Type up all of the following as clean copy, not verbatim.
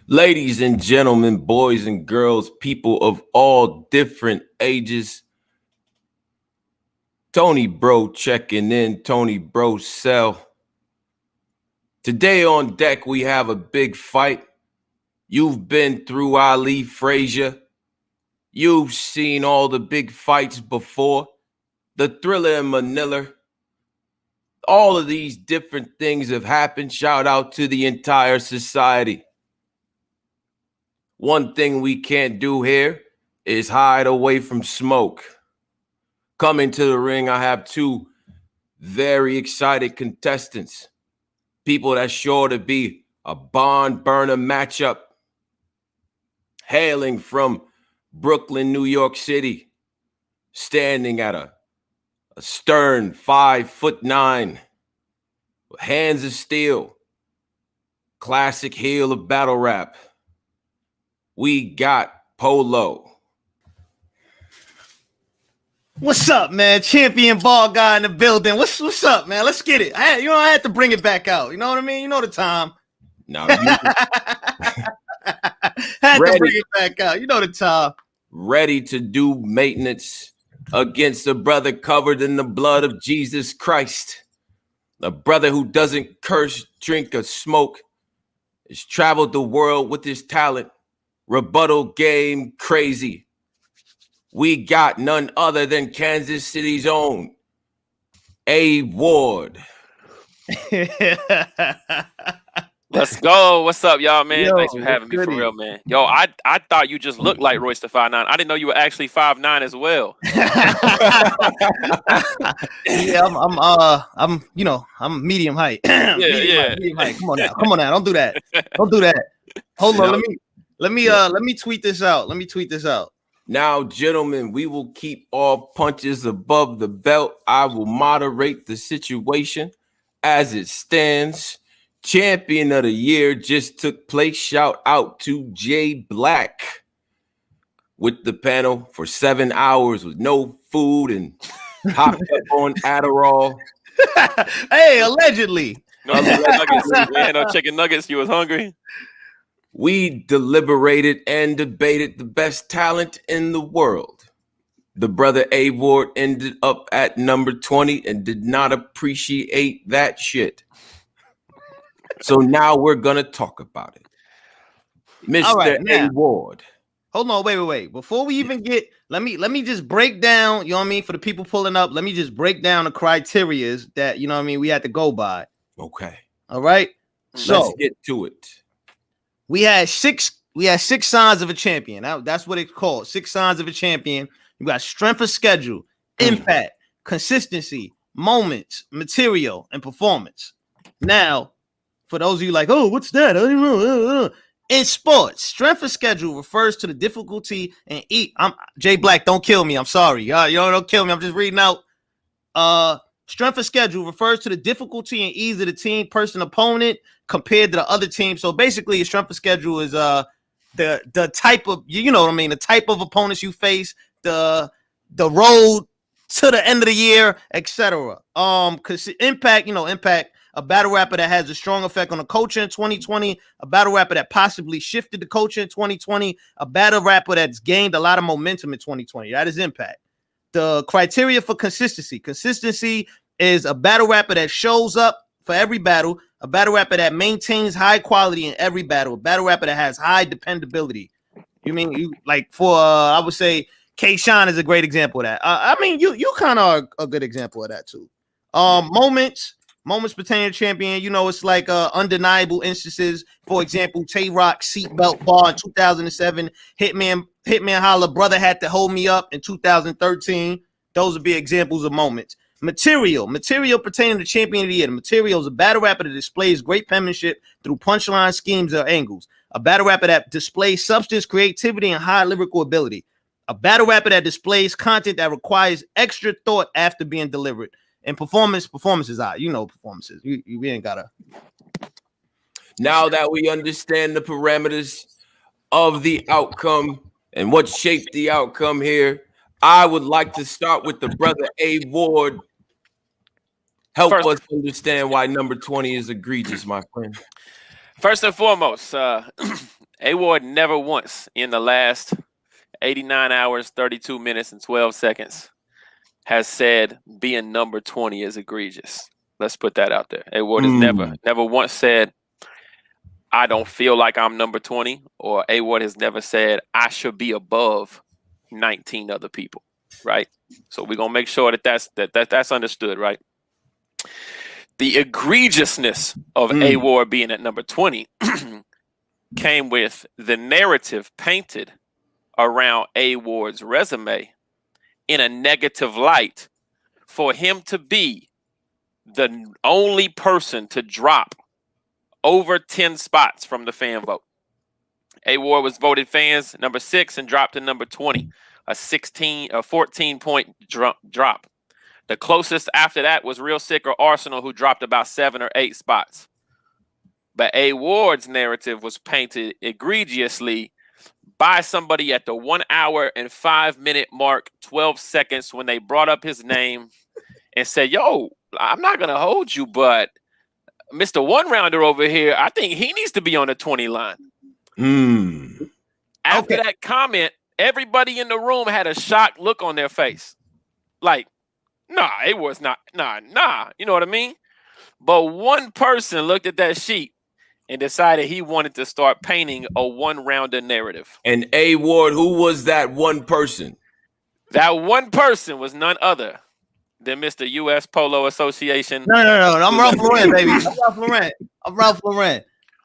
Ladies and gentlemen, boys and girls, people of all different ages, Tony Bro checking in, Tony Bro Cell. Today on deck, we have a big fight. You've been through Ali Frazier. You've seen all the big fights before. The Thriller in Manila. All of these different things have happened. Shout out to the entire society. One thing we can't do here is hide away from smoke. Coming to the ring, I have two very excited contestants. People that's sure to be a barn burner matchup. Hailing from Brooklyn, New York City. Standing at a stern 5'9", hands of steel. Classic heel of battle rap. We got Polo. What's up, man? Champion ball guy in the building. What's up, man? Let's get it. I had to bring it back out. You know what I mean? You know the time. Now had to bring it back out. You know the time. Ready to do maintenance against a brother covered in the blood of Jesus Christ. A brother who doesn't curse, drink, or smoke. Has traveled the world with his talent. Rebuttal game crazy. We got none other than Kansas City's own A. Ward. Let's go. What's up, y'all, man? Yo, Thanks for having me, for real, man. Yo, I thought you just looked like Royce the 5'9". I didn't know you were actually 5'9" as well. Yeah, I'm medium height. Medium height. Come on now. Don't do that. Hold on. Let me tweet this out. Now, gentlemen, we will keep all punches above the belt. I will moderate the situation as it stands. Champion of the year just took place. Shout out to JayBlac with the panel for 7 hours with no food and hopped up on Adderall. Hey, allegedly. No nuggets, man. No chicken nuggets. You was hungry. We deliberated and debated the best talent in the world. The brother A. Ward ended up at number 20 and did not appreciate that shit. So now we're gonna talk about it. Mr. Right, A. Ward. Hold on, wait. Before we even get, let me just break down, you know what I mean, for the people pulling up, let me just break down the criterias that, you know what I mean, we had to go by. Okay. All right. So let's get to it. We had six signs of a champion. That's what it's called. 6 signs of a champion. You got strength of schedule, impact, consistency, moments, material, and performance. Now, for those of you like, oh, what's that? I don't know. In sports, strength of schedule refers to the difficulty and I'm JayBlac, don't kill me. I'm sorry. Don't kill me. I'm just reading out. Strength of schedule refers to the difficulty and ease of the team, person, opponent compared to the other team. So basically, a strength of schedule is the type of, you know what I mean, the type of opponents you face, the road to the end of the year, etc. Cause impact, a battle rapper that has a strong effect on the culture in 2020, a battle rapper that possibly shifted the culture in 2020, a battle rapper that's gained a lot of momentum in 2020. That is impact. The criteria for consistency is a battle rapper that shows up for every battle, a battle rapper that maintains high quality in every battle, a battle rapper that has high dependability. You mean you like for I would say K-Shine is a great example of that. I mean you kind of are a good example of that too. Moments pertaining to champion, it's like undeniable instances. For example, Tay Rock seatbelt bar in 2007, Hitman Holla, brother had to hold me up in 2013. Those would be examples of moments. Material pertaining to champion of the year. The material is a battle rapper that displays great penmanship through punchline schemes or angles. A battle rapper that displays substance, creativity, and high lyrical ability. A battle rapper that displays content that requires extra thought after being delivered. And performances are, performances. We ain't gotta. Now that we understand the parameters of the outcome and what shaped the outcome here, I would like to start with the brother A. Ward. Help us understand why number 20 is egregious, my friend. First and foremost, A Ward never once in the last 89 hours, 32 minutes, and 12 seconds has said being number 20 is egregious. Let's put that out there. A Ward has never once said, I don't feel like I'm number 20, or A Ward has never said I should be above 19 other people, right? So we're gonna make sure that that's understood, right? The egregiousness of A Ward being at number 20 came with the narrative painted around A Ward's resume in a negative light for him to be the only person to drop over 10 spots from the fan vote. A Ward was voted fans number 6 and dropped to number 20, a 14-point drop. The closest after that was Real Sick or Arsenal, who dropped about 7 or 8 spots. But A Ward's narrative was painted egregiously by somebody at the 1 hour and 5 minute mark, 12 seconds, when they brought up his name and said, yo, I'm not going to hold you, but Mr. One Rounder over here, I think he needs to be on the 20 line. After that comment, everybody in the room had a shocked look on their face. Like, nah, it was not, nah. You know what I mean? But one person looked at that sheet and decided he wanted to start painting a one-rounder narrative. And A Ward, who was that one person? That one person was none other than Mr. U.S. Polo Association. No. I'm Ralph Lauren, baby. I'm Ralph Lauren.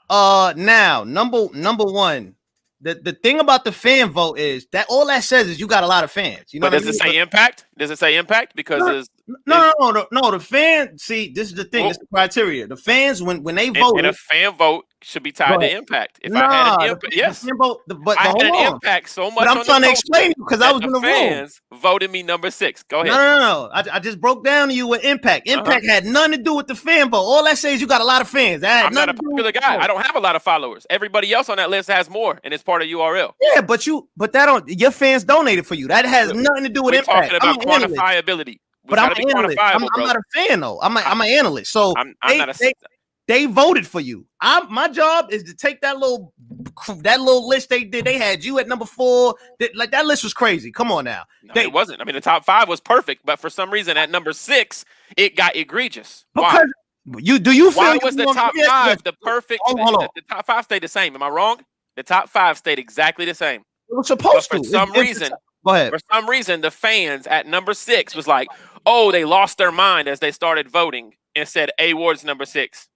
Now, number one, the thing about the fan vote is that all that says is you got a lot of fans. You know, but does it say impact? Does it say impact? Because no. The fan. See, this is the thing. This is the criteria. The fans, when they vote, and a fan vote should be tied to impact. If I had an impact, yes, but I had an impact so much. But I'm trying to explain you because I was in the fans voted me number 6. Go ahead. No. I just broke down to you with impact. Impact had nothing to do with the fan vote. All that says is you got a lot of fans. I'm not a popular guy. I don't have a lot of followers. Everybody else on that list has more, and it's part of URL. Yeah, but that don't. Your fans donated for you. That has nothing to do with impact. Talking about quantifiability. But I'm an analyst. I'm not a fan though. I'm an analyst. So they voted for you. My job is to take that little list they did. They had you at number 4. That list was crazy. Come on now. No, it wasn't. I mean, the top 5 was perfect, but for some reason at number 6, it got egregious. Why? Do you feel why was the top 5 the perfect? Hold on. The top 5 stayed the same. Am I wrong? The top 5 stayed exactly the same. It was supposed to. For some reason. Go ahead. For some reason, the fans at number 6 was like, oh, they lost their mind as they started voting and said A Ward's number 6.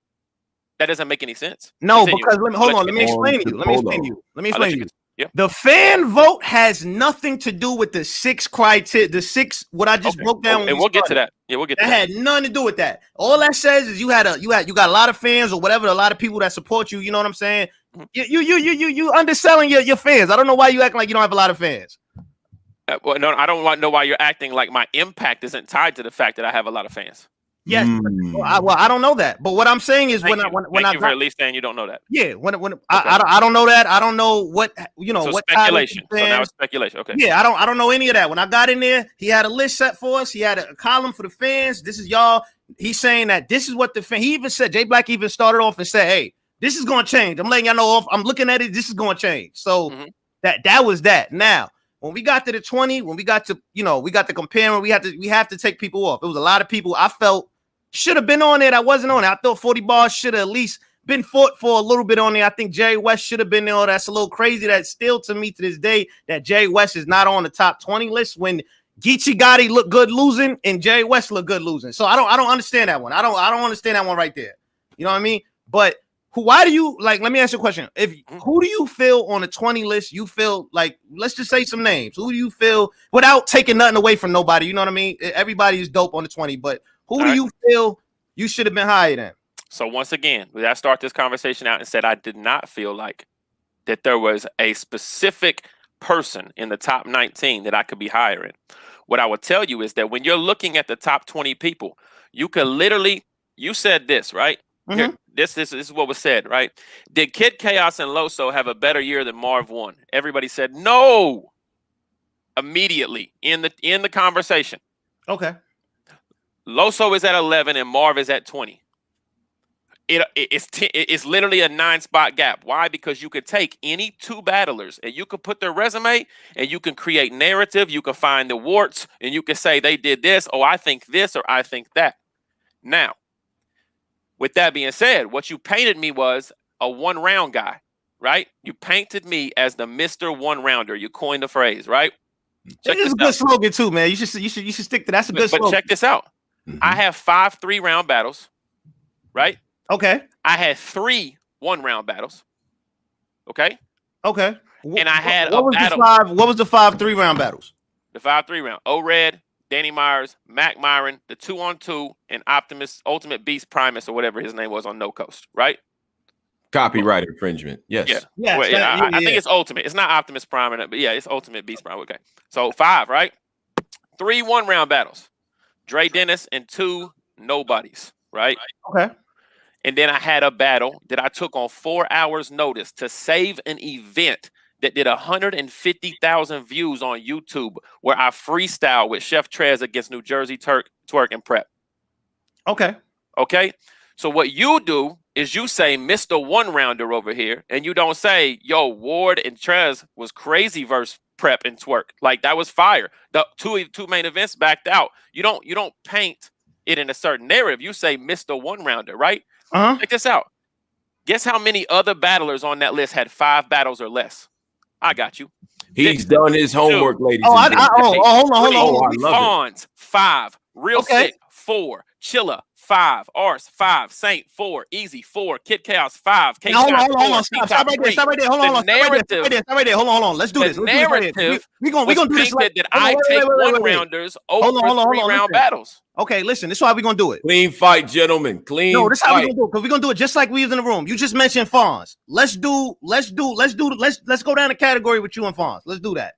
That doesn't make any sense. No, because let me explain to you. Yeah. The fan vote has nothing to do with the 6 criteria. The 6 what I just broke down. And we'll get to that. Yeah, we'll get to that. That had nothing to do with that. All that says is you got a lot of fans or whatever, a lot of people that support you. You know what I'm saying? You underselling your fans. I don't know why you act like you don't have a lot of fans. Well, no, I don't know why you're acting like my impact isn't tied to the fact that I have a lot of fans. Yes, I don't know that. But what I'm saying is when I for at least saying you don't know that. Yeah, I don't know that. I don't know what So what speculation. So now it's speculation. Okay. Yeah, I don't know any of that. When I got in there, he had a list set for us. He had a column for the fans. This is y'all. He's saying that this is what the fan. He even said JayBlac even started off and said, "Hey, this is going to change. I'm letting y'all know. I'm looking at it. This is going to change." So that was that. Now. When we got to the 20, when we got to comparing, we have to take people off. It was a lot of people I felt should have been on it. I wasn't on it. I thought 40 bars should have at least been fought for a little bit on there. I think Jerry West should have been there. That's a little crazy. That still to me to this day that Jerry West is not on the top 20 list when Geechee Gotti looked good losing and Jerry West looked good losing. So I don't understand that one. I don't understand that one right there. You know what I mean? But why do you like? Let me ask you a question. Who do you feel on the 20 list? You feel like, let's just say some names. Who do you feel without taking nothing away from nobody? You know what I mean? Everybody is dope on the 20, but who do you feel you should have been higher than? So once again, I start this conversation out and said I did not feel like that there was a specific person in the top 19 that I could be higher in. What I would tell you is that when you're looking at the top 20 people, you could literally. You said this, right? Here, this is what was said, right? Did Kid Chaos and Loso have a better year than Marv won? Everybody said no immediately in the conversation. Okay. Loso is at 11 and Marv is at 20. It's literally a 9-spot gap. Why? Because you could take any two battlers and you could put their resume and you can create narrative. You can find the warts and you can say they did this. Oh, I think this or I think that. Now, with that being said, what you painted me was a one-round guy, right? You painted me as the Mr. One-Rounder. You coined the phrase, right? It is a good slogan too, man. You should stick to that's a good slogan. But check this out. I have 5 3-round battles, right? Okay. I had 3 1-round battles. Okay. Okay. And I had what was the 5 3-round battles? The 5 3-round. O-Red, Danny Myers, Mac Myron, the 2-on-2, and Optimus, Ultimate Beast Primus, or whatever his name was on No Coast, right? Copyright infringement. Yes. Yeah. Yes, Well, I think it's Ultimate. It's not Optimus Prime, but yeah, it's Ultimate Beast Prime. Okay. So 5, right? 3 1-round battles. Dre Dennis and 2 nobodies, right? Okay. And then I had a battle that I took on 4 hours notice to save an event that did 150,000 views on YouTube where I freestyle with Chef Trez against New Jersey Twerk and Prep. Okay. Okay. So what you do is you say Mr. One-Rounder over here, and you don't say, yo, Ward and Trez was crazy versus Prep and Twerk. Like that was fire. The two main events backed out. You don't paint it in a certain narrative. You say Mr. One-Rounder, right? Check this out. Guess how many other battlers on that list had 5 battles or less? I got you. He's done his homework, ladies. Hold on. Fawns 5, Real Sick 4, Chilla 5, Arse 5, Saint 4, Easy 4, Kid Chaos 5. Hold on. Stop right there. Stop right there. Hold on. Let's do this. The narrative we're gonna do this. That I take one-rounders over 3-round battles. Okay, listen. This is how we're gonna do it. Clean fight, gentlemen. Clean. No, this is how we're gonna do it. Because we're gonna do it just like we was in the room. You just mentioned Fonz. Let's go down the category with you and Fonz. Let's do that.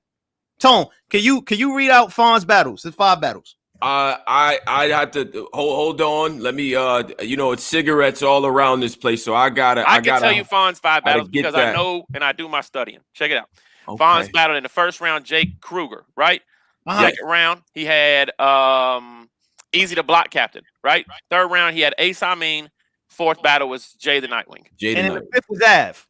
Tone, can you read out Fonz battles? There's 5 battles. I have to hold on. Let me it's cigarettes all around this place, so I can tell you Fonz 5 battles because I know and I do my studying. Check it out. Okay. Fonz battled in the first round Jake Kruger, right? Second round he had Easy the Block Captain, right? Third round he had Ace Amin. Fourth battle was Jay the Nightwing. And the fifth was Av.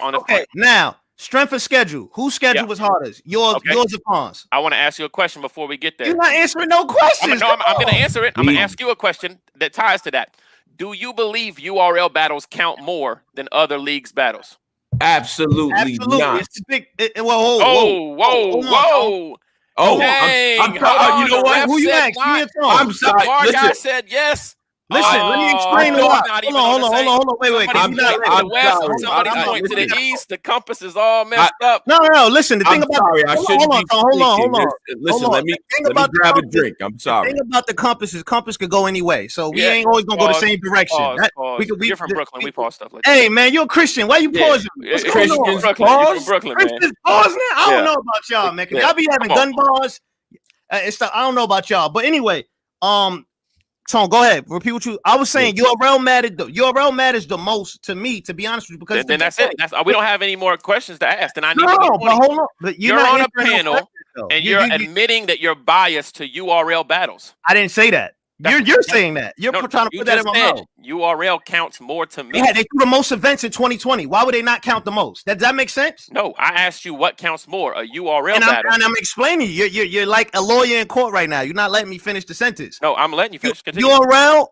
On the front. Now, strength of schedule. Whose schedule was hardest? Yours or Fonz? I want to ask you a question before we get there. You're not answering no questions. I'm going to answer it. I'm going to ask you a question that ties to that. Do you believe URL battles count more than other leagues battles? Absolutely not. It's big. Whoa. Oh, dang. you know what? Who you asked? I'm sorry. The guy said yes. Listen, let me explain a lot. Hold on. Wait. The west, somebody point to the east. The compass is all messed up. No. Listen, the thing about hold on. Listen, let me grab a drink. I'm sorry. The thing about the compass is compass could go any way, so we ain't always gonna go the same direction. We're from Brooklyn. We pause stuff like that. Hey, man, you're a Christian. Why you pausing? Christians pause. Brooklyn, man. Christians pause now. I don't know about y'all, man. Y'all be having gun bars. I don't know about y'all, but anyway, Tone, go ahead. Repeat what you. I was saying. URL matters the most to me, to be honest with you, because then that's it. We don't have any more questions to ask. And I need. But hold on. But you're on a panel, and you're admitting that you're biased to URL battles. I didn't say that. You're saying that. You're trying to put that in my mouth. URL counts more to me. Yeah, they threw the most events in 2020. Why would they not count the most? Does that make sense? No, I asked you what counts more, a URL battle. And I'm explaining. You're like a lawyer in court right now. You're not letting me finish the sentence. No, I'm letting you finish. Continue. URL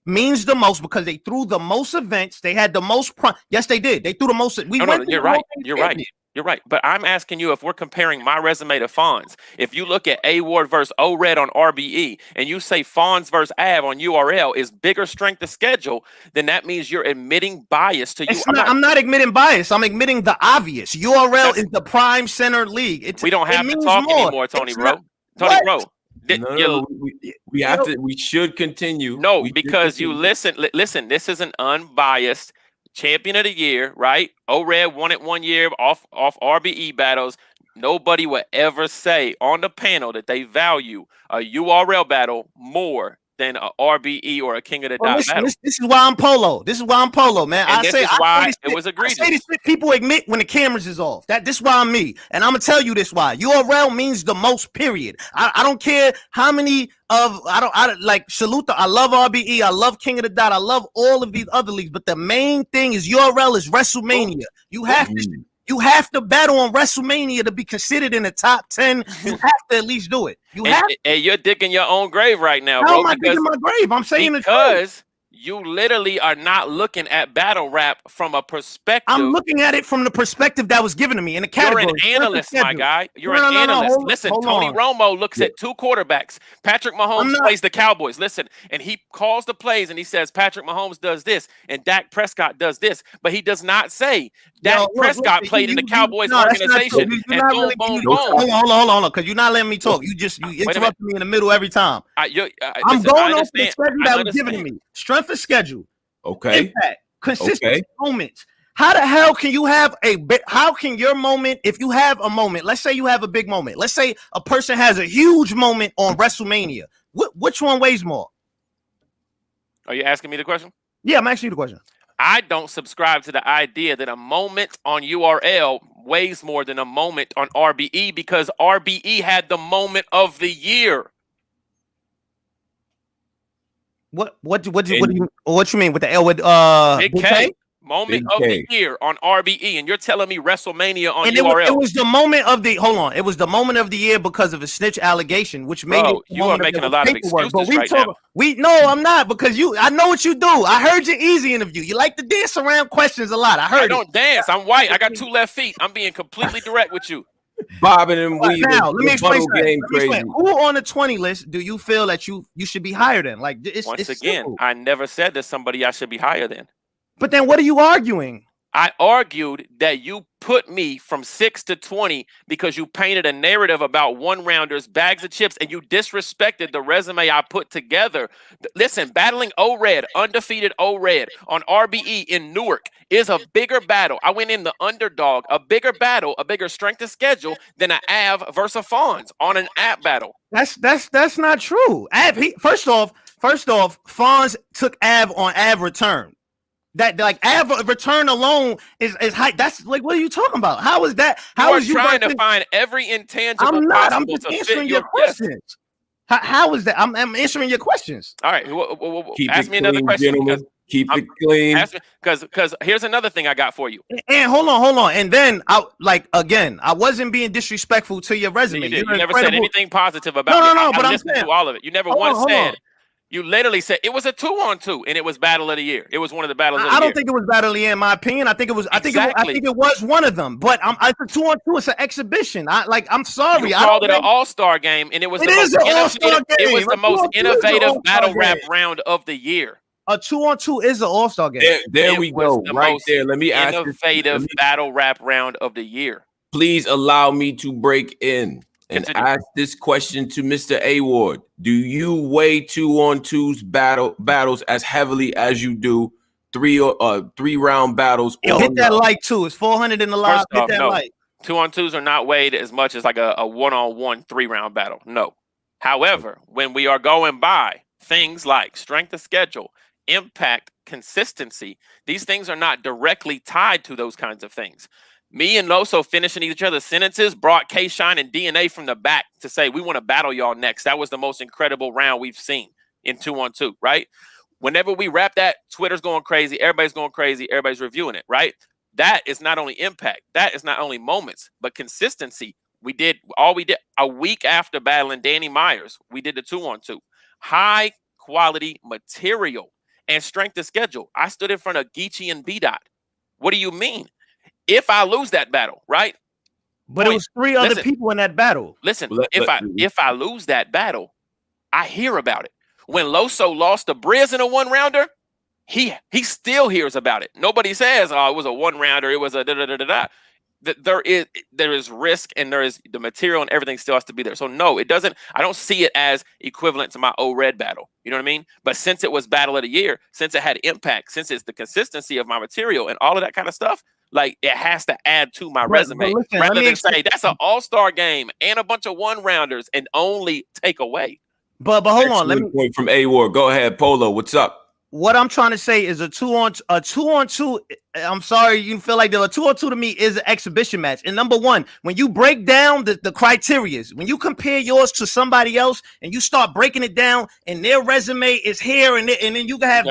means the most because they threw the most events. They had the most. Yes, they did. They threw the most. You're right. You're right. But I'm asking you if we're comparing my resume to Fonz. If you look at A Ward versus O-Red on RBE and you say Fonz versus Av on URL is bigger strength of schedule, then that means you're admitting bias to you. I'm not admitting bias. I'm admitting the obvious. URL is the prime center league. We don't have to talk anymore, Tony, bro. No, we have to. We should continue. No, because you listen. This is an unbiased champion of the year, right? O-Red won it 1 year off RBE battles. Nobody would ever say on the panel that they value a URL battle more than a RBE or a King of the Well, Dot listen, battle. this is why I'm Polo. This is why I'm Polo, man. And this is why it was I say egregious. this shit people admit when the cameras is off. This why I'm me. And I'm gonna tell you this why. URL means the most, period. I don't care how many of I like salute. I love RBE, I love King of the Dot, I love all of these other leagues, but the main thing is URL is WrestleMania. You have to battle on WrestleMania to be considered in the top 10. You have to at least do it. And you're digging your own grave right now, How bro. am I digging my grave? I'm saying because you literally are not looking at battle rap from a perspective. I'm looking at it from the perspective that was given to me in the category. You're an analyst, my guy. You're an analyst. Listen, Tony Romo looks at two quarterbacks. Patrick Mahomes plays the Cowboys. Listen, and he calls the plays and he says Patrick Mahomes does this and Dak Prescott does this, but he does not say Dak Prescott played in the Cowboys organization. And boom, boom, boom. Hold on, because you're not letting me talk. You interrupt me in the middle every time. I'm going off the schedule that was given to me. Strength of schedule. Okay. Impact. Consistent moments. How the hell can you have how can your moment, if you have a moment, let's say you have a big moment. Let's say a person has a huge moment on WrestleMania. Which one weighs more? Are you asking me the question? Yeah, I'm asking you the question. I don't subscribe to the idea that a moment on URL weighs more than a moment on RBE because RBE had the moment of the year. What you mean with the L with Big K? Moment of the year on RBE, and you're telling me WrestleMania on URL. It was the moment of the It was the moment of the year because of a snitch allegation, which made it. You are making a lot of excuses now. No, I'm not, because I know what you do. I heard your Easy interview. You like to dance around questions a lot. I don't dance. I'm white. I got two left feet. I'm being completely direct with you. Bobbing and weaving. Now, let me explain. Who on the 20 list do you feel that you should be higher than? Like, once again, simple. I never said there's somebody I should be higher than. But then what are you arguing? I argued that you put me from 6 to 20 because you painted a narrative about one-rounders, bags of chips, and you disrespected the resume I put together. Listen, battling O-Red, undefeated O-Red on RBE in Newark is a bigger battle. I went in the underdog, a bigger battle, a bigger strength of schedule than an Av versus Fonz on an app battle. That's not true. First off, Fonz took Av on Av return. That like Av return alone is high. That's like, what are you talking about? How is that? How is you trying to find every intangible? I'm not. I'm just answering your questions. How is that? I'm answering your questions. All right. Ask me another question. Keep it clean. Because here's another thing I got for you. And hold on. And then I wasn't being disrespectful to your resume. You never said anything positive about it. No. But I'm saying, to all of it. You never once said. You literally said it was a 2-on-2, and it was Battle of the Year. It was one of the battles of the year. I don't think it was Battle of the Year, in my opinion. I think it was. I think it was one of them. But it's a 2-on-2. It's an exhibition. I'm sorry. You called it an all-star game, and it was the most innovative battle rap round of the year. A 2-on-2 is an all-star game. There we go. Right there. Let me ask you. Innovative battle rap round of the year. Please allow me to break in and ask this question to Mr. A Ward. Do you weigh 2-on-2s battles as heavily as you do 3-round battles? Hit that like too. It's 400 in the live. Hit that like. 2-on-2s are not weighed as much as like a 1-on-1 3-round battle. No. However, when we are going by things like strength of schedule, impact, consistency, these things are not directly tied to those kinds of things. Me and Loso finishing each other's sentences brought K-Shine and DNA from the back to say, we want to battle y'all next. That was the most incredible round we've seen in 2-on-2, right? Whenever we wrap that, Twitter's going crazy. Everybody's going crazy. Everybody's reviewing it, right? That is not only impact. That is not only moments, but consistency. We did a week after battling Danny Myers. We did the 2-on-2. High quality material and strength of schedule. I stood in front of Geechee and B-Dot. What do you mean? If I lose that battle, right? But it was 3 other people in that battle. Listen, if I lose that battle, I hear about it. When Loso lost to Briz in a 1-rounder, he still hears about it. Nobody says, "Oh, it was a 1-rounder. It was a da-da-da-da-da." There is risk, and there is the material, and everything still has to be there. So no, it doesn't. I don't see it as equivalent to my O-Red battle. You know what I mean? But since it was Battle of the Year, since it had impact, since it's the consistency of my material and all of that kind of stuff, like, it has to add to my resume rather than say that's an all-star game and a bunch of 1-rounders and only take away. But hold on, let me point from A Ward. Go ahead, Polo. What's up? What I'm trying to say is a two on two. I'm sorry, you feel like a 2-on-2 to me is an exhibition match. And number one, when you break down the criterias, when you compare yours to somebody else and you start breaking it down, and their resume is here, and then you can have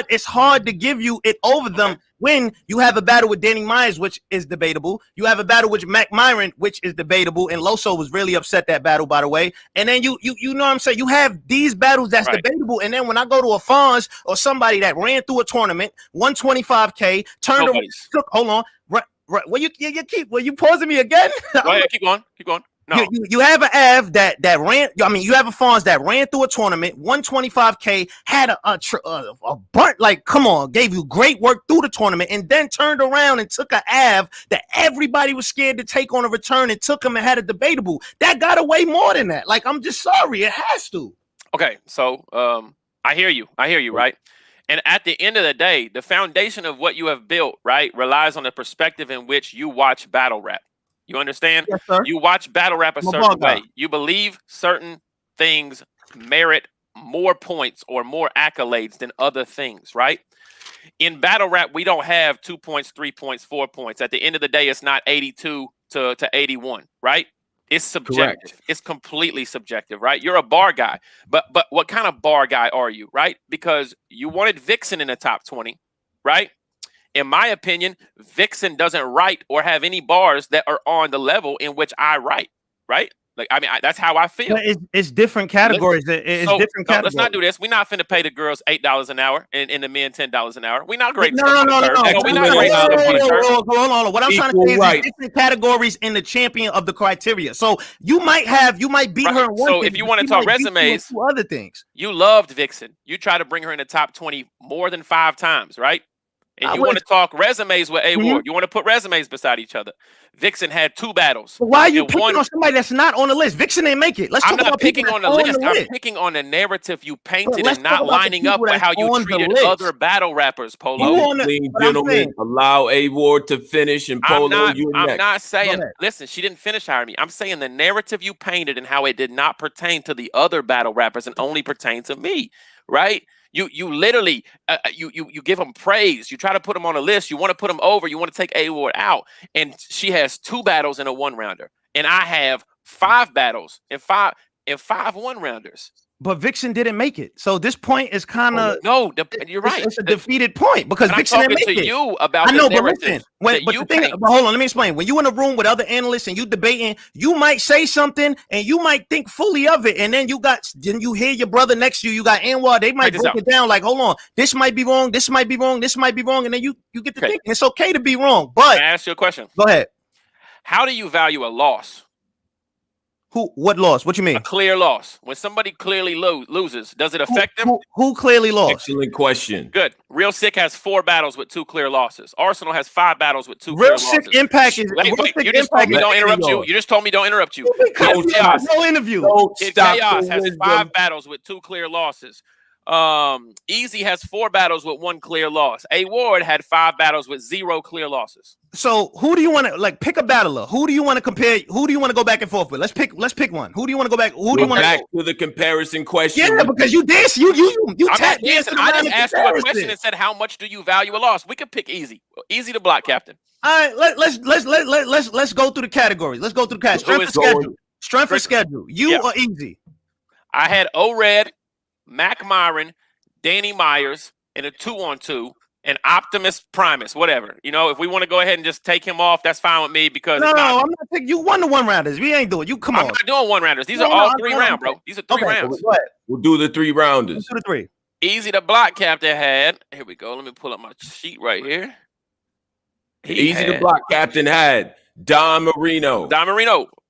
it's hard to give you it over them. When you have a battle with Danny Myers, which is debatable, you have a battle with Mac Myron, which is debatable, and Loso was really upset that battle, by the way. And then you know what I'm saying? You have these battles that's debatable, and then when I go to a Fonz or somebody that ran through a tournament, 125K, turned around, hold on, right, well you pausing me again? Go ahead, keep going. No. You have an Av that ran. I mean, you have a Fonz that ran through a tournament, 125K, had a burnt, like, come on, gave you great work through the tournament, and then turned around and took an Av that everybody was scared to take on a return and took him and had a debatable. That got away more than that. Like, I'm just sorry, it has to. Okay, so I hear you, right? And at the end of the day, the foundation of what you have built, right, relies on the perspective in which you watch battle rap. You understand? Yes, sir. You watch battle rap a certain way. You believe certain things merit more points or more accolades than other things, right? In battle rap, we don't have 2 points, 3 points, 4 points. At the end of the day, it's not 82 to 81, right? It's subjective. Correct. It's completely subjective, right? You're a bar guy, but what kind of bar guy are you, right? Because you wanted Vixen in the top 20, right? In my opinion, Vixen doesn't write or have any bars that are on the level in which I write, right? Like, I mean, that's how I feel. It's different categories. It's different categories. Let's not do this. We're not finna pay the girls $8 an hour and the men $10 an hour. We're not great. No. We're not great. Hold on. What I'm trying to say is there's different categories in the champion of the criteria. So you might beat her in one So thing, if you want to talk resumes, other things. You loved Vixen. You try to bring her in the top 20 more than 5 times, right? And you want to talk resumes with A Ward. You want to put resumes beside each other. Vixen had 2 battles. But why are you picking on somebody that's not on the list? Vixen didn't make it. I'm not picking on the list. I'm picking on the narrative you painted and not lining up with how you treated other battle rappers, Polo. Gentlemen, allow A Ward to finish, and Polo, I'm not saying, listen, she didn't finish hiring me. I'm saying the narrative you painted and how it did not pertain to the other battle rappers and only pertained to me, right? You literally you give them praise. You try to put them on a list. You want to put them over. You want to take A Ward out. And she has 2 battles in a 1-rounder, and I have 5 battles and 5 1-rounders. But Vixen didn't make it. So this point is kind of you're right. It's a defeated point because Vixen didn't make it. You about I know, the but listen. But hold on, let me explain. When you in a room with other analysts and you debating, you might say something and you might think fully of it, and then you hear your brother next to you. You got Anwar. They might break it down like, hold on, this might be wrong. This might be wrong. This might be wrong, and then you get to thinking it's okay to be wrong. But can I ask you a question? Go ahead. How do you value a loss? What loss? What you mean? A clear loss. When somebody clearly loses, does it affect them? Who clearly lost? Excellent question. Good. Real Sick has 4 battles with 2 clear losses. Arsenal has 5 battles with 2 clear losses. Real Sick Impact is. You just told me don't interrupt you. You just told me don't interrupt you. No interview. Chaos has 5 battles with 2 clear losses. Easy has 4 battles with 1 clear loss. A Ward had 5 battles with 0 clear losses. So who do you want to pick a battler? Who do you want to compare? Who do you want to go back and forth with? Let's pick one. Who do you want to go back? Who do you want back to the comparison question? Yeah, because you dance. You tap dancing. I just asked you a question and said, how much do you value a loss? We could pick Easy. Easy to block, Captain. All right, let's go through the categories. Let's go through the categories. Strength of schedule. You or Easy? I had O-Red, Mac Myron, Danny Myers in a 2-on-2. And Optimus Primus, whatever. You know, if we want to go ahead and just take him off, that's fine with me because I'm not taking you 1 to 1 rounders. We ain't doing you. Come on. I'm not doing 1 rounders. These are all 3 rounds, bro. These are 3 rounds. We'll do the 3 rounders. Let's do the 3. Easy to block, Captain had. Here we go. Let me pull up my sheet right here. Easy to block, Captain had Don Marino.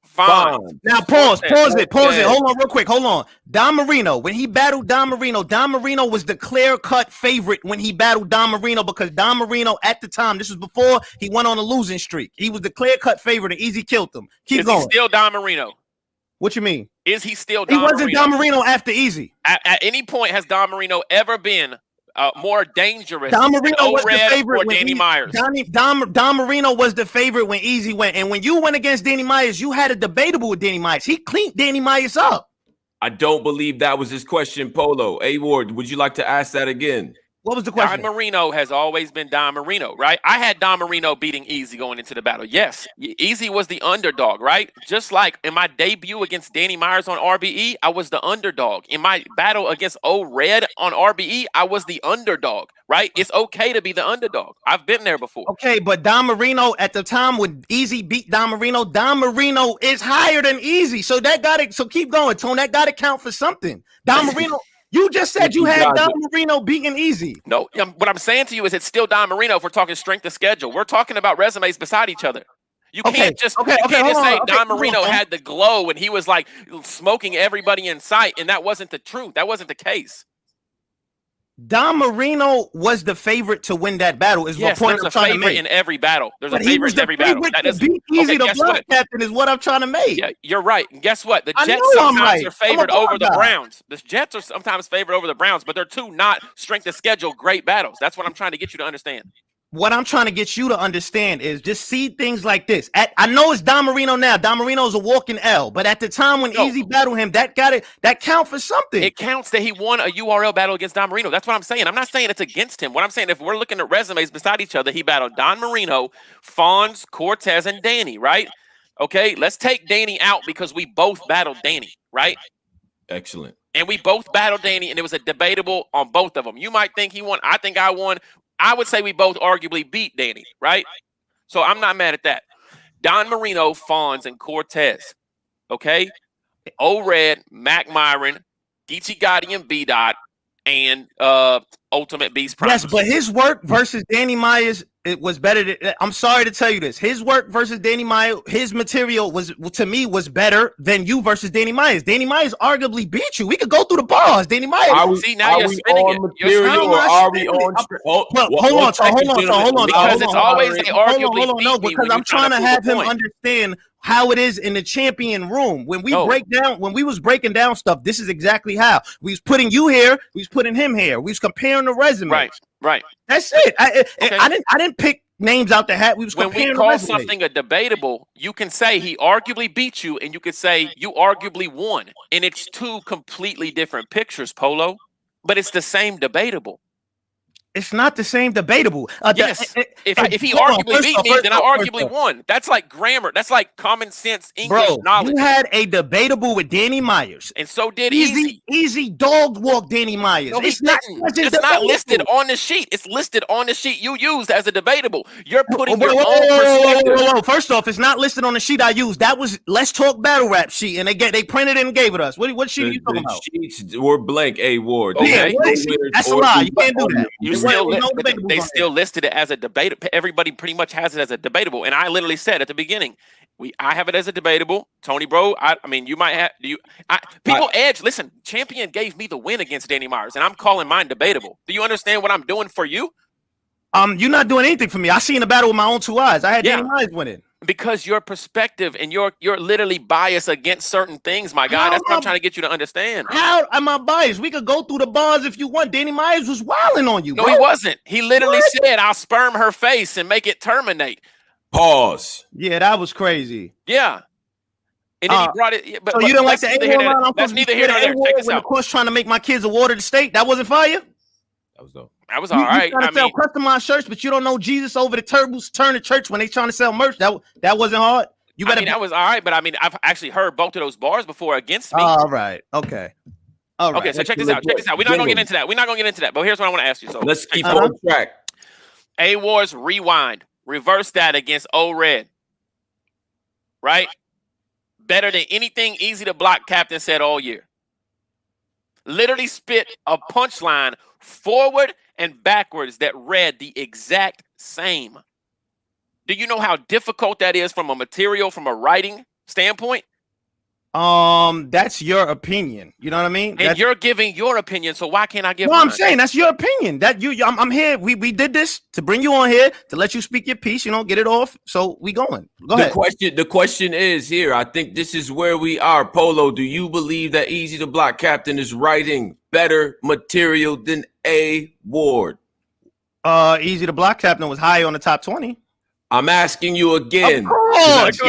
Fine. Now pause it. Hold on real quick. Hold on. Don Marino, when he battled Don Marino was the clear-cut favorite when he battled Don Marino because Don Marino at the time, this was before he went on a losing streak. He was the clear-cut favorite and Easy killed him. Keep going. Is he still Don Marino? What you mean? Is he still Don Marino? He wasn't Don Marino after Easy. At any point has Don Marino ever been more dangerous Don Marino was the favorite or Danny Myers? Don Marino was the favorite when Easy went. And when you went against Danny Myers, you had a debatable with Danny Myers. He cleaned Danny Myers up. I don't believe that was his question, Polo. A Ward, would you like to ask that again? What was the question? Don Marino has always been Don Marino, right? I had Don Marino beating Easy going into the battle. Yes, Easy was the underdog, right? Just like in my debut against Danny Myers on RBE, I was the underdog. In my battle against O-Red on RBE, I was the underdog, right? It's okay to be the underdog. I've been there before. Okay, but Don Marino at the time when Easy beat Don Marino is higher than Easy. So that got it. So keep going, Tone. That got to count for something. Don Marino. You just said you had Don Marino beating Easy. No, what I'm saying to you is it's still Don Marino if we're talking strength of schedule. We're talking about resumes beside each other. You can't just say Don Marino had the glow and he was like smoking everybody in sight, and that wasn't the truth. That wasn't the case. Don Marino was the favorite to win that battle. Is yes, the point there's I'm a trying to favorite make. in every battle. There's a favorite in every battle. That is Easy the block captain is what I'm trying to make. Yeah, you're right. And guess what? The Jets sometimes are favored over the Browns. The Jets are sometimes favored over the Browns, but they're two not strength of schedule great battles. That's what I'm trying to get you to understand. What I'm trying to get you to understand is just see things like this. I know it's Don Marino now. Don Marino is a walking L, but at the time when Easy battled him, that count for something. It counts that he won a URL battle against Don Marino. That's what I'm saying. I'm not saying it's against him. What I'm saying, if we're looking at resumes beside each other, he battled Don Marino, Fonz, Cortez, and Danny, right? Okay, let's take Danny out because we both battled Danny, right? Excellent. And we both battled Danny, and it was a debatable on both of them. You might think he won. I think I won. I would say we both arguably beat Danny, right? So I'm not mad at that. Don Marino, Fonz, and Cortez, okay? O-Red, Mac Myron, Geechee Gotti and B-Dot, and Ultimate Beast Primus. Yes, but his work versus Danny Myers, it was better. I'm sorry to tell you this. His work versus Danny Myers, his material was, to me, was better than you versus Danny Myers. Danny Myers arguably beat you. We could go through the bars. Danny Myers. See, now you're spinning it. Hold on. Because it's always they arguably beat me. Because I'm trying to have him understand how it is in the champion room. When we was breaking down stuff, this is exactly how. We was putting you here, we was putting him here. We was comparing the resumes. Right. That's it. I didn't pick names out the hat. We was comparing. When we call something a debatable, you can say he arguably beat you, and you could say you arguably won. And it's two completely different pictures, Polo. But it's the same debatable. It's not the same debatable. Yes. If he arguably beat me, then I arguably won. That's like grammar. That's like common sense English knowledge. You had a debatable with Danny Myers. And so did Easy. Easy dog walk Danny Myers. No, it's not listed on the sheet. It's listed on the sheet you used as a debatable. You're putting your own perspective. First off, it's not listed on the sheet I used. That was Let's Talk Battle Rap sheet, and they printed it and gave it us. What sheet are you talking about? Sheets were blank, A Ward. Okay. That's a lie. You can't do that. They still listed it as a debate. Everybody pretty much has it as a debatable. And I literally said at the beginning, I have it as a debatable. Tony, bro, I mean, you might have. Edge, listen, Champion gave me the win against Danny Myers, and I'm calling mine debatable. Do you understand what I'm doing for you? You're not doing anything for me. I seen the battle with my own two eyes. I had Danny Myers winning. Because your perspective and you're literally biased against certain things, my guy. That's what I'm trying to get you to understand. How am I biased? We could go through the bars if you want. Danny Myers was wilding on you. No, he wasn't. He literally said, "I'll sperm her face and make it terminate." Pause. Yeah, that was crazy. Yeah. And then he brought it. But, so you didn't like the That's neither here nor there. Check this out. Of course, trying to make my kids award of the state. That wasn't fire. That was dope. That was all right. You trying to sell customized shirts, but you don't know Jesus over the turbos turn to church when they trying to sell merch. That wasn't hard. That was all right, but I mean, I've actually heard both of those bars before against me. All right. Okay. All right. Okay, so check this out. We're not gonna get into that. But here's what I want to ask you. So let's keep on track. A Wars rewind. Reverse that against O-Red. Right? Better than anything Easy to Block Captain said all year. Literally spit a punchline forward and backwards that read the exact same. Do you know how difficult that is from a writing standpoint? That's your opinion. You know what I mean? And you're giving your opinion, so why can't I give mine? I'm saying that's your opinion. I'm here. We did this to bring you on here to let you speak your piece, get it off. So we going. Go ahead. The question is here. I think this is where we are. Polo, do you believe that Easy to Block Captain is writing better material than A Ward? Easy to Block Captain was high on the top 20. I'm asking you again. Of course.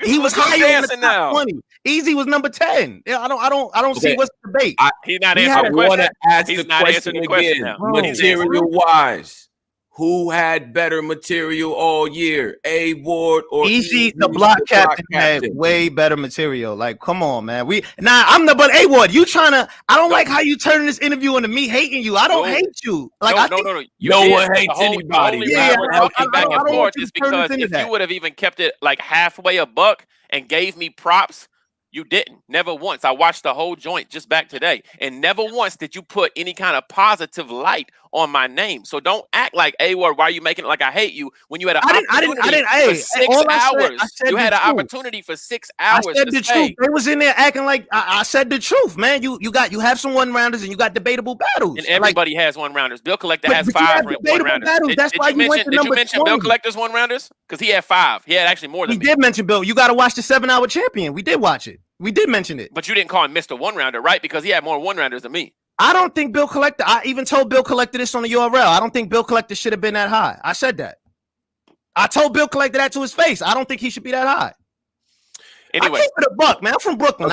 He was Look who's higher in the dancing top now. 20. Easy was number 10. Yeah, I don't see Okay. what's the debate. He's not He answering had- the I want question. to ask He's the not question answering the question again. now. Bro, But he's answering. Material-wise, who had better material all year? A Ward or Easy, the block captain had way better material. Like, come on, man. I'm the but A-Ward. You trying to? I don't like how you turn this interview into me hating you. I don't hate you. Like, no. You no did. one hates The anybody. only Yeah, reason we're I talking don't back and want forth you is to turn this because into if that. you would have even kept it like halfway a buck and gave me props, you didn't. Never once. I watched the whole joint just back today, and never once did you put any kind of positive light on my name. So don't act like A-Word. Why are you making it like I hate you when you had an opportunity for 6 hours? You had an opportunity for 6 hours. I said the truth. They was in there acting like I said the truth, man. You have some one rounders and you got debatable battles. And everybody has one rounders. Bill Collector has 5 one rounders. That's why you went to number 20. Did you mention Bill Collector's one rounders? Because he had 5. He had actually more than me. We did mention Bill. You got to watch the 7-hour champion. We did watch it. We did mention it. But you didn't call him Mr. One Rounder, right? Because he had more one rounders than me. I don't think Bill Collector. I even told Bill Collector this on the URL. I don't think Bill Collector should have been that high. I said that. I told Bill Collector that to his face. I don't think he should be that high. Anyway, I keep it a buck, man. I'm from Brooklyn.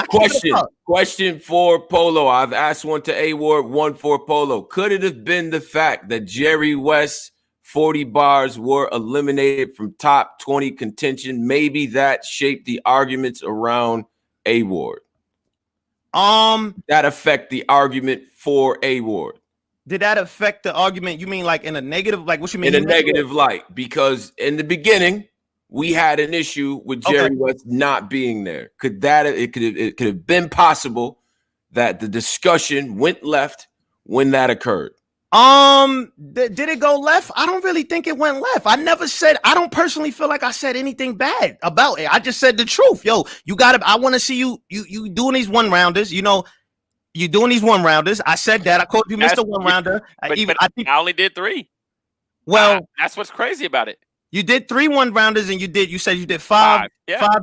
Question for Polo. I've asked one to A-Ward, one for Polo. Could it have been the fact that Jerry West's 40 bars were eliminated from top 20 contention? Maybe that shaped the arguments around A-Ward. That affect the argument for A-Ward. Did that affect the argument? You mean like in a negative? Like what you mean? In a negative light, because in the beginning we had an issue with Jerry West not being there. Could it have been possible that the discussion went left when that occurred? Did it go left? I don't really think it went left. I never said. I don't personally feel like I said anything bad about it. I just said the truth. Yo, you gotta. I want to see you doing these one rounders. You know, you doing these one rounders. I said that. I called you Mr. One Rounder. I think I only did 3. Well, that's what's crazy about it. You did 3 one rounders, and you said you did 5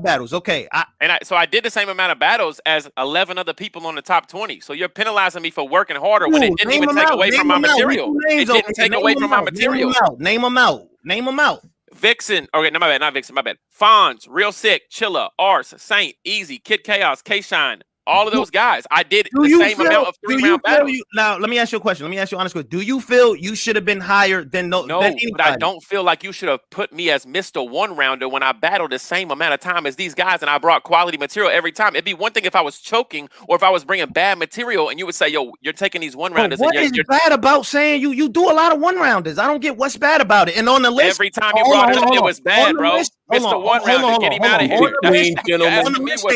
battles. Okay, so I did the same amount of battles as 11 other people on the top 20. So you're penalizing me for working harder when it didn't even take away from my material. It didn't take away from my material. Name them out. Vixen. Okay, no, my bad. Not Vixen. My bad. Fonz, Real Sick, Chilla, Ars, Saint, Easy, Kid Chaos, K-Shine. All of those guys. I did the same amount of 3-round battles. Now, let me ask you a question. Let me ask you an honest question. Do you feel you should have been higher than No, but I don't feel like you should have put me as Mr. One Rounder when I battled the same amount of time as these guys and I brought quality material every time. It'd be one thing if I was choking or if I was bringing bad material and you would say, yo, you're taking these one rounders. What is bad about saying you do a lot of one rounders? I don't get what's bad about it. And on the list, every time you brought it up, it was bad, bro. Mr. One Rounder, get him out of here. On the list,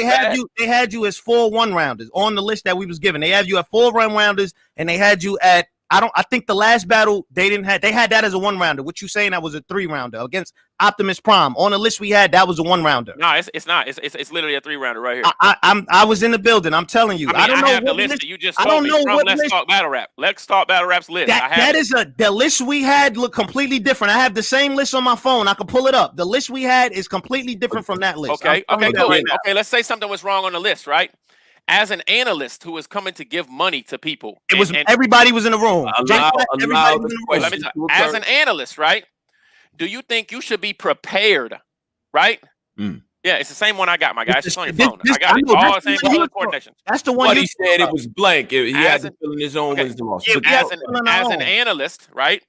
they had you as 4 one rounders on the list that we was given. They have you at 4 one rounders, and they had you at I think the last battle they had that as a one rounder. What you saying that was a 3 rounder against Optimus Prime. On the list we had, that was a 1 rounder. No, it's not. It's literally a 3 rounder right here. I was in the building. I'm telling you. I don't know have the list that you just told me from Let's Talk Battle Rap. Let's Talk Battle Rap's list. The list we had look completely different. I have the same list on my phone. I can pull it up. The list we had is completely different from that list. Okay, cool. Okay, let's say something was wrong on the list, right? As an analyst who is coming to give money to people, everybody was in the room. As an analyst, right? Do you think you should be prepared, right? Yeah, it's the same one I got, my guy. It's just on your phone. I got it. All the same color coordination. That's the one. But he said it was blank. He had to fill in his own wisdom. As an analyst, right?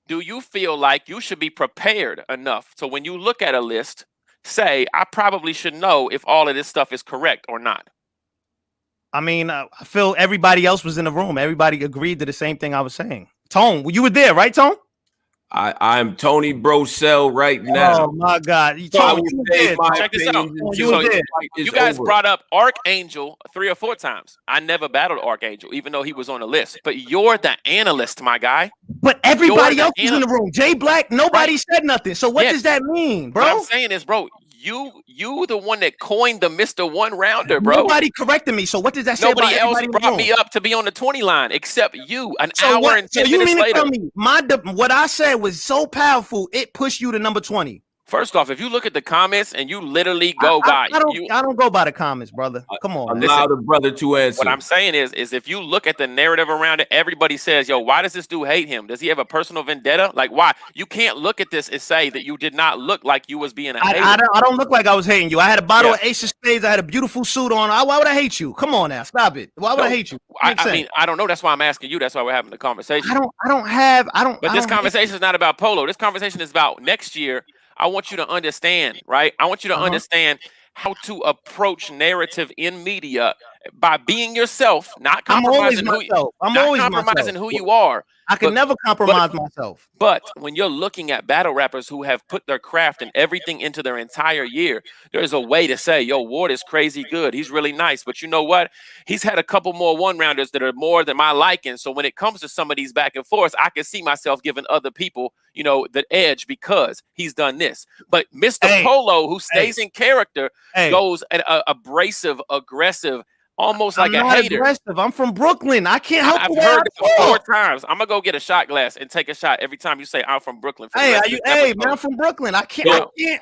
Do you feel like you should be prepared enough so when you look at a list, say, I probably should know if all of this stuff is correct or not? I mean, I feel everybody else was in the room. Everybody agreed to the same thing I was saying. Tone, you were there, right, Tone? I'm Tony Brosell right now. Oh my God! Check this out. You guys brought up Archangel 3 or 4 times. I never battled Archangel, even though he was on the list. But you're the analyst, my guy. But everybody else was in the room. JayBlac, nobody said nothing. So what does that mean, bro? What I'm saying is, bro, you the one that coined the Mr. One Rounder, bro. Nobody corrected me. So what does that say about everybody? Nobody else brought me up to be on the 20 line except you. An hour and 10 minutes later. What I said was so powerful, it pushed you to number 20. First off, if you look at the comments and you literally go by, I don't go by the comments, brother. Come on. Allow the brother to answer. What I'm saying is if you look at the narrative around it, everybody says, yo, why does this dude hate him? Does he have a personal vendetta? Like, why? You can't look at this and say that you did not look like you was being a hater. I don't look like I was hating you. I had a bottle of Ace of Spades. I had a beautiful suit on. Why would I hate you? Come on now. Stop it. Why would I hate you? I mean, I don't know. That's why I'm asking you. That's why we're having the conversation. But this conversation is not about Polo. This conversation is about next year. I want you to understand, right? I want you to understand how to approach narrative in media by being yourself, not compromising who you are. I can never compromise myself. But when you're looking at battle rappers who have put their craft and everything into their entire year, there's a way to say, yo, Ward is crazy good. He's really nice. But you know what? He's had a couple more one-rounders that are more than my liking. So when it comes to some of these back and forths, I can see myself giving other people, you know, the edge because he's done this. But Mr. Polo, who stays in character, goes abrasive, aggressive, almost like a hater. Aggressive. I'm from Brooklyn. I can't help it. I've heard it 4 times. I'm gonna go get a shot glass and take a shot every time you say I'm from Brooklyn. Man, I'm from Brooklyn. I can't. You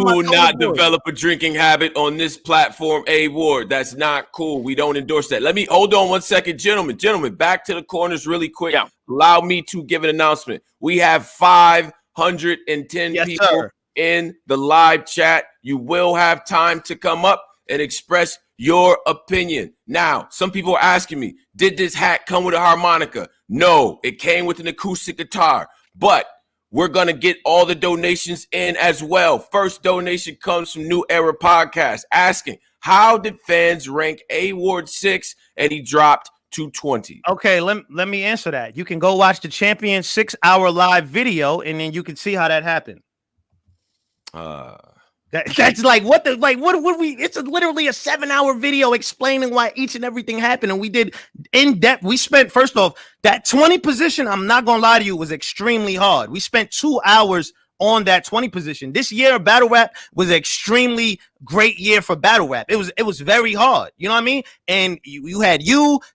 will not develop a drinking habit on this platform, Ward. That's not cool. We don't endorse that. Let me hold on 1 second, gentlemen. Back to the corners really quick. Yeah. Allow me to give an announcement. We have 510 people in the live chat. You will have time to come up and express your opinion. Now, some people are asking me, did this hat come with a harmonica? No, it came with an acoustic guitar, but we're going to get all the donations in as well. First donation comes from New Era Podcast asking, how did fans rank Ward 6? And he dropped to 20. Okay, let me answer that. You can go watch the Champion 6-hour live video, and then you can see how that happened. That's like what we it's literally a 7-hour video explaining why each and everything happened, and we did in depth. We spent, first off, that 20 position, I'm not gonna lie to you, was extremely hard. We spent 2 hours on that 20 position. This year battle rap was an extremely great year for battle rap. It was very hard. You know what I mean? And you had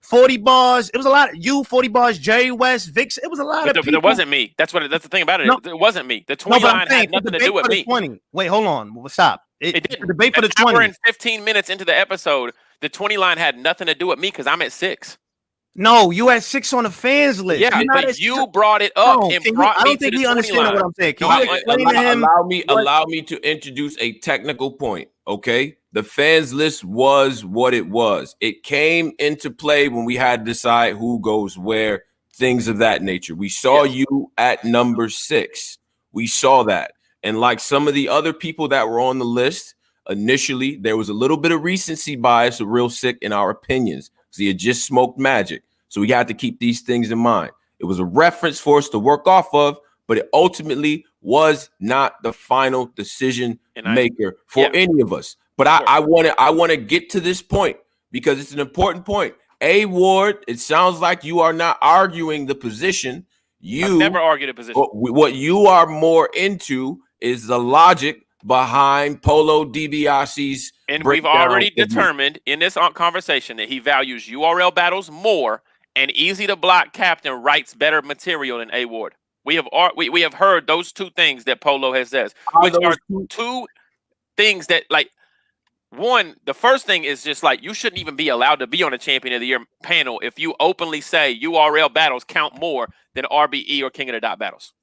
40 bars. It was a lot. 40 bars, Jerry West, Vix. It was a lot of people. It wasn't me. That's the thing about it. No, it wasn't me. The 20 line had nothing to do with me. 20. Wait, hold on. Stop. It didn't. The debate for the 20. Hour and 15 minutes into the episode, the 20 line had nothing to do with me because I'm at 6. No, you had 6 on the fans list. Yeah, but you brought it up and brought me to the 20 line. What I'm saying. Can you explain to him? Allow me to introduce a technical point, okay? The fans list was what it was. It came into play when we had to decide who goes where, things of that nature. We saw you at number 6. We saw that. And like some of the other people that were on the list, initially, there was a little bit of recency bias of Real Sick in our opinions. So he had just smoked Magic. So we had to keep these things in mind. It was a reference for us to work off of, but it ultimately was not the final decision maker for any of us. But I want to get to this point because it's an important point. Ward, it sounds like you are not arguing the position. I've never argued a position. What you are more into is the logic behind Polo DiBiase's. And we've already determined in this conversation that he values URL battles more, and easy to block captain writes better material than Ward. We have heard those 2 things that Polo has said, which are 2 things that, like, one, the first thing is just like you shouldn't even be allowed to be on a Champion of the Year panel if you openly say URL battles count more than RBE or King of the Dot battles.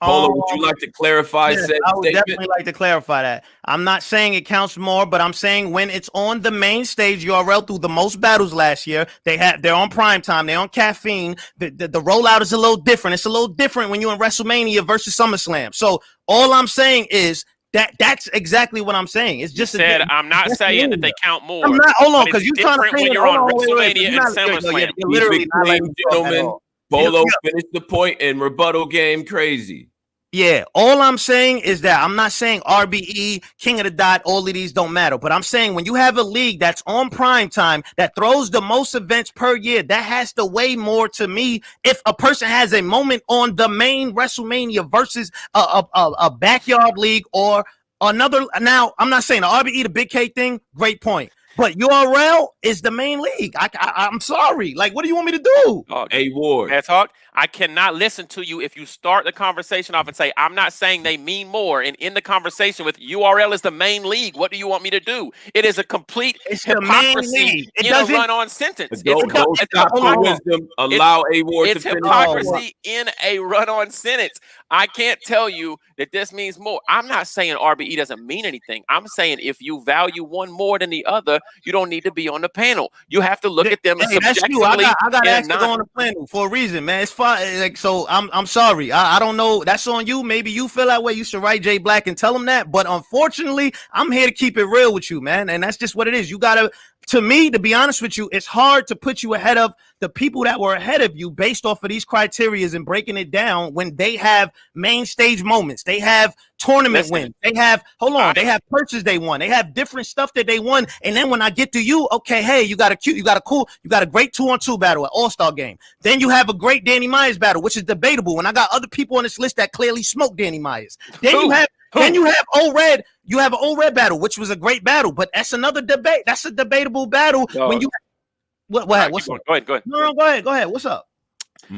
Polo, would you like to clarify? Yes, I would definitely like to clarify that. I'm not saying it counts more, but I'm saying when it's on the main stage, URL through the most battles last year, they're on prime time, they're on Caffiene. The rollout is a little different. It's a little different when you're in WrestleMania versus SummerSlam. So all I'm saying is that's exactly what I'm saying. It's just I'm not saying that they count more. I'm not. Hold on, because you're trying to when you're on WrestleMania and SummerSlam. You're literally not letting gentlemen. Polo finished the point and rebuttal game crazy. Yeah, all I'm saying is that I'm not saying RBE, King of the Dot, all of these don't matter. But I'm saying when you have a league that's on prime time, that throws the most events per year, that has to weigh more to me if a person has a moment on the main WrestleMania versus a backyard league or another. Now, I'm not saying the RBE, the Big K thing, great point. But URL is the main league. I'm sorry. Like, what do you want me to do? Ward. That's talk. I cannot listen to you if you start the conversation off and say, I'm not saying they mean more, and end the conversation with URL is the main league. What do you want me to do? It is a complete hypocrisy in a run-on sentence. Don't stop the wisdom. Allow A-Ward to finish. It's hypocrisy in a run-on sentence. I can't tell you that this means more. I'm not saying RBE doesn't mean anything. I'm saying if you value one more than the other, you don't need to be on the panel. You have to look at them subjectively. I got asked to go on the panel for a reason, man. It's fine. Like, so I'm sorry. I don't know. That's on you. Maybe you feel that way. You should write JayBlac and tell him that. But unfortunately, I'm here to keep it real with you, man. And that's just what it is. You gotta. To me, to be honest with you, it's hard to put you ahead of the people that were ahead of you based off of these criterias and breaking it down when they have main stage moments. They have tournament wins. They have, they have purchases they won. They have different stuff that they won. And then when I get to you, okay, hey, you got a great 2-on-2 battle at All-Star game. Then you have a great Danny Myers battle, which is debatable. When I got other people on this list that clearly smoked Danny Myers. Then you have O-Red. You have an O-Red battle, which was a great battle, but that's another debate. That's a debatable battle. When you what's up? Go ahead. No, go ahead. What's up?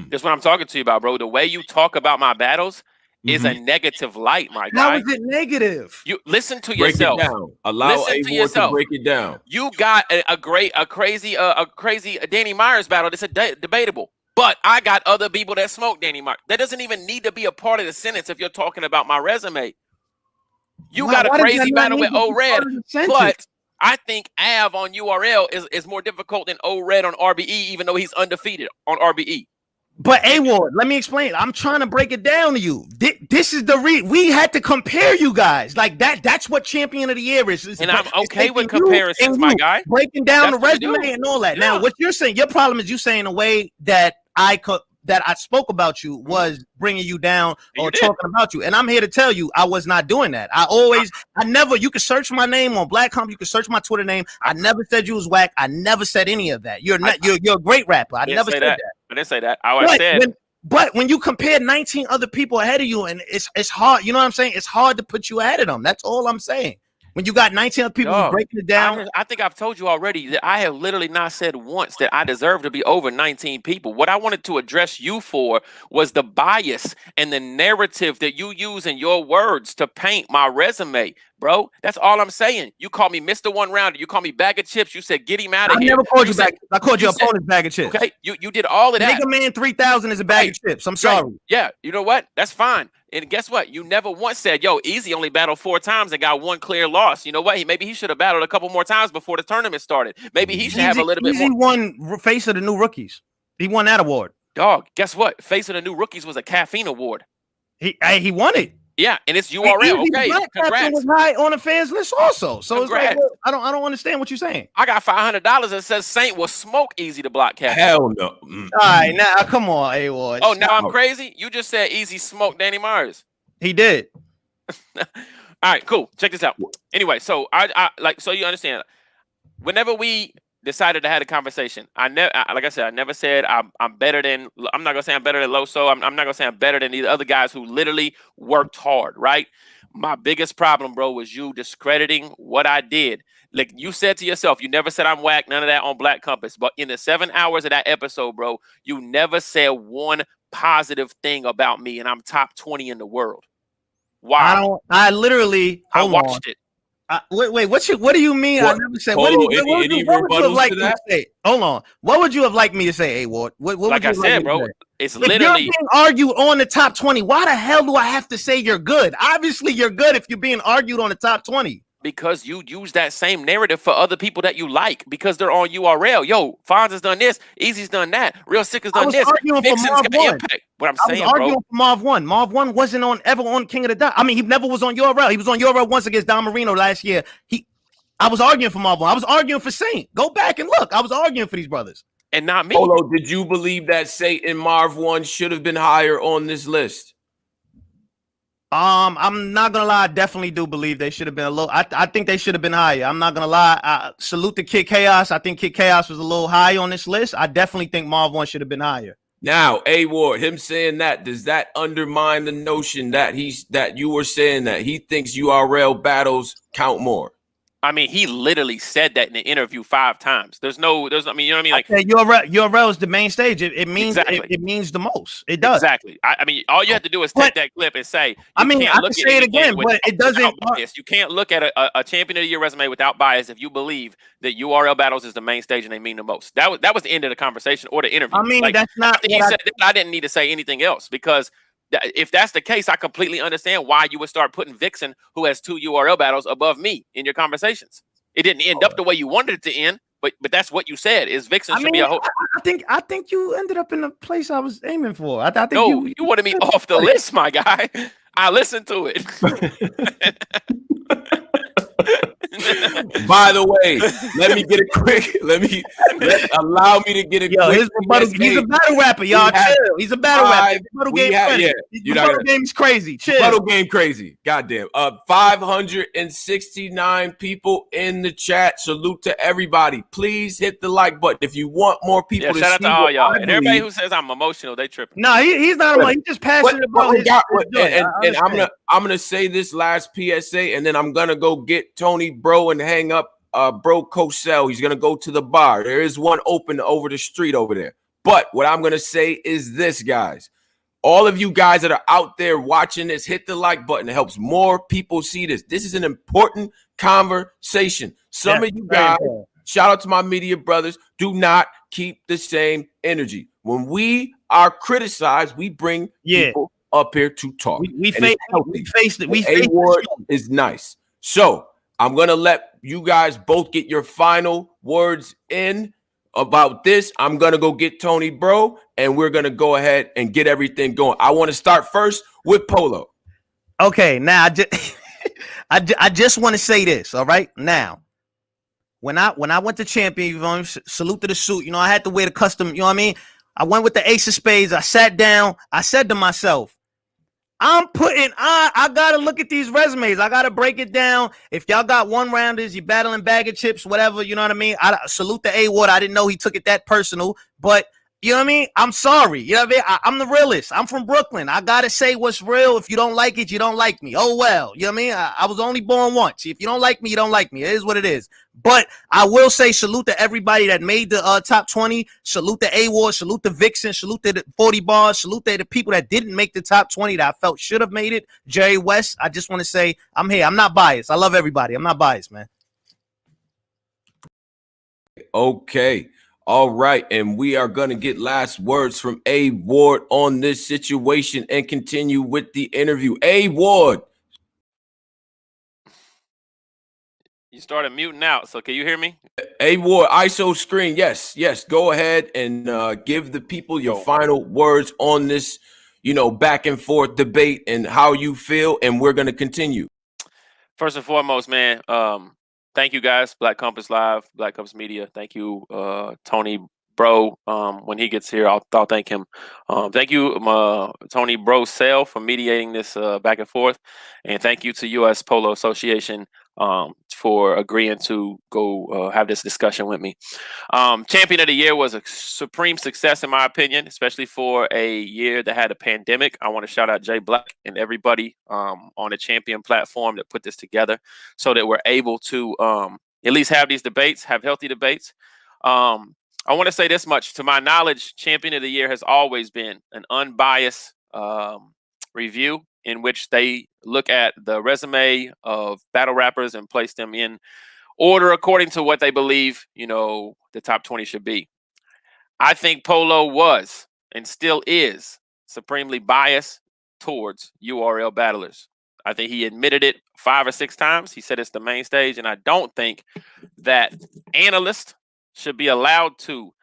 That's what I'm talking to you about, bro. The way you talk about my battles is a negative light, my guy. How is it negative? You listen to break yourself. It down. Allow A-Ward to break it down. You got a crazy Danny Myers battle that's debatable. But I got other people that smoke Danny Myers. That doesn't even need to be a part of the sentence if you're talking about my resume. You got a crazy battle with O-Red, but I think Av on URL is more difficult than O-Red on RBE, even though he's undefeated on RBE. But A-Ward, let me explain. I'm trying to break it down to you. This is the we had to compare you guys like that. That's what Champion of the Year is. And I'm okay with comparisons, my guy. Breaking down the resume and all that. Yeah. Now, what you're saying, your problem is you saying a way that I spoke about you was bringing you down or talking about you. And I'm here to tell you, I was not doing that. You can search my name on Black Hump. You can search my Twitter name. I never said you was whack. I never said any of that. You're a great rapper. I never said that. I didn't say that. I said. But when you compare 19 other people ahead of you, and it's hard, you know what I'm saying? It's hard to put you ahead of them. That's all I'm saying. When you got 19 other people breaking it down. I think I've told you already that I have literally not said once that I deserve to be over 19 people. What I wanted to address you for was the bias and the narrative that you use in your words to paint my resume, bro. That's all I'm saying. You call me Mr. One Rounder. You call me bag of chips. You said get him out of here. I never called you back. I called your opponent's bag of chips. Okay, you did all of that. Nigga Man 3000 is a bag of chips. I'm sorry. Yeah, you know what? That's fine. And guess what? You never once said, yo, Easy only battled 4 times and got 1 clear loss. You know what? Maybe he should have battled a couple more times before the tournament started. Maybe he should have a little bit more. He won Face of the New Rookies. He won that award. Dog, guess what? Face of the New Rookies was a Caffiene award. He won it. Yeah, and it's URL. Okay, congrats. Was high on the fans list also. So congrats. It's like, I don't understand what you're saying. I got $500 that says Saint will smoke Easy to block Caffiene. Hell no. All right, now come on, A-Ward. Oh, now I'm crazy? You just said Easy smoked Danny Myers. He did. All right, cool. Check this out. Anyway, so so you understand. Whenever we decided to have a conversation, like I said, I never said I'm better than. I'm not gonna say I'm better than Loso. I'm not gonna say I'm better than the other guys who literally worked hard. Right. My biggest problem, bro, was you discrediting what I did. Like you said to yourself, you never said I'm whack, none of that on Black Compass. But in the 7 hours of that episode, bro, you never said one positive thing about me, and I'm top 20 in the world. Wow. I literally watched it. Wait, what do you mean? I never said. What would you have liked me to say? Hold on. What would you have liked me to say, A-Ward? Like I said, bro, it's literally. If you're being argued on the top 20, why the hell do I have to say you're good? Obviously, you're good if you're being argued on the top 20. Because you use that same narrative for other people that you like because they're on URL. Yo, Fonz has done this. Easy's done that. Real Sick has done this. Vixen's got impact. What I'm saying, bro. I was arguing for Marv 1. Marv 1 wasn't ever on King of the Dot. I mean, he never was on URL. He was on URL once against Don Marino last year. I was arguing for Marv 1. I was arguing for Saint. Go back and look. I was arguing for these brothers. And not me. Polo, did you believe that Saint and Marv 1 should have been higher on this list? I'm not gonna lie. I definitely do believe they should have been a little. I think they should have been higher. I'm not gonna lie. Salute to Kid Chaos. I think Kid Chaos was a little high on this list. I definitely think Marv 1 should have been higher. Now, A-Ward, him saying that, does that undermine the notion that you were saying that he thinks URL battles count more? I mean, he literally said that in the interview 5 times. I mean, you know what I mean? Like, URL is the main stage. It means exactly. it means the most. It does. Exactly. I mean, all you have to do is take that clip and say, I mean, can't I look can at say it again, but it doesn't. without bias. You can't look at a champion of the year resume without bias if you believe that URL battles is the main stage and they mean the most. That was the end of the conversation or the interview. I mean, like, that's not. After he said that, I didn't need to say anything else because if that's the case, I completely understand why you would start putting Vixen, who has 2 URL battles, above me in your conversations. It didn't end up the way you wanted it to end, but that's what you said. Is Vixen should be a whole. I think you ended up in the place I was aiming for. I think you wanted me off the list, my guy. I listened to it. By the way, let me get a quick. Allow me to get a quick. He's a battle rapper, y'all. Chill. He's a battle rapper. Battle game game's crazy. Chill. Battle game crazy. Goddamn. 569 people in the chat. Salute to everybody. Please hit the like button if you want more people. Shout out to all y'all and everybody who says I'm emotional. They tripping. No, he's not. He's just passionate about his and I'm gonna say this last PSA, and then I'm gonna go get Tony Bro and hang up Bro Cosell. He's gonna go to the bar. There is one open over the street over there. But what I'm gonna say is this, guys. All of you guys that are out there watching this, hit the like button. It helps more people see this. This is an important conversation. Some of you guys, shout out to my media brothers, do not keep the same energy. When we are criticized, we bring people up here to talk. We faced it. A-Ward is nice. So I'm going to let you guys both get your final words in about this. I'm going to go get Tony Bro, and we're going to go ahead and get everything going. I want to start first with Polo. Okay, now I just want to say this, all right? Now, when I went to Champion, salute to the suit, I had to wear the custom, you know what I mean? I went with the ace of spades. I sat down. I said to myself, I gotta look at these resumes. I gotta break it down. If y'all got one rounders, you battling bag of chips, whatever, you know what I mean? I salute the A-Ward. I didn't know he took it that personal, but you know what I mean? I'm sorry. You know what I mean? I'm the realist. I'm from Brooklyn. I gotta say what's real. If you don't like it, you don't like me. Oh well. You know what I mean? I was only born once. If you don't like me, you don't like me. It is what it is. But I will say salute to everybody that made the top 20. Salute to A-Ward. Salute to Vixen. Salute to the 40 bars. Salute to the people that didn't make the top 20 that I felt should have made it. Jerry West. I just want to say I'm here. I'm not biased. I love everybody. I'm not biased, man. Okay. All right, and we are going to get last words from A-Ward on this situation and continue with the interview. A-Ward. You started muting out, so can you hear me? A-Ward, ISO screen. Yes. Go ahead and give the people your final words on this, back and forth debate and how you feel, and we're going to continue. First and foremost, man, thank you guys, Black Compass Live, Black Compass Media. Thank you, Tony Bro. When he gets here, I'll thank him. Thank you, Tony Bro Sale, for mediating this back and forth. And thank you to U.S. Polo Association for agreeing to go have this discussion with me. Champion of the Year was a supreme success, in my opinion, especially for a year that had a pandemic. I want to shout out JayBlac and everybody on the Champion platform that put this together so that we're able to at least have these debates, have healthy debates. I want to say this much. To my knowledge, Champion of the Year has always been an unbiased review in which they look at the resume of battle rappers and place them in order according to what they believe, the top 20 should be. I think Polo was and still is supremely biased towards URL battlers. I think he admitted it 5 or 6 times. He said it's the main stage, and I don't think that analysts should be allowed to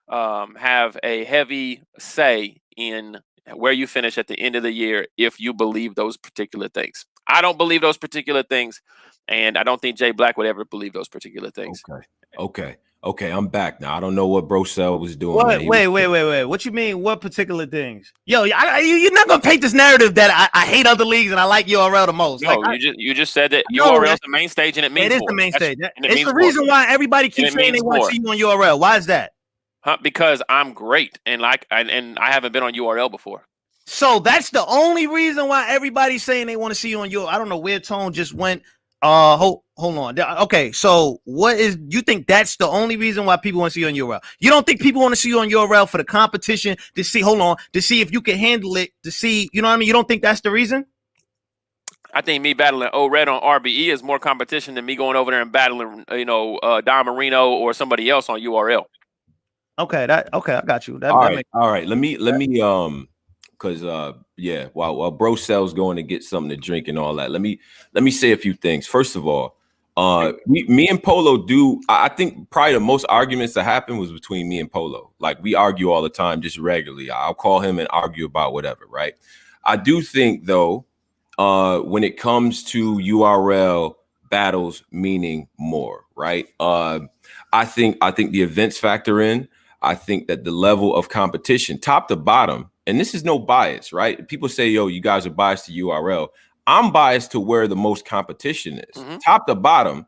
have a heavy say in where you finish at the end of the year if you believe those particular things. I don't believe those particular things, and I don't think JayBlac would ever believe those particular things. Okay, I'm back now. I don't know what Brosell was doing. What? Wait. What you mean? What particular things? Yo, you're not gonna paint this narrative that I hate other leagues and I like URL the most. No, you just said that URL is the main stage and it means it is more. the main stage. It's the reason why everybody keeps saying they want to see you on URL. Why is that? Because I'm great and I haven't been on URL before. So that's the only reason why everybody's saying they want to see you on URL. I don't know where Tone just went. Hold on. Okay, so what is you think that's the only reason why people want to see you on URL? You don't think people want to see you on URL for the competition to see? Hold on, to see if you can handle it. To see, you know what I mean? You don't think that's the reason? I think me battling O-Red on RBE is more competition than me going over there and battling, Don Marino or somebody else on URL. Okay, I got you. All right. Let me because while Bro Cell's going to get something to drink and all that, let me say a few things. First of all, me and Polo I think probably the most arguments that happened was between me and Polo. Like, we argue all the time, just regularly. I'll call him and argue about whatever, right? I do think though, when it comes to URL battles meaning more, right? I think the events factor in. I think that the level of competition, top to bottom, and this is no bias, right? People say, yo, you guys are biased to URL. I'm biased to where the most competition is. Top to bottom,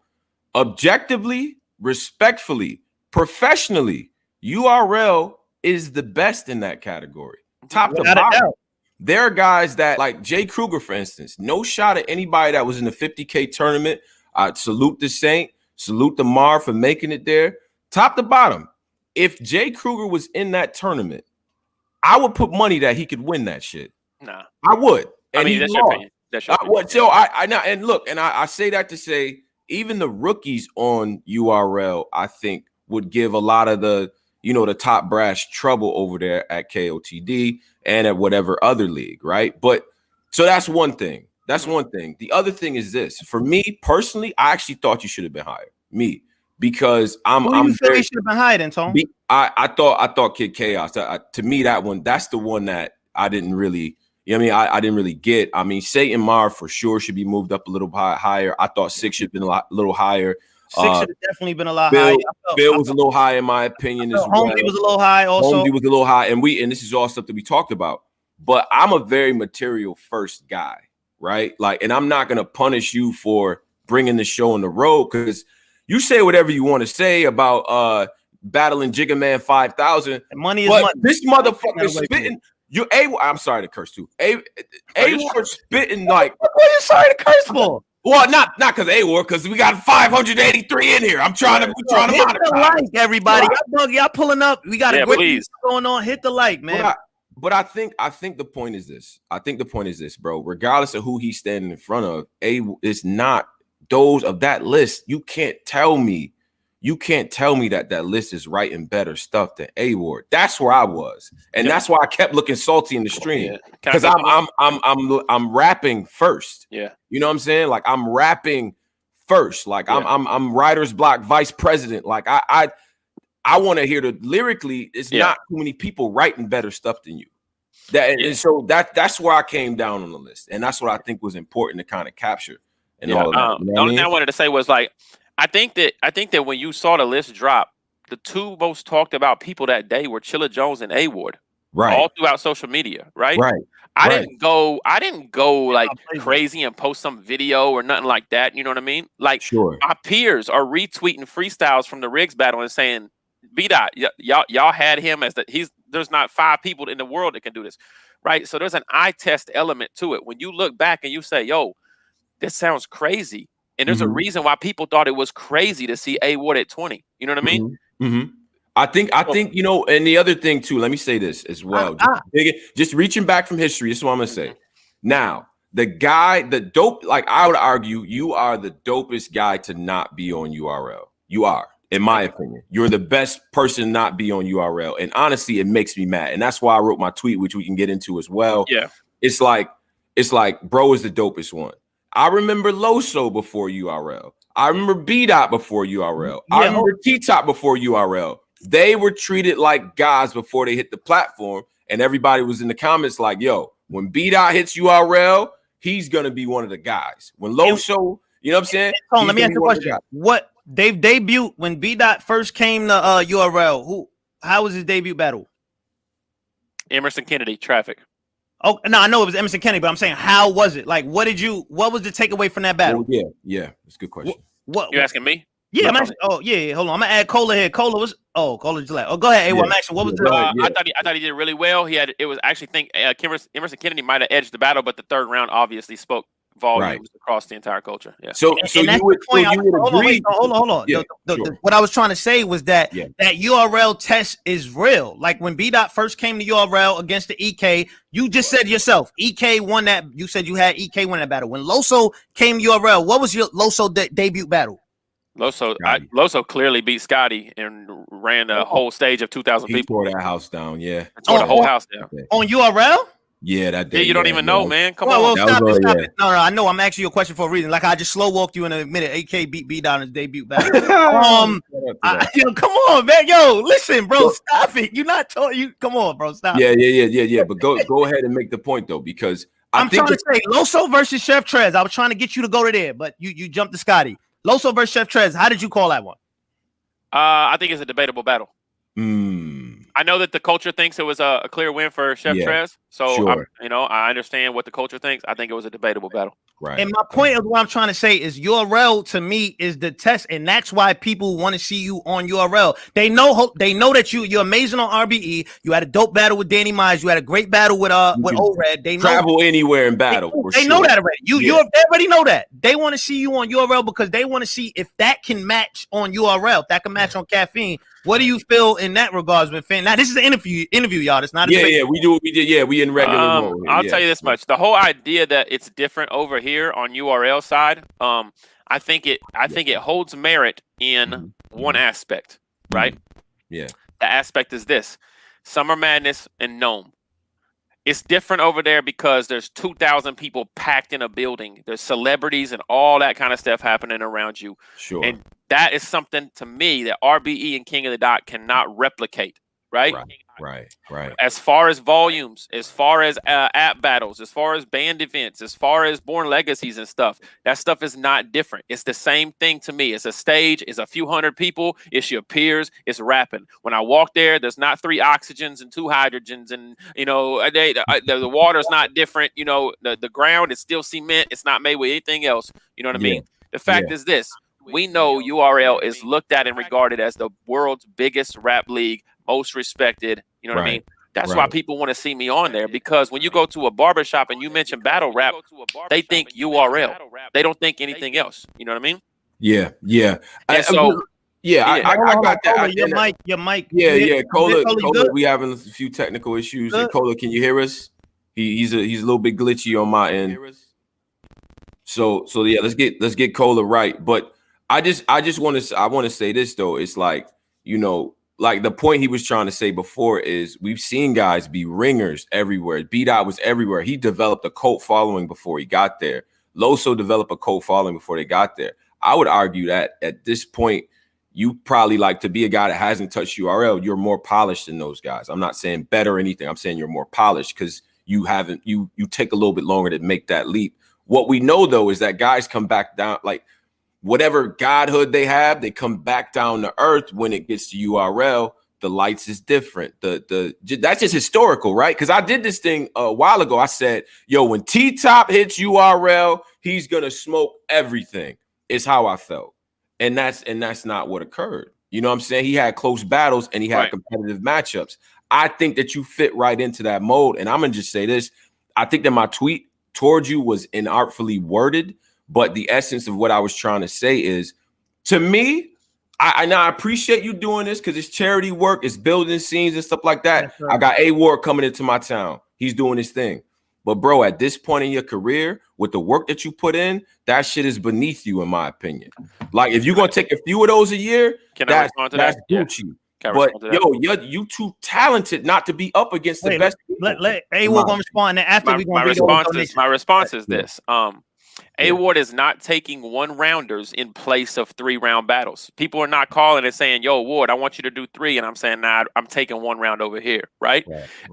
objectively, respectfully, professionally, URL is the best in that category. Top to bottom. There are guys that, like Jay Kruger, for instance, no shot at anybody that was in the 50K tournament. I salute the Saint, salute the Mar for making it there. Top to bottom. If Jay Kruger was in that tournament, I would put money that he could win that shit. Nah, I would. And I mean, that's your opinion. That's your opinion. So I say that to say, even the rookies on URL, I think, would give a lot of the top brass trouble over there at KOTD and at whatever other league, right? But so that's one thing. That's one thing. The other thing is this. For me personally, I actually thought you should have been higher. Because I'm very should have been hiding, Tom. I thought Kid Chaos. To me, that's the one that I didn't really, I didn't really get. I mean, Satan Mar for sure should be moved up a little higher. I thought Six should have been a little higher. Six should have definitely been a lot higher. Bill was a little high in my opinion as well. Homie was a little high also. Homie was a little high, and this is all stuff that we talked about. But I'm a very material first guy, right? Like, and I'm not gonna punish you for bringing the show on the road because you say whatever you want to say about battling Jigga Man 5000. Money is money. This motherfucker spitting. I'm sorry to curse too. A-Ward spitting like. What are you sorry to curse for? Well, not because A-Ward, because we got 583 in here. I'm trying to hit the like, everybody. Y'all pulling up. We got a great going on. Hit the like, man. But I think the point is this. I think the point is this, bro. Regardless of who he's standing in front of, it's not those of that list. You can't tell me that list is writing better stuff than A-Ward. That's where I was, and that's why I kept looking salty in the stream because I'm rapping first. Yeah, you know what I'm saying? Like, I'm rapping first. Like, I'm writer's block vice president. Like, I want to hear the lyrically. It's not too many people writing better stuff than you. And so that's where I came down on the list, and that's what I think was important to kind of capture. And all of that. The only thing I wanted to say was, like, I think that when you saw the list drop, the two most talked about people that day were Chilla Jones and A-Ward, right? All throughout social media, right? Right. I didn't go like crazy and post some video or nothing like that. You know what I mean? Like, my peers are retweeting freestyles from the Riggs battle and saying, B-Dot, y'all had him as there's not 5 people in the world that can do this, right? So there's an eye test element to it. When you look back and you say, yo, this sounds crazy. And there's a reason why people thought it was crazy to see A-Ward at 20. You know what I mean? I think, and the other thing too, let me say this as well. Just reaching back from history, this is what I'm going to say. Now, the dope, like, I would argue you are the dopest guy to not be on URL. You are, in my opinion. You're the best person not be on URL. And honestly, it makes me mad. And that's why I wrote my tweet, which we can get into as well. Yeah. It's like, bro is the dopest one. I remember Loso before URL. I remember B-Dot before URL. I remember T-Top before URL. They were treated like guys before they hit the platform, and everybody was in the comments like, yo, when B-Dot hits URL, he's going to be one of the guys. When Loso, you know what I'm saying? Let me ask you a question. What they've debuted when B-Dot first came to URL, how was his debut battle? Emerson Kennedy, Traffic. Oh, no, I know it was Emerson Kennedy, but I'm saying, how was it? Like, what was the takeaway from that battle? Oh, yeah, that's a good question. What you asking me? Yeah, I'm asking, hold on. I'm gonna add Cola here. Cola was Cola's like, go ahead. Hey, I'm asking, what was the? I thought he did really well. It was actually Emerson Kennedy might have edged the battle, but the third round obviously spoke volumes across the entire culture. Yeah. So And you would hold agree? on. Yeah, What I was trying to say was that Yeah. that URL test is real. Like when B Dot first came to URL against the EK, you just said yourself, EK won that. You said you had EK win that battle. When Loso came to URL, what was your Loso debut battle? Loso clearly beat Scotty and ran a whole stage of 2,000 He people. tore that house down. Yeah, Tore the whole house down On URL. Yeah, that day. Yeah, you don't even know, man. Come Well, on. stop it. No, I know. I'm asking you a question for a reason. Like I just slow walked you in a minute. AK beat B Dot in his debut battle. Come on, man. Yo, listen, bro. Stop it. You're not told you. Come on, bro. Stop. Yeah. But go ahead and make the point though, because I'm trying to say Loso versus Chef Trez. I was trying to get you to go to there, but you jumped to Scotty. Loso versus Chef Trez. How did you call that one? I think it's a debatable battle. I know that the culture thinks it was a clear win for Chef Trez. So, I understand what the culture thinks. I think it was a debatable battle. Right. And my point of what I'm trying to say is URL to me is the test, and that's why people want to see you on URL. They know that you're amazing on RBE. You had a dope battle with Danny Mize. You had a great battle with ORED. They know travel anywhere in battle. They know that already. They already know that. They want to see you on URL because they want to see if that can match on URL, if that can match on Caffiene. What do you feel in that regards, man? Now, this is an interview, y'all. It's not. We did. Yeah, we in regular mode. I'll tell you this much: the whole idea that it's different over here on URL side, I think it holds merit in one aspect, right? Yeah. The aspect is this: Summer Madness and Gnome. It's different over there because there's 2,000 people packed in a building. There's celebrities and all that kind of stuff happening around you. Sure. And that is something to me that RBE and King of the Dot cannot replicate, right? Right. As far as volumes, as far as app battles, as far as band events, as far as Born Legacies and stuff, that stuff is not different. It's the same thing to me. It's a stage, it's a few hundred people, it's your peers, it's rapping. When I walk there, there's not 3 oxygens and 2 hydrogens, and the water's not different. The ground is still cement. It's not made with anything else. You know what I mean? The fact is this: we know URL is looked at and regarded as the world's biggest rap league, most respected. You know what I mean? That's why people want to see me on there, because when you go to a barbershop and you mention battle rap, they think URL. They don't think anything else. You know what I mean? Yeah. And I got that. Your mic. Yeah. Cola, we having a few technical issues. Hey, Cola, can you hear us? He's a little bit glitchy on my end. So yeah, let's get Cola right. But I want to say this though. It's like, like the point he was trying to say before is we've seen guys be ringers everywhere. B-Dot was everywhere. He developed a cult following before he got there. Loso developed a cult following before they got there. I would argue that at this point, you probably, like, to be a guy that hasn't touched URL, you're more polished than those guys. I'm not saying better or anything. I'm saying you're more polished because you take a little bit longer to make that leap. What we know though is that guys come back down, like whatever godhood they have, they come back down to earth when it gets to URL. The lights is different. That's just historical, right? Because I did this thing a while ago. I said, yo, when T-Top hits URL, he's gonna smoke everything. It's how I felt. And that's not what occurred. You know what I'm saying? He had close battles and he had competitive matchups. I think that you fit right into that mode. And I'm gonna just say this. I think that my tweet towards you was inartfully worded, but the essence of what I was trying to say is, to me, I appreciate you doing this because it's charity work, it's building scenes and stuff like that. I got A Ward coming into my town. He's doing his thing. But bro, at this point in your career, with the work that you put in, that shit is beneath you, in my opinion. Like, if you're gonna take a few of those a year, that's Gucci. But yo, you too talented not to be up against the best. Let A Ward gonna respond after we gonna my response is this. A Ward is not taking 1-rounders in place of 3-round battles. People are not calling and saying, yo, Ward, I want you to do 3. And I'm saying, nah, I'm taking 1 round over here. Right.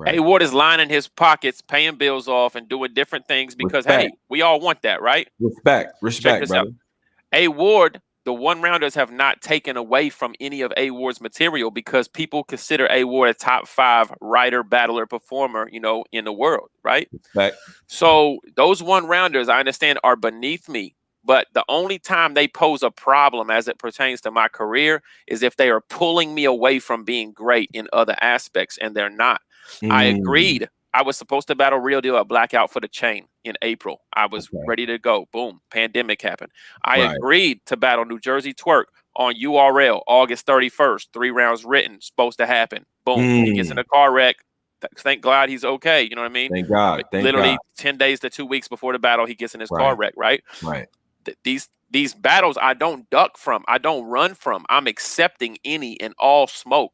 A Ward is lining his pockets, paying bills off and doing different things because, hey, we all want that. Right. Respect, brother. A Ward, the 1-rounders have not taken away from any of A Ward's material because people consider A Ward a top 5 writer, battler, performer, in the world, right? So those 1-rounders, I understand, are beneath me, but the only time they pose a problem as it pertains to my career is if they are pulling me away from being great in other aspects, and they're not. I agreed I was supposed to battle Real Deal at Blackout for the chain in April. I was ready to go. Boom, pandemic happened. I agreed to battle New Jersey Twerk on URL August 31st. 3 rounds written, supposed to happen. Boom, he gets in a car wreck. Thank God he's okay. You know what I mean? Thank God. Literally 10 days to 2 weeks before the battle, he gets in his car wreck. Right. These battles I don't duck from. I don't run from. I'm accepting any and all smoke,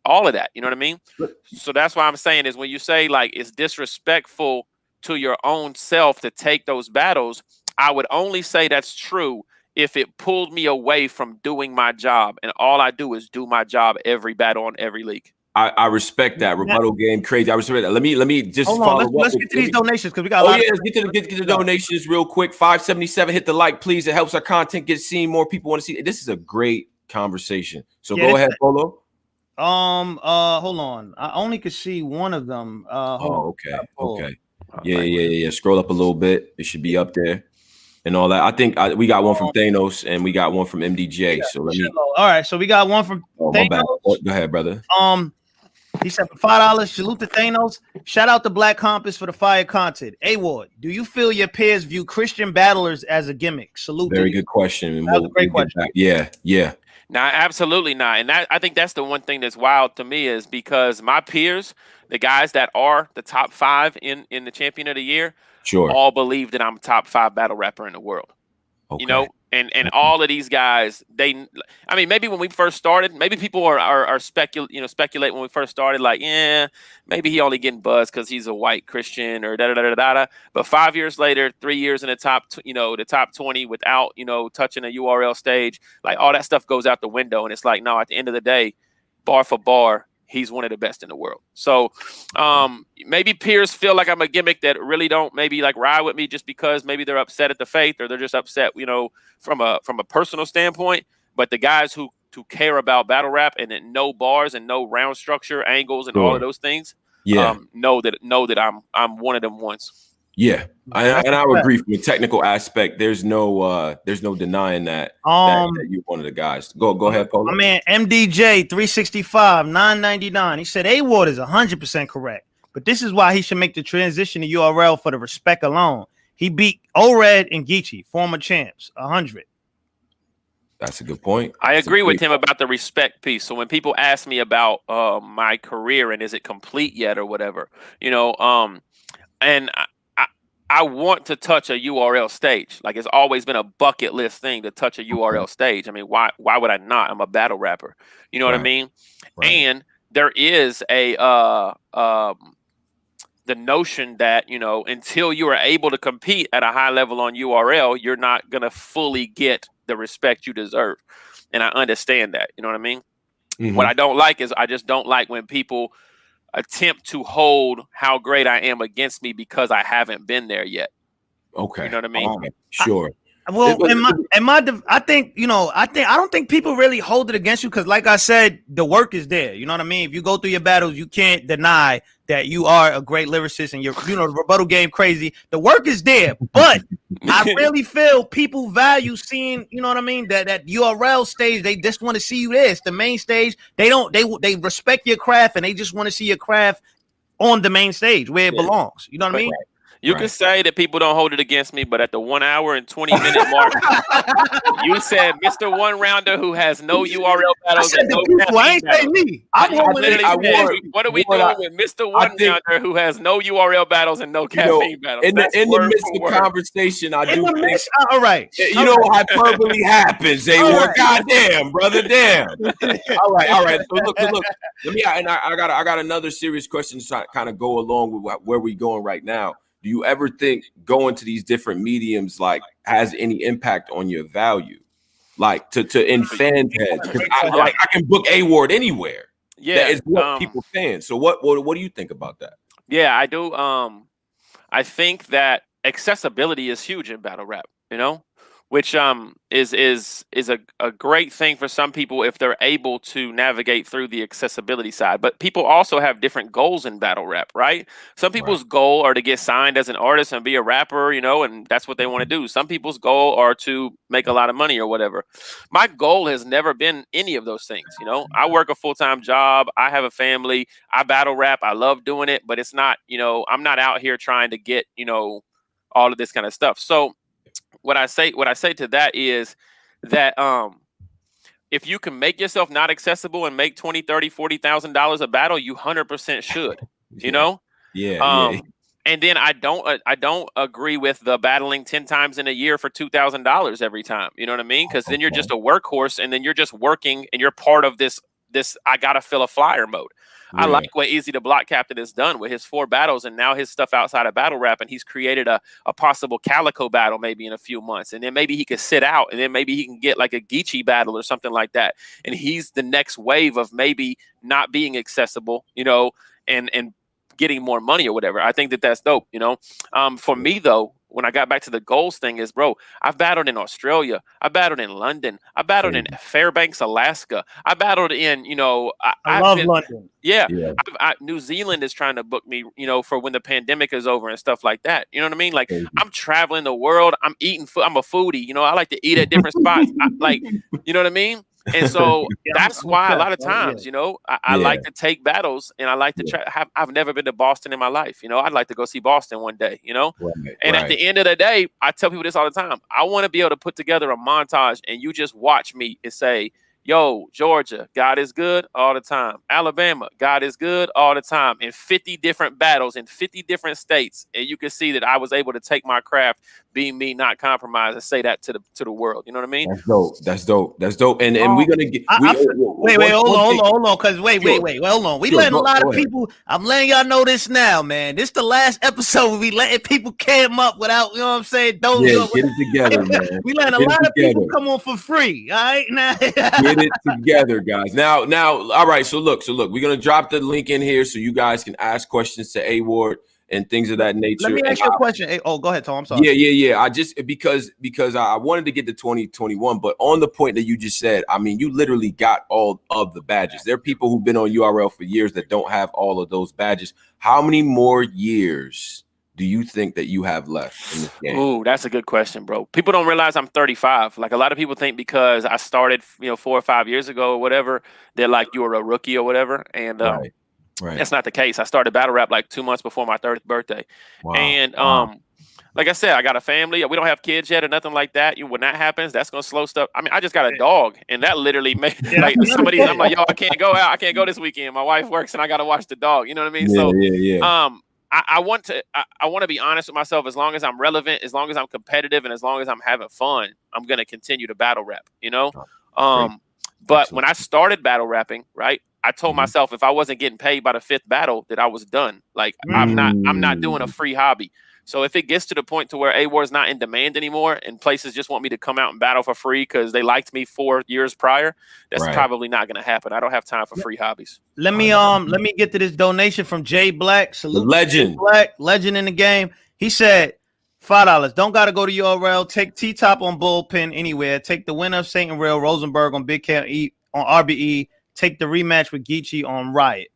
all of that. You know what I mean? So that's why I'm saying is when you say like it's disrespectful to your own self to take those battles, I would only say that's true if it pulled me away from doing my job. And all I do is do my job every battle on every league. I respect that rebuttal game, crazy. I respect that. Let me just follow up. Let's get to these donations because we got. Let's get to the donations real quick. 577. Hit the like, please. It helps our content get seen. More people want to see it. This is a great conversation. So go ahead, Polo. Hold on. I only could see one of them. Okay. Yeah. Scroll up a little bit. It should be up there. And all that. I think we got one from Thanos and we got one from MDJ. So let me. All right. So we got one from Thanos. My bad. Go ahead, brother. He said for $5, salute to Thanos. Shout out to Black Compass for the fire content. A-Ward, do you feel your peers view Christian battlers as a gimmick? Salute. Very good question. That was a great question. Yeah. No, absolutely not. And I think that's the one thing that's wild to me is because my peers, the guys that are the top 5 in the champion of the year, all believe that I'm top 5 battle rapper in the world. Okay. You know, and all of these guys, maybe when we first started, maybe people are speculate when we first started, like, maybe he only getting buzzed because he's a white Christian or da. But 5 years later, 3 years in the top, the top 20 without, touching a URL stage, like all that stuff goes out the window. And it's like, no, at the end of the day, bar for bar, he's one of the best in the world. So maybe peers feel like I'm a gimmick that really don't maybe like ride with me just because maybe they're upset at the faith or they're just upset, from a personal standpoint. But the guys who care about battle rap and then know bars and know round structure, angles, and all of those things, know that I'm one of them ones. Yeah, and I would agree from a technical aspect. There's no denying that, that you're one of the guys. Go ahead, Polo. My man MDJ 365 999. He said A-Ward is 100% correct, but this is why he should make the transition to URL for the respect alone. He beat O-Red and Geechee, former champs, 100. That's a good point. I agree with him about the respect piece. So when people ask me about my career and is it complete yet or whatever, and I want to touch a URL stage. Like it's always been a bucket list thing to touch a URL stage. I mean, why would I not? I'm a battle rapper. You know what I mean? Right. And there is the notion that, until you are able to compete at a high level on URL, you're not going to fully get the respect you deserve. And I understand that. You know what I mean? Mm-hmm. What I don't like is I just don't like when people attempt to hold how great I am against me because I haven't been there yet. Okay. You know what I mean? Sure. I don't think people really hold it against you because, like I said, the work is there. You know what I mean? If you go through your battles, you can't deny that you are a great lyricist and you're, the rebuttal game crazy. The work is there, but I really feel people value seeing, you know what I mean? That URL stage, they just want to see you there. It's the main stage. They respect your craft and they just want to see your craft on the main stage where it belongs. You know what I mean? Right. You can say that people don't hold it against me, but at the 1 hour and 20-minute mark, you said Mr. One Rounder who has no URL battles. I said the people. I ain't say me. What are we doing with Mr. One Rounder who has no URL battles and no caffeine battles? In the midst of conversation, I do think. All right. Hyperbole happens. Goddamn, brother, damn. All right. So look. Let me. And I got another serious question to kind of go along with where we going right now. Do you ever think going to these different mediums like has any impact on your value, like to in fan heads? Because I can book A-Ward anywhere. Yeah, that is what people saying. So what do you think about that? Yeah, I do. I think that accessibility is huge in battle rap. which is a great thing for some people if they're able to navigate through the accessibility side. But people also have different goals in battle rap, right? Some people's goal are to get signed as an artist and be a rapper, and that's what they want to do. Some people's goal are to make a lot of money or whatever. My goal has never been any of those things. I work a full-time job. I have a family. I battle rap. I love doing it, but it's not, I'm not out here trying to get, all of this kind of stuff. So what I say to that is that if you can make yourself not accessible and make $20,000, $30,000, $40,000 a battle, you 100% should. Yeah. And then I don't agree with the battling 10 times in a year for $2,000 every time. You know what I mean? Because then you're just a workhorse, and then you're just working, and you're part of this I gotta fill a flyer mode. I like what Easy the Block Captain has done with his 4 battles and now his stuff outside of battle rap. And he's created a possible Calico battle maybe in a few months. And then maybe he could sit out, and then maybe he can get like a Geechee battle or something like that. And he's the next wave of maybe not being accessible, and getting more money or whatever. I think that's dope, For me, though, when I got back to the goals thing is, bro, I've battled in Australia. I battled in London. I battled in Fairbanks, Alaska. I battled in, I love London. Yeah. New Zealand is trying to book me, for when the pandemic is over and stuff like that. You know what I mean? Like, I'm traveling the world. I'm eating food. I'm a foodie. I like to eat at different spots. You know what I mean? And so that's why a lot of times, I like to take battles, and I like to try. I've never been to Boston in my life. I'd like to go see Boston one day, And at the end of the day, I tell people this all the time. I want to be able to put together a montage, and you just watch me and say, yo, Georgia, God is good all the time. Alabama, God is good all the time. In 50 different battles in 50 different states. And you can see that I was able to take my craft, being me, not compromise, and say that to the world. You know what I mean? That's dope. And we're gonna get wait, hold on. Cause wait, hold on. We letting a lot of people. I'm letting y'all know this now, man. This the last episode where we letting people cam up without, what I'm saying? Get it together, man. We letting a lot of people come on for free. All right, now. Get it together, guys. Now, all right. So look, we're gonna drop the link in here so you guys can ask questions to A Ward and things of that nature. Let me ask you a question. Hey, go ahead, Tom. I'm sorry. Yeah. I just because I wanted to get to 2021, but on the point that you just said, I mean, you literally got all of the badges. There are people who've been on URL for years that don't have all of those badges. How many more years do you think that you have left in this game? Ooh, that's a good question, bro. People don't realize I'm 35. Like, a lot of people think because I started, 4 or 5 years ago or whatever, they're like, you were a rookie or whatever. And Right. That's not the case. I started battle rap like 2 months before my 30th birthday. Wow. And like I said, I got a family. We don't have kids yet or nothing like that. When that happens, that's gonna slow stuff. I mean, I just got a dog, and that literally made like somebody. I'm like, yo, I can't go out. I can't go this weekend. My wife works, and I gotta watch the dog. You know what I mean? I want to be honest with myself. As long as I'm relevant, as long as I'm competitive, and as long as I'm having fun, I'm gonna continue to battle rap. But when I started battle rapping, right, I told myself if I wasn't getting paid by the 5th battle, that I was done. Like, I'm not doing a free hobby. So if it gets to the point to where A-War is not in demand anymore, and places just want me to come out and battle for free because they liked me 4 years prior, that's probably not going to happen. I don't have time for free hobbies. Let me get to this donation from JayBlac. Salute, legend, legend in the game. He said, $5. Don't gotta go to URL. Take T-Top on bullpen anywhere. Take the winner of Saint and Rail Rosenberg on Big Camp E on RBE. Take the rematch with Geechee on Riot.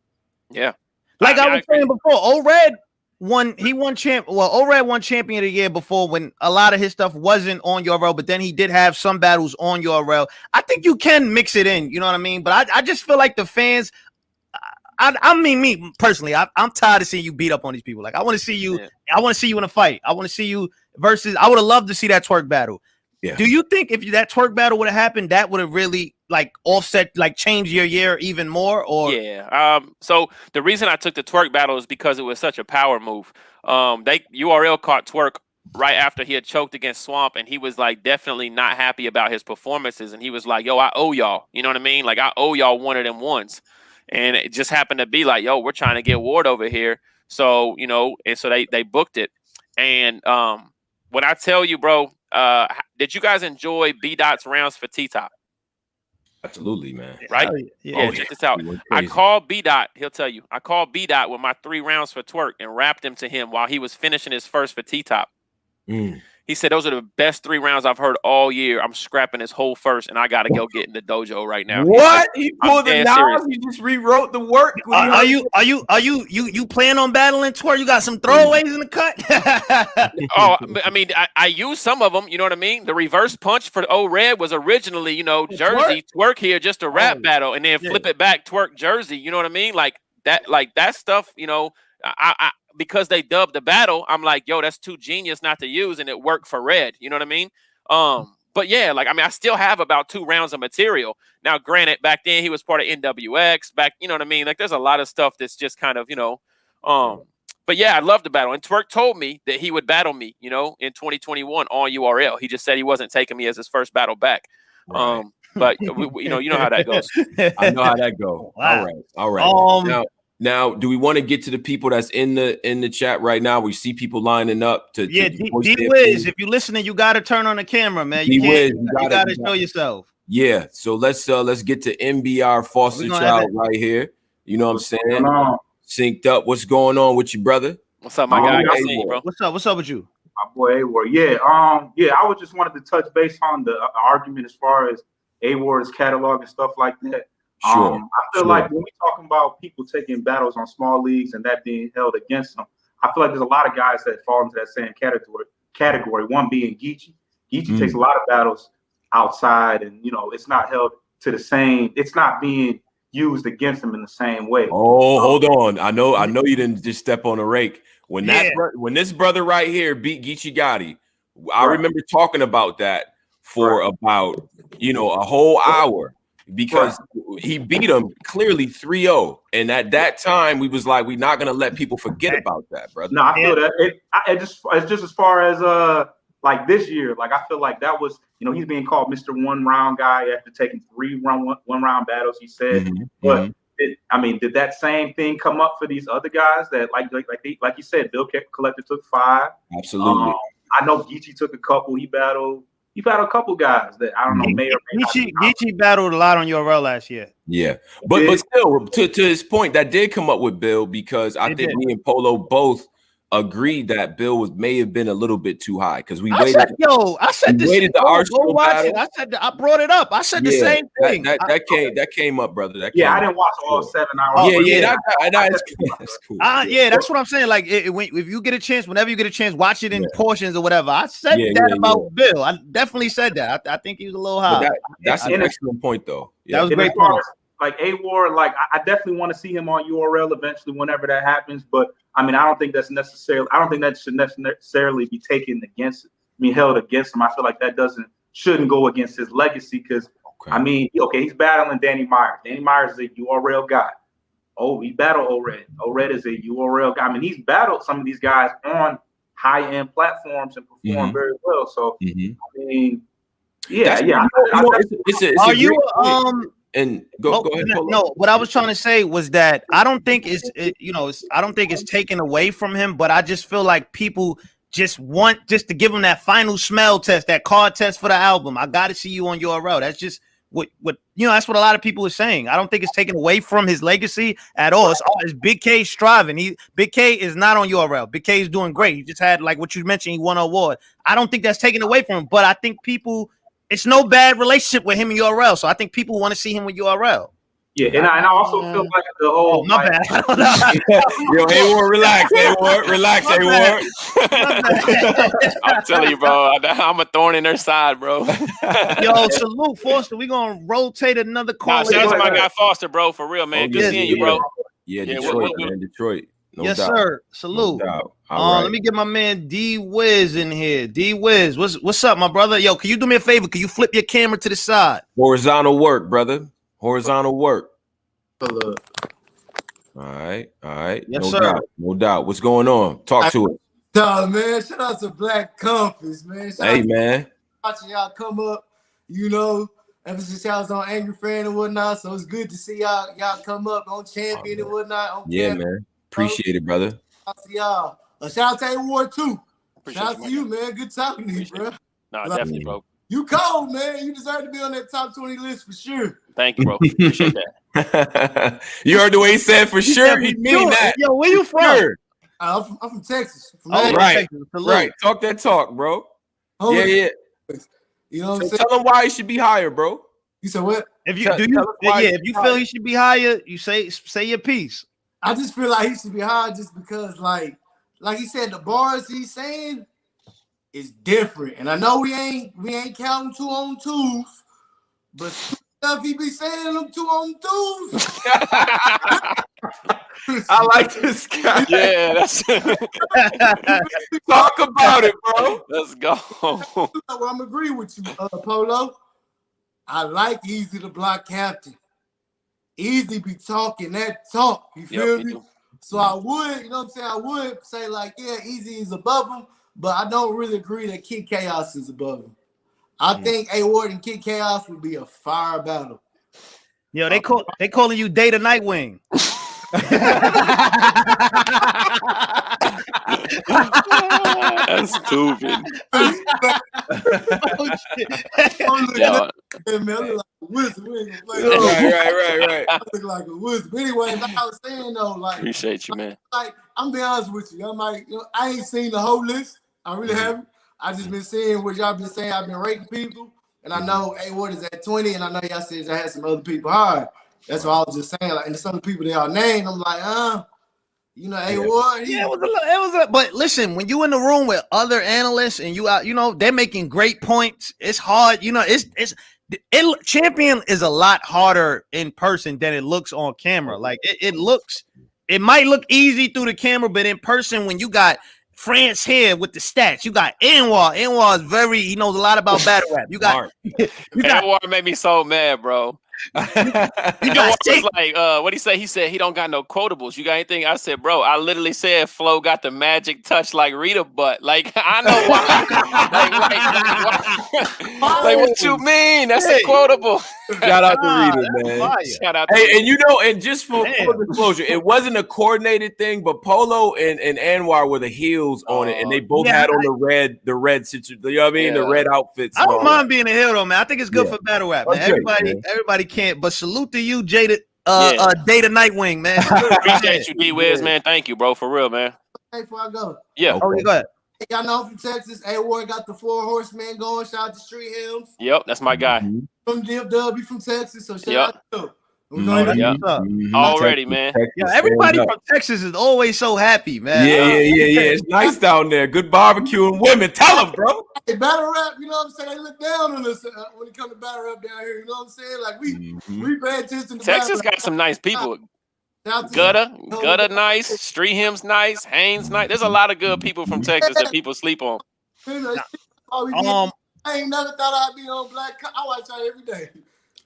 Yeah, like I was saying before, O-Red won. He won champ. Well, O-Red won champion of the year before when a lot of his stuff wasn't on URL, but then he did have some battles on URL. I think you can mix it in. You know what I mean? But I just feel like the fans. I mean, me personally, I'm tired of seeing you beat up on these people. Like, I want to see you. Yeah. I want to see you in a fight. I want to see you versus. I would have loved to see that twerk battle. Yeah. Do you think if that twerk battle would have happened, that would have really like offset, like change your year even more? Or so the reason I took the twerk battle is because it was such a power move. URL caught twerk right after he had choked against Swamp, and he was like definitely not happy about his performances, and he was like, "Yo, I owe y'all." You know what I mean? Like, I owe y'all one of them ones. And it just happened to be like, yo, we're trying to get Ward over here. So, and so they booked it. And when I tell you, bro, did you guys enjoy B-Dot's rounds for T-Top? Absolutely, man. Right? Yeah, check this out. I called B-Dot. He'll tell you. I called B-Dot with my 3 rounds for twerk and rapped him to him while he was finishing his first for T-Top. He said those are the best 3 rounds I've heard all year. I'm scrapping this whole first, and I got to go get in the dojo right now. What? He pulled the dead knives. serious. He just rewrote the work. Are you plan on battling Twerk? You got some throwaways in the cut? Oh, I mean, I use some of them. You know what I mean? The reverse punch for Red was originally, you know, Jersey Twerk here, just a rap battle, and then flip it back Twerk Jersey. You know what I mean? Like that stuff. You know, I because they dubbed the battle, I'm like, yo, that's too genius not to use, and it worked for Red. You know what I mean? But yeah, like, I mean, I still have about 2 rounds of material. Now, granted, back then he was part of NWX. You know what I mean? Like, there's a lot of stuff that's just kind of, you know, but yeah, I love the battle. And Twerk told me that he would battle me, you know, in 2021 on URL. He just said he wasn't taking me as his first battle back. Right. But you know how that goes. I know how that goes. Wow. All right. Now, do we want to get to the people that's in the chat right now? We see people lining up to D-Wiz, if you're listening, you got to turn on the camera, man. You got to show yourself. Yeah. So let's get to MBR Foster Child right here. You know what I'm saying? Synced up. What's going on with you, brother? What's up, my guy? I see you, bro. What's up with you? My boy A-Ward. Yeah. I just wanted to touch base on the argument as far as A-Ward's catalog and stuff like that. Sure. I feel like when we're talking about people taking battles on small leagues and that being held against them, I feel like there's a lot of guys that fall into that same category. One being Geechee. Geechee takes a lot of battles outside, and you know it's not held to the same. It's not being used against him in the same way. Oh, hold on. I know you didn't just step on a rake. When this brother right here beat Geechee Gotti, I remember talking about that for about a whole hour. Because he beat him clearly 3-0. And at that time, we was like, we're not going to let people forget about that, brother. No, I feel that. It's just as far as like this year, like I feel like that was, he's being called Mr. One Round guy after taking 3 one round battles, he said. But did that same thing come up for these other guys that like you said, Bill Collector took 5? Absolutely. I know Geechee took a couple. He battled a couple guys that I don't know. Geechee battled a lot on URL last year. Yeah, but still, to his point, that did come up with Bill because I think me and Polo both agreed that Bill may have been a little bit too high because we waited. I said this. Waited the Arsenal battle. I brought it up. I said the same thing. That came up, brother. I didn't watch all 7 hours. That's cool. That's what I'm saying. Like, if you get a chance, whenever you get a chance, watch it in portions or whatever. I said that about Bill. I definitely said that. I think he was a little high. That's an excellent point, though. That was a great point. Like A-Ward, like I definitely want to see him on URL eventually, whenever that happens. But I mean, I don't think that should necessarily be taken against, held against him. I feel like that shouldn't go against his legacy because he's battling Danny Myers. Danny Myers is a URL guy. Oh, he battled O-Red. O-Red is a URL guy. I mean, he's battled some of these guys on high-end platforms and performed very well. So I mean, Are you And go ahead. No, what I was trying to say was that I don't think it's taken away from him, but I just feel like people just want to give him that final smell test, that card test for the album. I got to see you on URL. That's just what that's what a lot of people are saying. I don't think it's taken away from his legacy at all. It's Big K striving. Big K is not on URL. Big K is doing great. He just had, like what you mentioned, he won an award. I don't think that's taken away from him, but I think it's no bad relationship with him and URL. So I think people want to see him with URL. Yeah, and I also feel like the whole my bad. Yo, A-Ward, relax, A-Ward. I'm telling you, bro, I'm a thorn in their side, bro. Yo, salute Foster. We're gonna rotate another call. Shout out to my guy Foster, bro, for real, man. Good seeing you, bro. Yeah, Detroit. No yes, doubt. sir. Salute. No right. Let me get my man D-Wiz in here. D-Wiz, what's up, my brother? Yo, can you do me a favor? Can you flip your camera to the side? Horizontal work, brother. Horizontal work. Hello. All right. Yes, sir. No doubt. What's going on? Talk to us. No, man. Shout out to Black Compass, man. Man. Watching y'all come up, ever since y'all was on Angry Fan and whatnot. So it's good to see y'all come up on Champion and whatnot. Man. Appreciate it, brother. Shout out to y'all. Shout out to A-Ward too. Shout out to you, man. Good talking to you, bro. No, definitely, bro. You cold, man. You deserve to be on that top 20 list for sure. Thank you, bro. Appreciate that. You heard the way he said for sure. He mean that. Yo, where you from? I'm from Texas. Right. Talk that talk, bro. Yeah. You know what I'm So saying? tell him why he should be higher, bro. You said what? If you Tell us why if he should you be feel higher. he should be higher, you say your piece. I just feel like he should be high just because, like he said, the bars he's saying is different. And I know we ain't counting 2-on-2s, but stuff he be saying them 2-on-2s. I like this guy. Yeah, that's Talk about it, bro. let's go. Well, I'm agree with you, Polo. I like Easy the Block Captain. Easy be talking that talk. You feel me? So I would, you know what I'm saying? I would say like, yeah, Easy is above him, but I don't really agree that Kid Chaos is above him. I think A Ward and Kid Chaos would be a fire battle. Yo, they calling you Data Nightwing. That's stupid. Oh, shit. Yeah. Right. I look like a wizard. But anyway, like I was saying though, like Appreciate you, man. like I'm being honest with you. I'm like, I ain't seen the whole list. I really haven't. I just been seeing what y'all been saying. I've been rating people, and I know A Ward is at 20, and I know y'all said y'all had some other people high. That's what I was just saying. Like, and some people they all named, I'm like, A Ward. Yeah, it was but listen, when you in the room with other analysts and you out, they're making great points. It's hard, Champion is a lot harder in person than it looks on camera. Like it might look easy through the camera, but in person, when you got France here with the stats, you got Anwar. Anwar is he knows a lot about battle rap. You got Anwar made me so mad, bro. You got like, what he say? He said he don't got no quotables. You got anything? I said, bro, I literally said Flo got the magic touch like Rita butt. Like, I know why. Like, what you mean? That's a quotable. Shout out to Rita, man. Shout out to Hey, and just for full disclosure, it wasn't a coordinated thing, but Polo and Anwar were the heels on it, and they both had on the red situation. You know what I mean? The red outfits. I don't mind being a heel though, man. I think it's good for battle rap, man. Okay, Everybody can't, but salute to you, Data Nightwing, man. Appreciate you, D-Wiz, man. Thank you, bro, for real, man. Hey, before I go. Yeah. Okay. Oh, you go ahead. Hey, y'all know from Texas, A Ward got the 4 horsemen going. Shout out to Street Hymns. Yep, that's my guy. From DFW from Texas, so shout out to him. Already, man. Yeah, everybody from Texas is always so happy, man. Yeah. It's nice down there. Good barbecue and women. Tell them, bro. Hey, battle rap, you know what I'm saying? They look down on us when it comes to battle rap down here. You know what I'm saying? Like we pay attention to Texas got some nice people. Gutter nice, Street Hymns nice, Haynes nice. There's a lot of good people from Texas that people sleep on. I ain't never thought I'd be on Black. I watch y'all every day.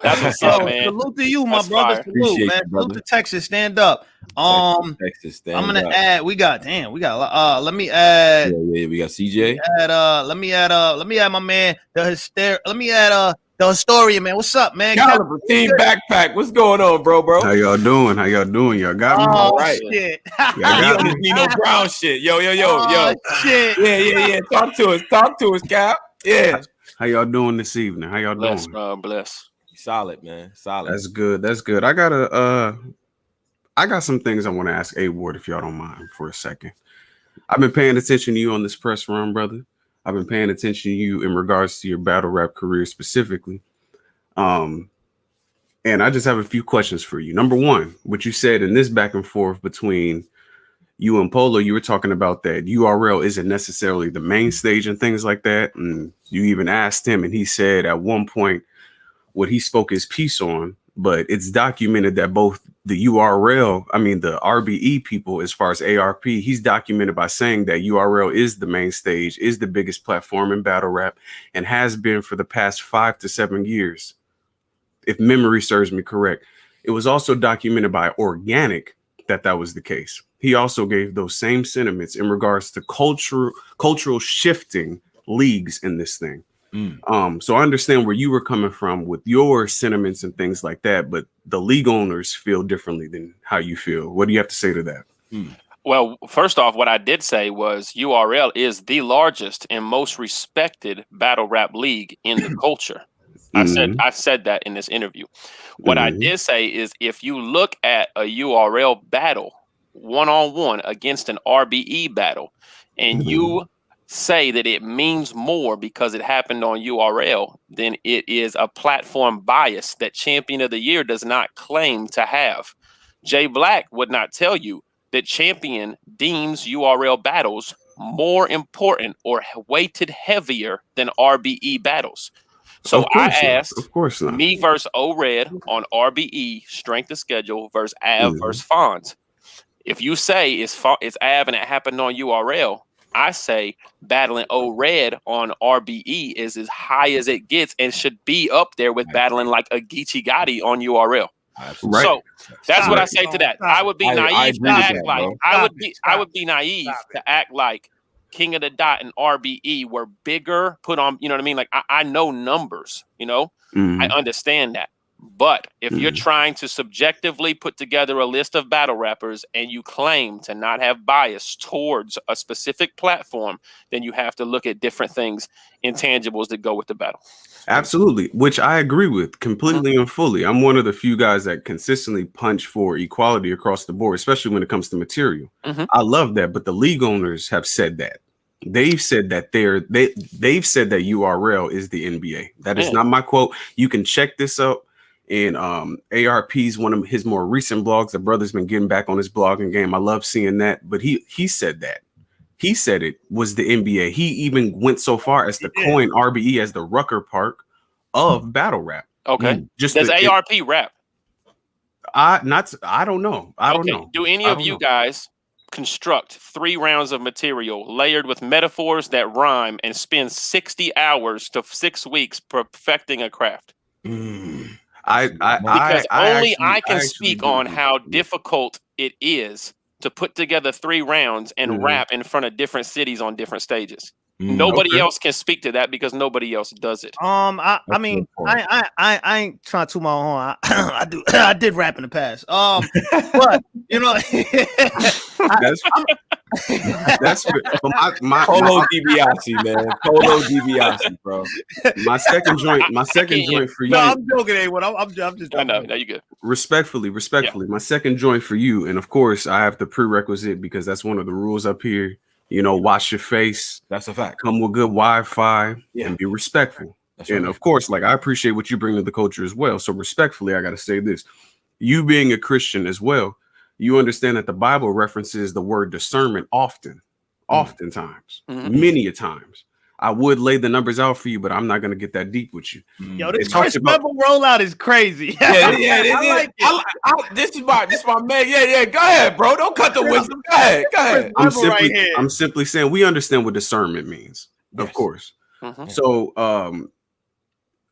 That's what's up, man. Salute to you, my brother. Salute, man. Salute to Texas. Stand up. Texas, stand I'm gonna up. add. We got let me add. Yeah. We got CJ. Let me add my man. Let me add the historian, man. What's up, man? Caliber Team Backpack. What's going on, bro? How y'all doing? Y'all got me? Oh, All right. Shit. You on this Nino Brown shit. Yo. Shit. Yeah. Talk to us, Cap. Yeah. How y'all doing this evening? How y'all Bless, doing? bless. Solid, man. Solid. That's good. I got some things I want to ask A Ward if y'all don't mind for a second. I've been paying attention to you on this press run, brother. I've been paying attention to you in regards to your battle rap career specifically. And I just have a few questions for you. Number one, what you said in this back and forth between you and Polo, you were talking about that URL isn't necessarily the main stage and things like that. And you even asked him, and he said at one point what he spoke his piece on, but it's documented that both the URL, the RBE people, as far as ARP, he's documented by saying that URL is the main stage, is the biggest platform in battle rap, and has been for the past 5 to 7 years. If memory serves me correct, it was also documented by Organic that was the case. He also gave those same sentiments in regards to cultural shifting leagues in this thing. So I understand where you were coming from with your sentiments and things like that, but the league owners feel differently than how you feel. What do you have to say to that? Well, first off, what I did say was URL is the largest and most respected battle rap league in the culture. I said that in this interview. What I did say is if you look at a URL battle one-on-one against an RBE battle and you say that it means more because it happened on URL than it is a platform bias that Champion of the Year does not claim to have. JayBlac would not tell you that Champion deems URL battles more important or weighted heavier than RBE battles. So I asked me versus O-Red on RBE strength of schedule versus Av versus Fonz. If you say it's Av and it happened on URL, I say battling O-Red on RBE is as high as it gets and should be up there with battling like a Geechee Gotti on URL. Right. So that's what I say to that. I would be naive to act like I would be naive to act like King of the Dot and RBE were bigger, put on, you know what I mean? Like I know numbers, you know, I understand that. But if you're trying to subjectively put together a list of battle rappers and you claim to not have bias towards a specific platform, then you have to look at different things, intangibles that go with the battle. Absolutely, which I agree with completely and fully. I'm one of the few guys that consistently punch for equality across the board, especially when it comes to material. I love that, but the league owners have said that. They've said that they've said that URL is the NBA. That is not my quote. You can check this up. And ARP's one of his more recent blogs. The brother's been getting back on his blogging game. I love seeing that. But he said that. He said it was the NBA. He even went so far as to coin RBE as the Rucker Park of battle rap. Okay. Does ARP rap? I don't know. I don't know. Do any of you guys construct 3 rounds of material layered with metaphors that rhyme and spend 60 hours to 6 weeks perfecting a craft? I can speak on how difficult it is to put together 3 rounds and rap in front of different cities on different stages. Nobody else can speak to that because nobody else does it. I mean, I ain't trying to toot my own horn. I did rap in the past. But you know, that's my Polo DiBiase, man. Polo DiBiase, bro. My second joint for you. No, I'm joking, I'm just. I know. No, you good. Respectfully. My second joint for you, and of course, I have the prerequisite because that's one of the rules up here. You know, wash your face. That's a fact. Come with good Wi-Fi and be respectful. And of course, like I appreciate what you bring to the culture as well. So respectfully, I got to say this: you being a Christian as well, you understand that the Bible references the word discernment oftentimes, many a times. I would lay the numbers out for you, but I'm not going to get that deep with you. Yo, this Chris Rebel rollout is crazy. This is my man. Yeah. Go ahead, bro. Don't cut the wisdom. Go ahead. I'm simply saying we understand what discernment means, of course. So,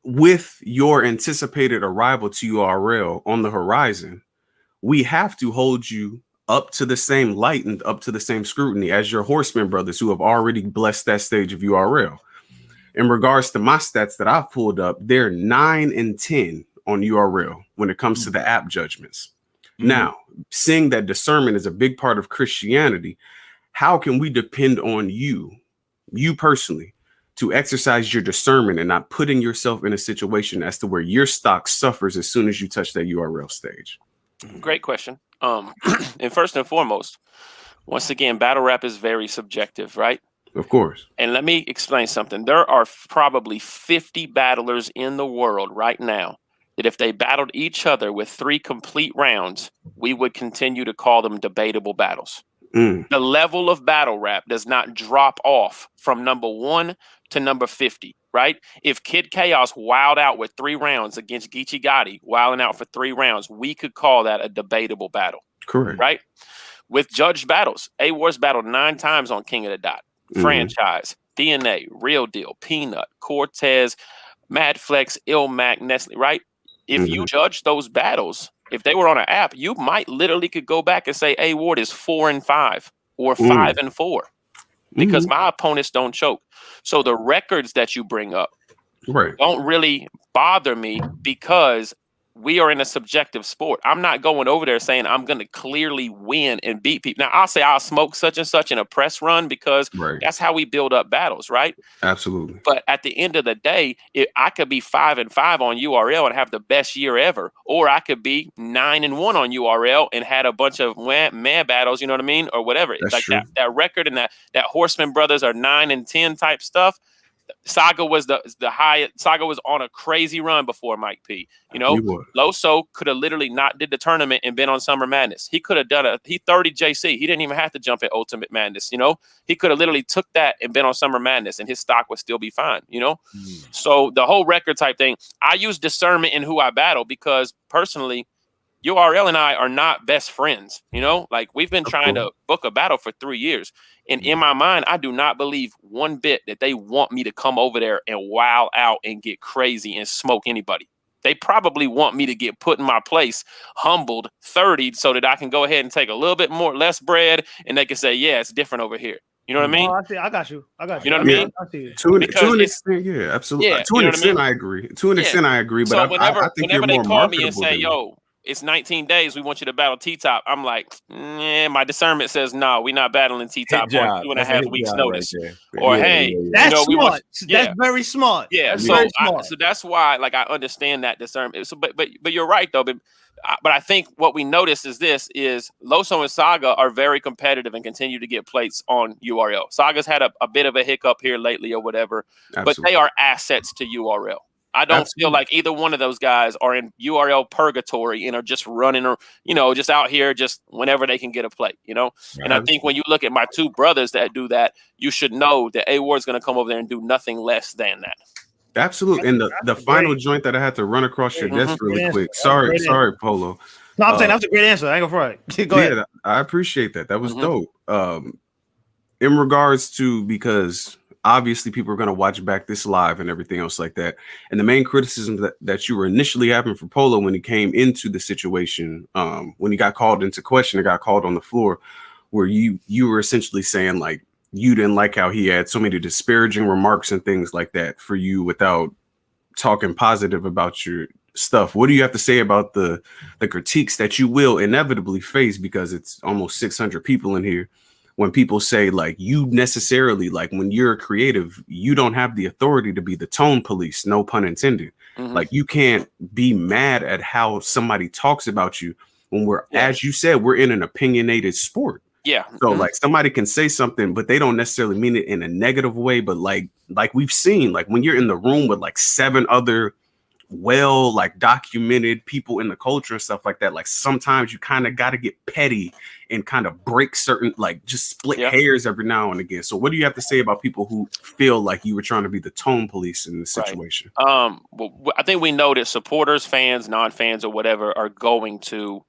with your anticipated arrival to URL on the horizon, we have to hold you up to the same light and up to the same scrutiny as your horsemen brothers who have already blessed that stage of URL. In regards to my stats that I've pulled up, they're 9 and 10 on URL when it comes to the app judgments. Now, seeing that discernment is a big part of Christianity, how can we depend on you personally, to exercise your discernment and not putting yourself in a situation as to where your stock suffers as soon as you touch that URL stage? Great question. And first and foremost, once again, battle rap is very subjective, right? Of course. And let me explain something. There are probably 50 battlers in the world right now that if they battled each other with 3 complete rounds, we would continue to call them debatable battles. The level of battle rap does not drop off from number 1 to number 50, right? If Kid Chaos wilded out with 3 rounds against Geechee Gotti, wilding out for 3 rounds, we could call that a debatable battle. Correct. Right? With judged battles, A-Wars battled 9 times on King of the Dot. Franchise, DNA, Real Deal, Peanut, Cortez, Mad Flex, Ilmac, Nestle, right? If you judge those battles, if they were on an app, you might literally could go back and say A-Ward is 4 and 5 or 5 and 4 because my opponents don't choke. So the records that you bring up don't really bother me because we are in a subjective sport. I'm not going over there saying I'm going to clearly win and beat people. Now, I'll say I'll smoke such and such in a press run because that's how we build up battles, right? Absolutely. But at the end of the day, I could be 5-5 on URL and have the best year ever, or I could be 9-1 on URL and had a bunch of man battles, you know what I mean, or whatever. That's like true. that record and that Horseman Brothers are 9-10 type stuff. Saga was the high. Saga was on a crazy run before Mike P. You know, Loso could have literally not did the tournament and been on Summer Madness. He could have done he 30 JC. He didn't even have to jump at Ultimate Madness. You know, he could have literally took that and been on Summer Madness, and his stock would still be fine. You know, so the whole record type thing. I use discernment in who I battle because personally, URL and I are not best friends. You know, like we've been trying to book a battle for 3 years. And in my mind, I do not believe one bit that they want me to come over there and wow out and get crazy and smoke anybody. They probably want me to get put in my place, humbled, 30, so that I can go ahead and take a little bit less bread, and they can say, yeah, it's different over here. You know what I mean? I got you. You know what I mean? I see you. To an extent, yeah, absolutely. Yeah, to an extent, I agree. To an extent, I agree. But so I think whenever you're they more call me and marketable say, than yo, it's 19 days, we want you to battle T-Top, I'm like, my discernment says, no, we're not battling T-Top on 2.5 weeks notice. Or, hey, that's smart. That's very smart. Yeah, that's so that's why, like, I understand that discernment. So, but you're right, though. But I think what we notice is Loso and Saga are very competitive and continue to get plates on URL. Saga's had a bit of a hiccup here lately or whatever, but they are assets to URL. I don't feel like either one of those guys are in URL purgatory and are just running or, just out here just whenever they can get a plate, Right. And I think when you look at my two brothers that do that, you should know that A Ward's going to come over there and do nothing less than that. Absolutely. And the final joint that I had to run across your desk really quick. Sorry, Polo. No, I'm saying that was a great answer. I ain't gonna fry. Go ahead. I appreciate that. That was dope. In regards to, because obviously people are going to watch back this live and everything else like that. And the main criticism that you were initially having for Polo when he came into the situation, when he got called into question, or got called on the floor, where you were essentially saying like you didn't like how he had so many disparaging remarks and things like that for you without talking positive about your stuff. What do you have to say about the critiques that you will inevitably face, because it's almost 600 people in here, when people say like you necessarily, like when you're creative, you don't have the authority to be the tone police, no pun intended. Like you can't be mad at how somebody talks about you when we're, as you said, we're in an opinionated sport. Yeah. So like somebody can say something, but they don't necessarily mean it in a negative way. But like we've seen, like when you're in the room with like 7 other documented people in the culture and stuff like that, like sometimes you kind of got to get petty and kind of break certain, like just split hairs every now and again. So what do you have to say about people who feel like you were trying to be the tone police in this situation? Well, I think we know that supporters, fans, non-fans, or whatever are going to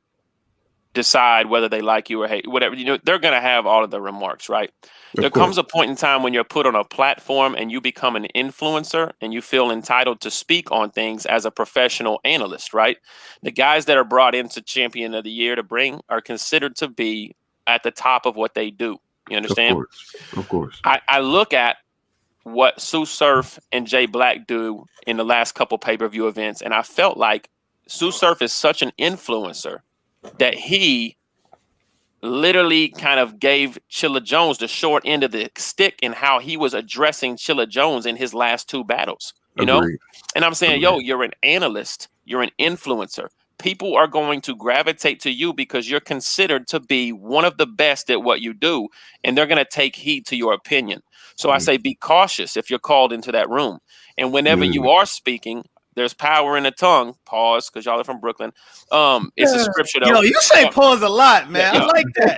decide whether they like you or hate whatever. They're going to have all of the remarks, right? There comes a point in time when you're put on a platform and you become an influencer and you feel entitled to speak on things as a professional analyst, right? The guys that are brought into Champion of the Year to bring are considered to be at the top of what they do. You understand? Of course. I look at what Sue Surf and JayBlac do in the last couple pay-per-view events, and I felt like Sue Surf is such an influencer that he literally kind of gave Chilla Jones the short end of the stick in how he was addressing Chilla Jones in his last 2 battles, know? And I'm saying, you're an analyst, you're an influencer. People are going to gravitate to you because you're considered to be one of the best at what you do, and they're going to take heed to your opinion. So I say, be cautious if you're called into that room. And whenever you are speaking, there's power in the tongue. Pause, because y'all are from Brooklyn. It's a scripture though. You say pause a lot, man. I like that.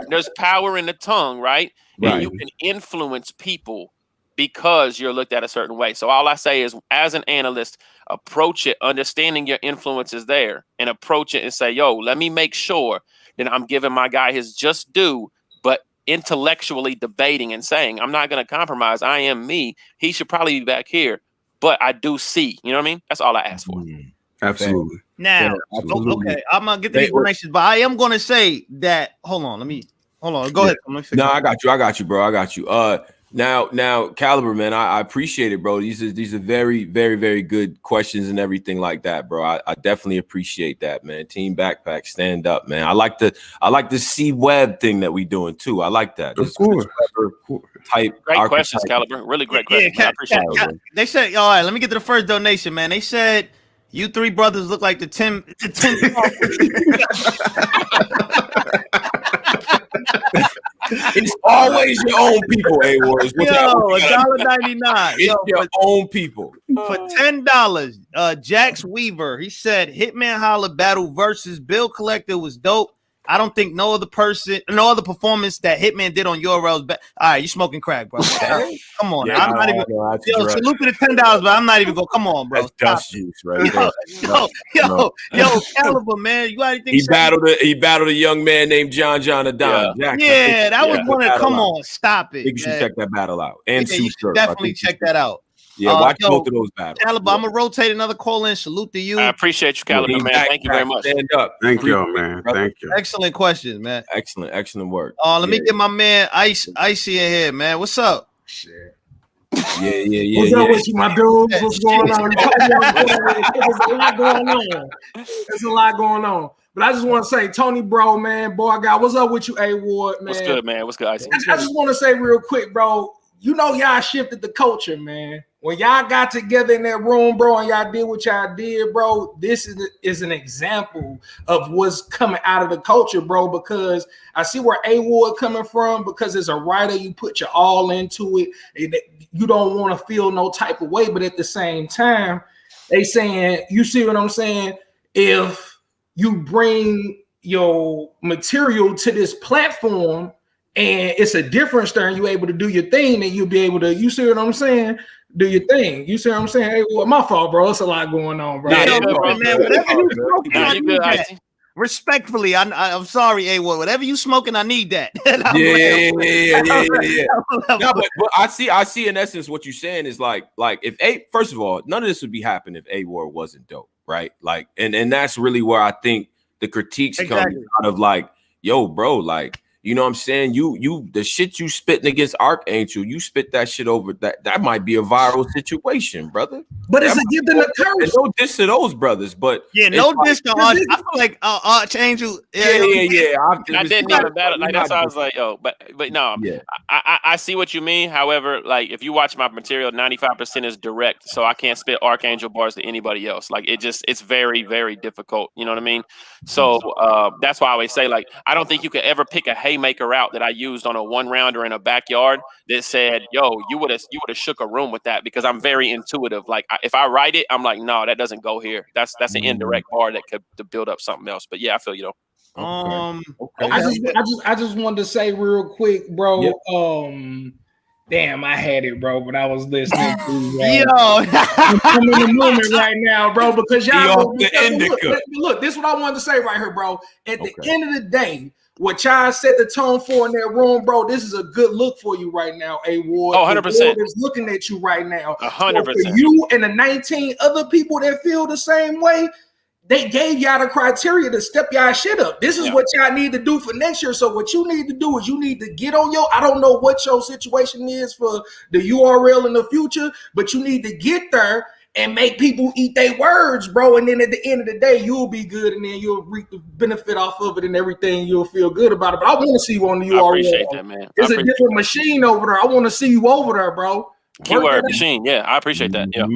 There's power in the tongue, right? And you can influence people because you're looked at a certain way. So all I say is, as an analyst, approach it, understanding your influence is there, and approach it and say, let me make sure that I'm giving my guy his just due, but intellectually debating and saying, I'm not going to compromise. I am me. He should probably be back here. But I do see, you know what I mean? That's all I ask for. Absolutely. Now, okay, I'm gonna get the information, but I am gonna say that. Hold on. Go ahead. No, I got you, bro. I got you. Now, Caliber, man, I appreciate it, bro. These are very, very, very good questions and everything like that, bro. I definitely appreciate that, man. Team Backpack, stand up, man. I like the C Web thing that we doing too. I like that. Of course. Type. Great questions, Caliber. Really great questions. I appreciate it. They said, all right, let me get to the first donation, man. They said you three brothers look like the 10. It's always your own people, A-Ward. Yo, $1.99. It's your own people. For $10, Jax Weaver, he said Hitman Holla battle versus Bill Collector was dope. I don't think no other performance that Hitman did on URL's all right, you smoking crack, bro. Come on. Yeah, I'm not even salute to the $10, but I'm not even going. Come on, bro. That's dust juice, right there. Yo, Caliber, man. You got anything? He battled a young man named John Adon. Yeah, that was one of come on, stop it. You should check that battle out. And you should definitely check that out. Yeah, watch both of those battles. Caliber, I'm gonna rotate another call in. Salute to you. I appreciate you, Caliber, man. Thank you very much. Stand up. Thank you, man. Thank you. Excellent questions, man. Excellent work. Let me get my man Icy in here, man. What's up? Shit. Yeah. What's up with you, my dude? What's going on? There's a lot going on. There's a lot going on. But I just want to say, Tony, bro, man, boy, guy, what's up with you, A-Ward, man? What's good, man? What's good, Icy? I just want to say real quick, bro, you know y'all shifted the culture, man. When y'all got together in that room, bro, and y'all did what y'all did, bro, this is an example of what's coming out of the culture, bro, because I see where A-Ward coming from, because as a writer, you put your all into it. You don't want to feel no type of way, but at the same time, they saying, you see what I'm saying? If you bring your material to this platform and it's a difference there and you're able to do your thing, then you'll be able to, you see what I'm saying? Do your thing. You see what I'm saying? Hey, well, my fault, bro. It's a lot going on, bro. Respectfully, I'm sorry, A-Ward. Whatever you smoking, I need that. Yeah. No, but I see in essence what you're saying is like if first of all, none of this would be happening if A-Ward wasn't dope, right? Like, and that's really where I think the critiques come out of, like, yo, bro, like, you know what I'm saying? You the shit you spitting against Archangel, you spit that shit over. That might be a viral situation, brother. But it's a gift and a curse. No diss to those brothers, but no diss to I feel like Archangel. Yeah. I didn't even battle. Like, that's why I was like, yo, but no, I see what you mean. However, like, if you watch my material, 95% is direct, so I can't spit Archangel bars to anybody else. Like, it's very, very difficult. You know what I mean? So that's why I always say, like, I don't think you could ever pick a haymaker out that I used on a 1-rounder in a backyard that said, yo, you would have shook a room with that, because I'm very intuitive. Like, if I write it, I'm like, no, that doesn't go here. That's an indirect bar that could to build up something else. But yeah, I feel you though. Okay. I just wanted to say real quick, bro. Yep. Damn, I had it, bro, but I was listening to I'm in the moment right now, bro, because y'all look, this is what I wanted to say right here, bro. At the end of the day, what y'all set the tone for in that room, bro, this is a good look for you right now, A-Ward. 100%. Is looking at you right now. 100%. So for you and the 19 other people that feel the same way, they gave y'all the criteria to step y'all shit up. This is what y'all need to do for next year. So what you need to do is you need to get on I don't know what your situation is for the URL in the future, but you need to get there and make people eat their words, bro. And then at the end of the day, you'll be good, and then you'll reap the benefit off of it and everything. You'll feel good about it. But I want to see you on the URL. I appreciate that, man. It's a different machine over there. I want to see you over there, bro. Keyword machine, yeah, I appreciate that. Yeah.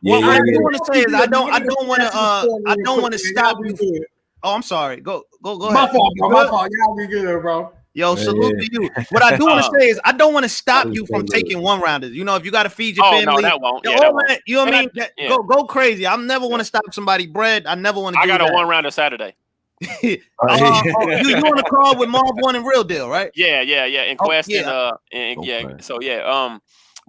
What I do want to say is I don't want to stop you. Oh, I'm sorry. Go ahead. My fault, bro. My fault. Y'all be good, bro. Yo, salute to you. What I do want to say is I don't want to stop you from taking 1-rounders. You know, if you got to feed your family. No, that won't. Yeah, that won't. You know what I mean? Go crazy. I never want to stop somebody bread. I never want to. I got a 1-rounder Saturday. You on the call with Marborn and Real Deal, right? Yeah. And Quest and So yeah.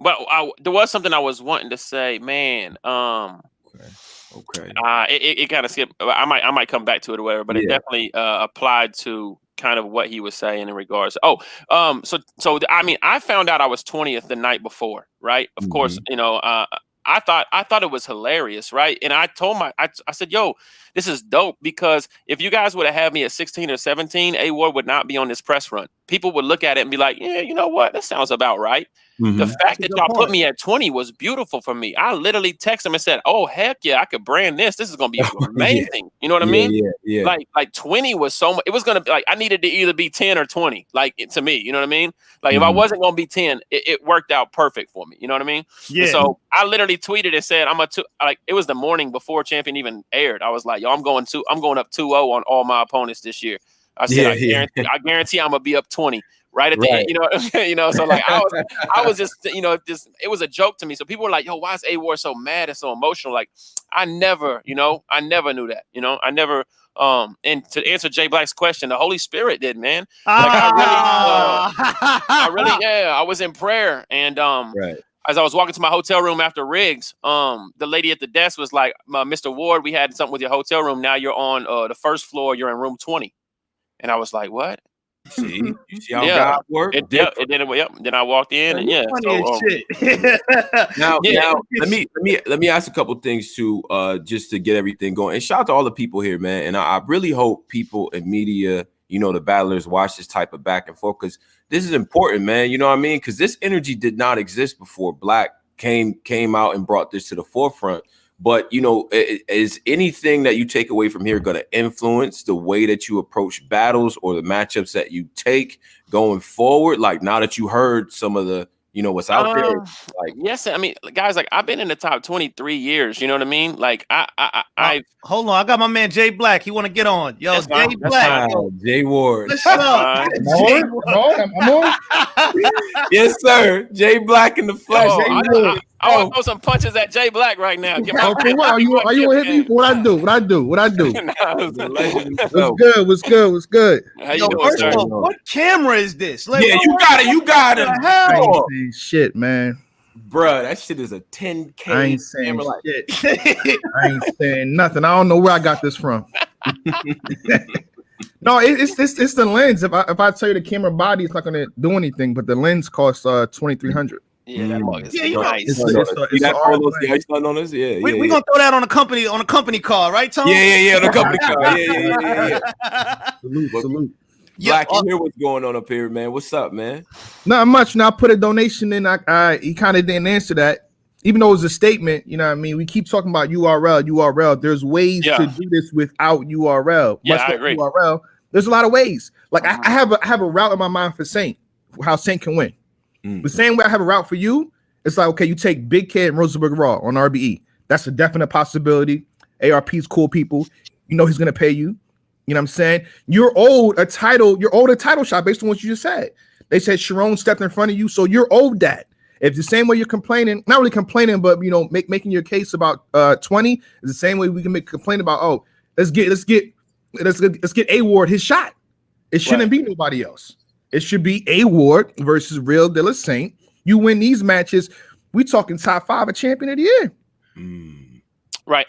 But there was something I was wanting to say, man. Okay. It kind of skipped. I might come back to it or whatever, but it definitely applied to kind of what he was saying in regards. So I mean, I found out I was 20th the night before, right? Of course, you know, I thought it was hilarious, right? And I told I said, yo, this is dope, because if you guys would have had me at 16 or 17, A-Ward would not be on this press run. People would look at it and be like, yeah, you know what? That sounds about right. The fact that a good y'all put point. me at 20 was beautiful for me. I literally texted him and said, "Oh heck yeah, I could brand this. This is gonna be amazing." You know what I mean? Yeah. Like 20 was so much. It was gonna be like I needed to either be 10 or 20. Like to me, you know what I mean? Like if I wasn't gonna be 10, it worked out perfect for me. You know what I mean? Yeah. And so I literally tweeted and said, like it was the morning before Champion even aired. I was like, yo, I'm going up 2-0 on all my opponents this year. I said, I guarantee I'm gonna be up 20 right at the end. You know, so like I was just, it was a joke to me. So people were like, yo, why is A Ward so mad and so emotional? Like I never knew that. I never. And to answer JayBlac's question, the Holy Spirit did, man. Like I was in prayer, and as I was walking to my hotel room after Riggs, the lady at the desk was like, "Mr. Ward, we had something with your hotel room. Now you're on the first floor. You're in room 20." And I was like, "What?" See, you see how God works. Then I walked in, and now let me ask a couple things too, just to get everything going. And shout out to all the people here, man. And I really hope people in media, the battlers, watch this type of back and forth, because this is important, man. You know what I mean? Because this energy did not exist before Black came out and brought this to the forefront. But, is anything that you take away from here going to influence the way that you approach battles or the matchups that you take going forward? Like now that you heard some of the, what's out there? Like, yes, I mean, guys, like I've been in the top 23 years. You know what I mean? Like I hold on, I got my man JayBlac. He want to get on. Yo, JayBlac. Jay Ward. What's up? I'm on. Yes, sir. JayBlac in the flesh. I want to throw some punches at JayBlac right now. Okay, what are you gonna hit me? What I do? What's good? How you doing, sir? What camera is this? Like, you got it. I ain't saying shit, man. Bruh, that shit is a 10K. I ain't saying shit. I ain't saying nothing. I don't know where I got this from. No, it's the lens. If I tell you the camera body, it's not gonna do anything. But the lens costs $2,300. Yeah, that mug is you nice. We're gonna throw that on a company car, right, Tom? Yeah, on a company car. Yeah. Salute. Black, you hear what's going on up here, man? What's up, man? Not much. Now I put a donation in. He kind of didn't answer that, even though it was a statement. You know what I mean? We keep talking about URL. There's ways to do this without URL. Yeah, I agree. URL. There's a lot of ways. Like I have a route in my mind for Saint, how Saint can win. The same way I have a route for you. It's like, okay, you take Big Kid and Rosenberg Raw on RBE. That's a definite possibility. ARP's cool people. He's gonna pay you. You know what I'm saying? You're owed a title shot based on what you just said. They said Sharon stepped in front of you, so you're owed that. If the same way you're complaining, not really complaining, but making your case about 20 is the same way we can make a complaint about, let's get A Ward his shot. It shouldn't be nobody else. It should be A Ward versus Real De La Saint. You win these matches, we talking top 5 of champion of the year. Right.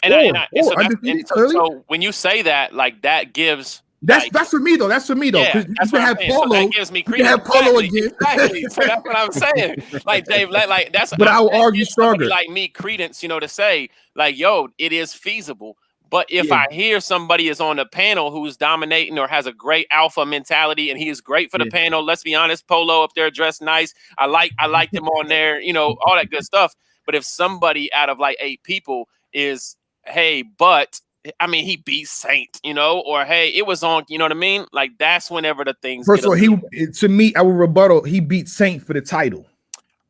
So when you say that, like that gives that's for me though. That's for me though. Yeah, that's what I'm saying. Polo. So that gives me credence. You have Polo again. Exactly. So that's what I'm saying. Like Dave, like that's. But I will argue stronger. Like me, credence, to say like, yo, it is feasible. But if I hear somebody is on the panel who's dominating or has a great alpha mentality and he is great for the panel, let's be honest, Polo up there dressed nice. I like him on there, all that good stuff. But if somebody out of like 8 people is, hey, but I mean, he beat Saint, or hey, it was on, you know what I mean? Like that's whenever the things. First of all, to me, I will rebuttal. He beat Saint for the title.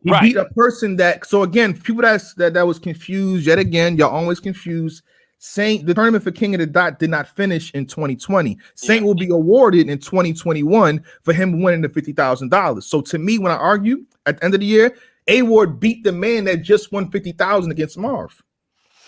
He beat a person that. So again, people that was confused yet again. Y'all always confused. Saint, the tournament for King of the Dot did not finish in 2020. Saint will be awarded in 2021 for him winning the $50,000. So to me, when I argue at the end of the year, A Ward beat the man that just won $50,000 against Marv,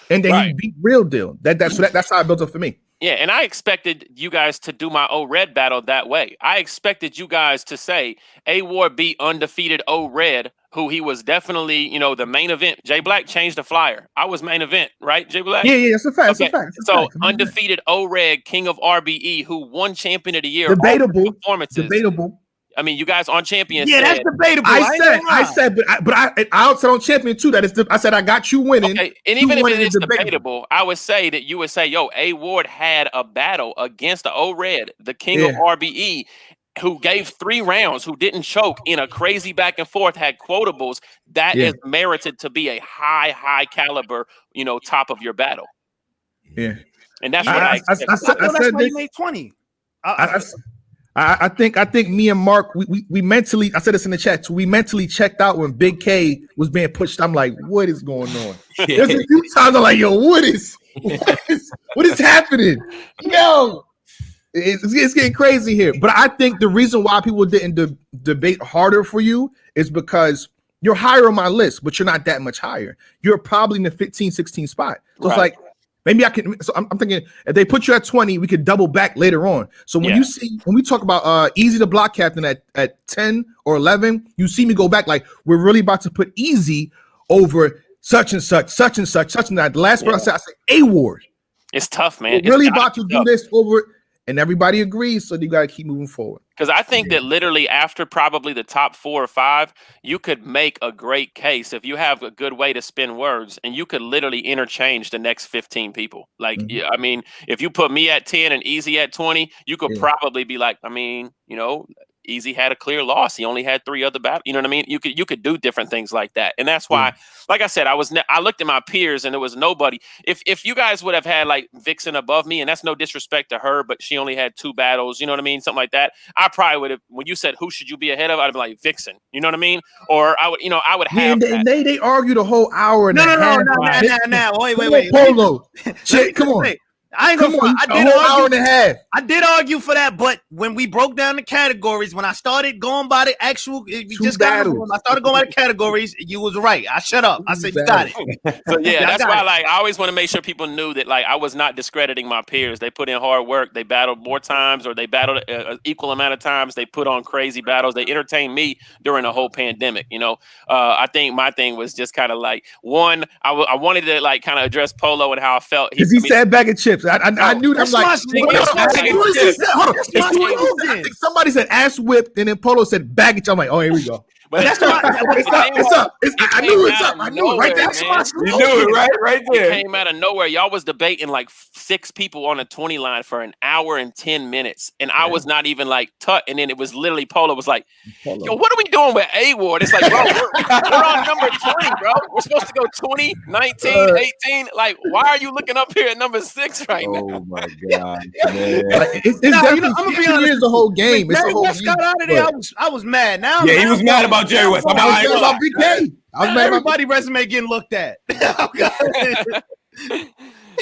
and then he beat Real Deal. That's how it built up for me. Yeah, and I expected you guys to do my O-Red battle that way. I expected you guys to say A Ward beat undefeated O-Red, who he was definitely, the main event. JayBlac changed the flyer. I was main event, right, JayBlac? Yeah, that's a fact. Okay. So undefeated O-Red, king of RBE, who won champion of the year. Debatable. I mean, you guys on champion. Yeah, that's debatable. I said, but I also on champion too. I said I got you winning. Okay, and even if it is debatable, I would say that you would say, yo, A Ward had a battle against the O-Red, the king of RBE. who gave 3 rounds, who didn't choke in a crazy back and forth, had quotables, that is merited to be a high caliber, top of your battle. Yeah. And that's what I expect. I said that's why he made 20. I think me and Mark, we mentally, I said this in the chat, we mentally checked out when Big K was being pushed. I'm like, what is going on? There's a few times I'm like, yo, what is happening? Yo, it's getting crazy here. But I think the reason why people didn't debate harder for you is because you're higher on my list, but you're not that much higher. You're probably in the 15, 16 spot. So it's like, maybe I can. So I'm thinking if they put you at 20, we could double back later on. So when you see, when we talk about Easy the Block Captain at 10 or 11, you see me go back like we're really about to put Easy over such and such and that. The last person I said A-Ward. It's tough, man. We're really about to do this over, and everybody agrees. So you got to keep moving forward. Because I think that literally after probably the top 4 or 5, you could make a great case if you have a good way to spin words, and you could literally interchange the next 15 people. Like, I mean, if you put me at 10 and Easy at 20, you could probably be like, I mean, Easy had a clear loss. He only had 3 other battles. You know what I mean? You could do different things like that. And that's why, like I said, I looked at my peers and there was nobody. If you guys would have had like Vixen above me, and that's no disrespect to her, but she only had 2 battles, you know what I mean? Something like that. I probably would have, when you said, who should you be ahead of? I'd be like Vixen, you know what I mean? Or I would have. And they argued a whole hour. And No. Wait. Polo. Shit, come on. I ain't gonna. Hour and a half. I did argue for that, but when we broke down the categories, when I started going by the actual, I started going by the categories. You was right. I shut up. I said you got it. So that's why I always want to make sure people knew that I was not discrediting my peers. They put in hard work. They battled more times, or they battled an equal amount of times. They put on crazy battles. They entertained me during the whole pandemic. I think my thing was just kind of like one. I wanted to kind of address Polo and how I felt because he said bag of chips. I knew that. I'm like, somebody said ass whipped, and then Polo said baggage. I'm like, oh, here we go. But that's why it's up. I knew it's up. I knew it right there. You knew it right there. It came out of nowhere. Y'all was debating like 6 people on a 20 line for an hour and 10 minutes, and I was not even like tut. And then it was literally Polo was like, "Yo, what are we doing with A-Ward?" It's like, bro, we're on number 20, bro. We're supposed to go 20, 19, 18. Like, why are you looking up here at number 6 right now? Oh my god, man! It's definitely, I'm gonna be honest. It's the whole game. It's the whole game. Got out of there. I was mad. Now, he was mad about Jerry West. I was mad about BK. I was mad everybody resume getting looked at.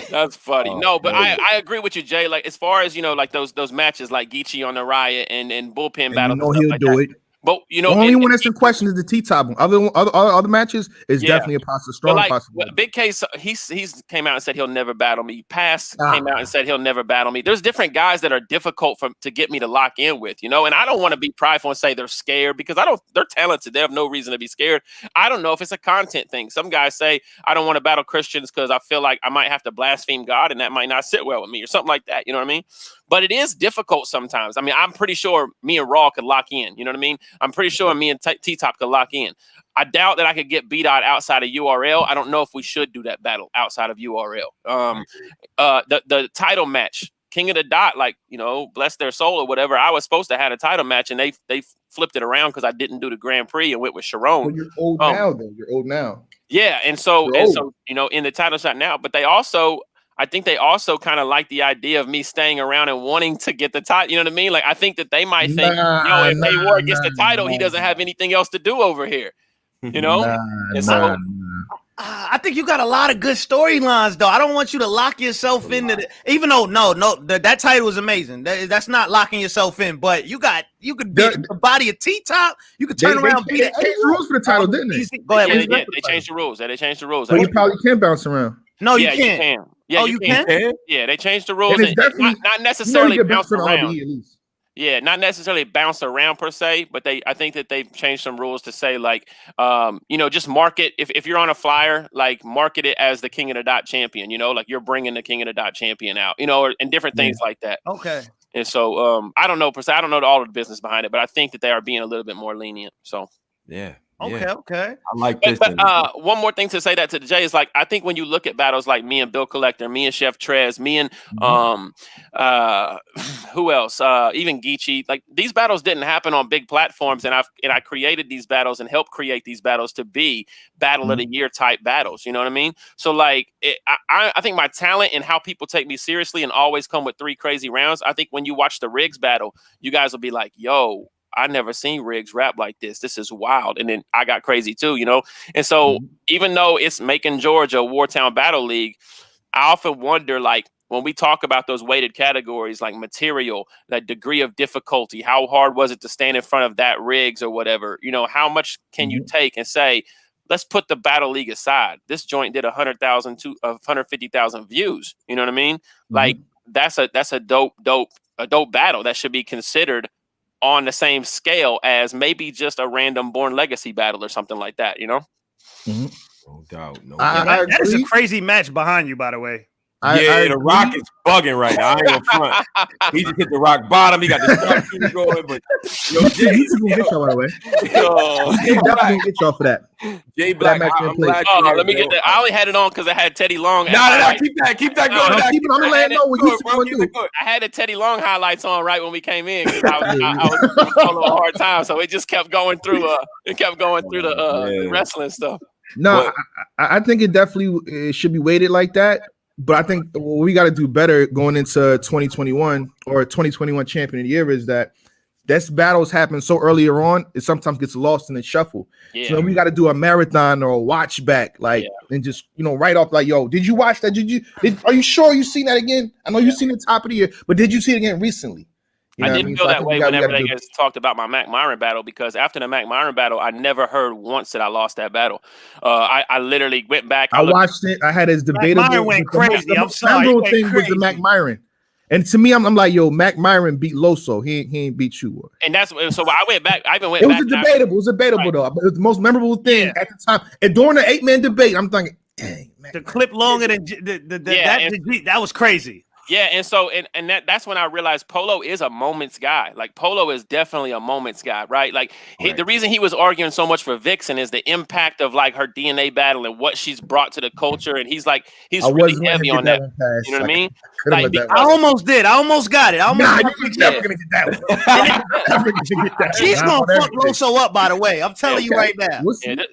That's funny. No, but I agree with you, Jay. Like as far as like those matches like Geechee on the Riot and bullpen battles. He'll do it. But the only one that's in question is the T-top one. Other matches is definitely a strong possibility. Big Case, he's came out and said he'll never battle me. Pass came out and said he'll never battle me. There's different guys that are difficult to get me to lock in with, and I don't want to be prideful and say they're scared because they're talented. They have no reason to be scared. I don't know if it's a content thing. Some guys say I don't want to battle Christians because I feel like I might have to blaspheme God and that might not sit well with me or something like that. You know what I mean? But it is difficult sometimes. I mean, I'm pretty sure me and Raw could lock in. You know what I mean? I'm pretty sure me and T-Top could lock in. I doubt that I could get B-Dot outside of URL. I don't know if we should do that battle outside of URL. The title match, King of the Dot, bless their soul or whatever. I was supposed to have a title match, and they flipped it around because I didn't do the Grand Prix and went with Sharon. Well, you're old now, though. You're old now. Yeah, and so in the title shot now, but I think they also kind of like the idea of me staying around and wanting to get the title. You know what I mean? Like, I think that they might think, if A-Ward gets the title, he doesn't have anything else to do over here. I think you got a lot of good storylines, though. I don't want you to lock yourself into even though that title is amazing. That's not locking yourself in, but you could beat the body of T-Top. You could turn around. They changed the rules for the title, didn't they? Go ahead. They changed the rules. They changed the rules. So you probably can bounce around. No, you can't. You can. Yeah, you can. Yeah, they changed the rules. Not necessarily bounce around. Yeah, not necessarily bounce around per se, but I think that they've changed some rules to say just market if you're on a flyer, market it as the King of the Dot champion. You're bringing the King of the Dot champion out. And different things like that. Okay. And so I don't know per se. I don't know all of the business behind it, but I think that they are being a little bit more lenient. So yeah. Okay. I like this. But one more thing to say that to Jay is like, I think when you look at battles like me and Bill Collector, me and Chef Trez, me and who else? Even Geechee, like these battles didn't happen on big platforms, and I created these battles and helped create these battles to be battle of the year type battles. You know what I mean? So like, I think my talent and how people take me seriously and always come with 3 crazy rounds. I think when you watch the Riggs battle, you guys will be like, yo, I never seen Riggs rap like this. This is wild. And then I got crazy too, you know? And so even though it's Macon, Georgia, Wartown Battle League, I often wonder, like, when we talk about those weighted categories, like material, that degree of difficulty, how hard was it to stand in front of that Riggs or whatever? You know, how much can you take and say, let's put the Battle League aside. This joint did 100,000 to 150,000 views. You know what I mean? Like that's a dope battle that should be considered on the same scale as maybe just a random Born Legacy battle or something like that, you know? No doubt. That is a crazy match behind you, by the way. The Rock is bugging right now. I ain't gonna front. He just hit the rock bottom. He got the sharpshooter going, but Jay, he's gonna get y'all, by the way. He's definitely gonna get y'all for that. JayBlac, I'm glad let me get that. I only had it on because I had Teddy Long. Keep that going. I'm letting know what you do. I had the Teddy Long highlights on right when we came in because I was on a little hard time, so it just kept going through. The wrestling stuff. No, I think it definitely should be weighted like that. But I think what we got to do better going into 2021 or 2021 champion of the year is that this battles happen so earlier on, it sometimes gets lost in the shuffle. Yeah. So we got to do a marathon or a watch back, like, and just, right off, like, yo, did you watch that? Are you sure you seen that again? I know you've seen the top of the year, but did you see it again recently? I didn't feel that way whenever they guys talked about my Mac Myron battle, because after the Mac Myron battle, I never heard once that I lost that battle. I literally went back. I watched it. I had his debatable. Mac Myron went crazy. I'm sorry. The thing was the Mac Myron. And to me, I'm like, yo, Mac Myron beat Loso. He ain't beat you. And that's so I went back. It was debatable. It was debatable though. But it was the most memorable thing at the time. And during the 8-man debate, I'm thinking, dang, man. The clip longer than that was crazy. Yeah, and so that's when I realized Polo is a moments guy. Like Polo is definitely a moments guy, right? Like the reason he was arguing so much for Vixen is the impact of like her DNA battle and what she's brought to the culture, and he's really heavy on that. You know what I mean? Like, I almost did. I almost got it. You're never gonna get that one. She's gonna fuck Loso up, by the way. I'm telling you right now.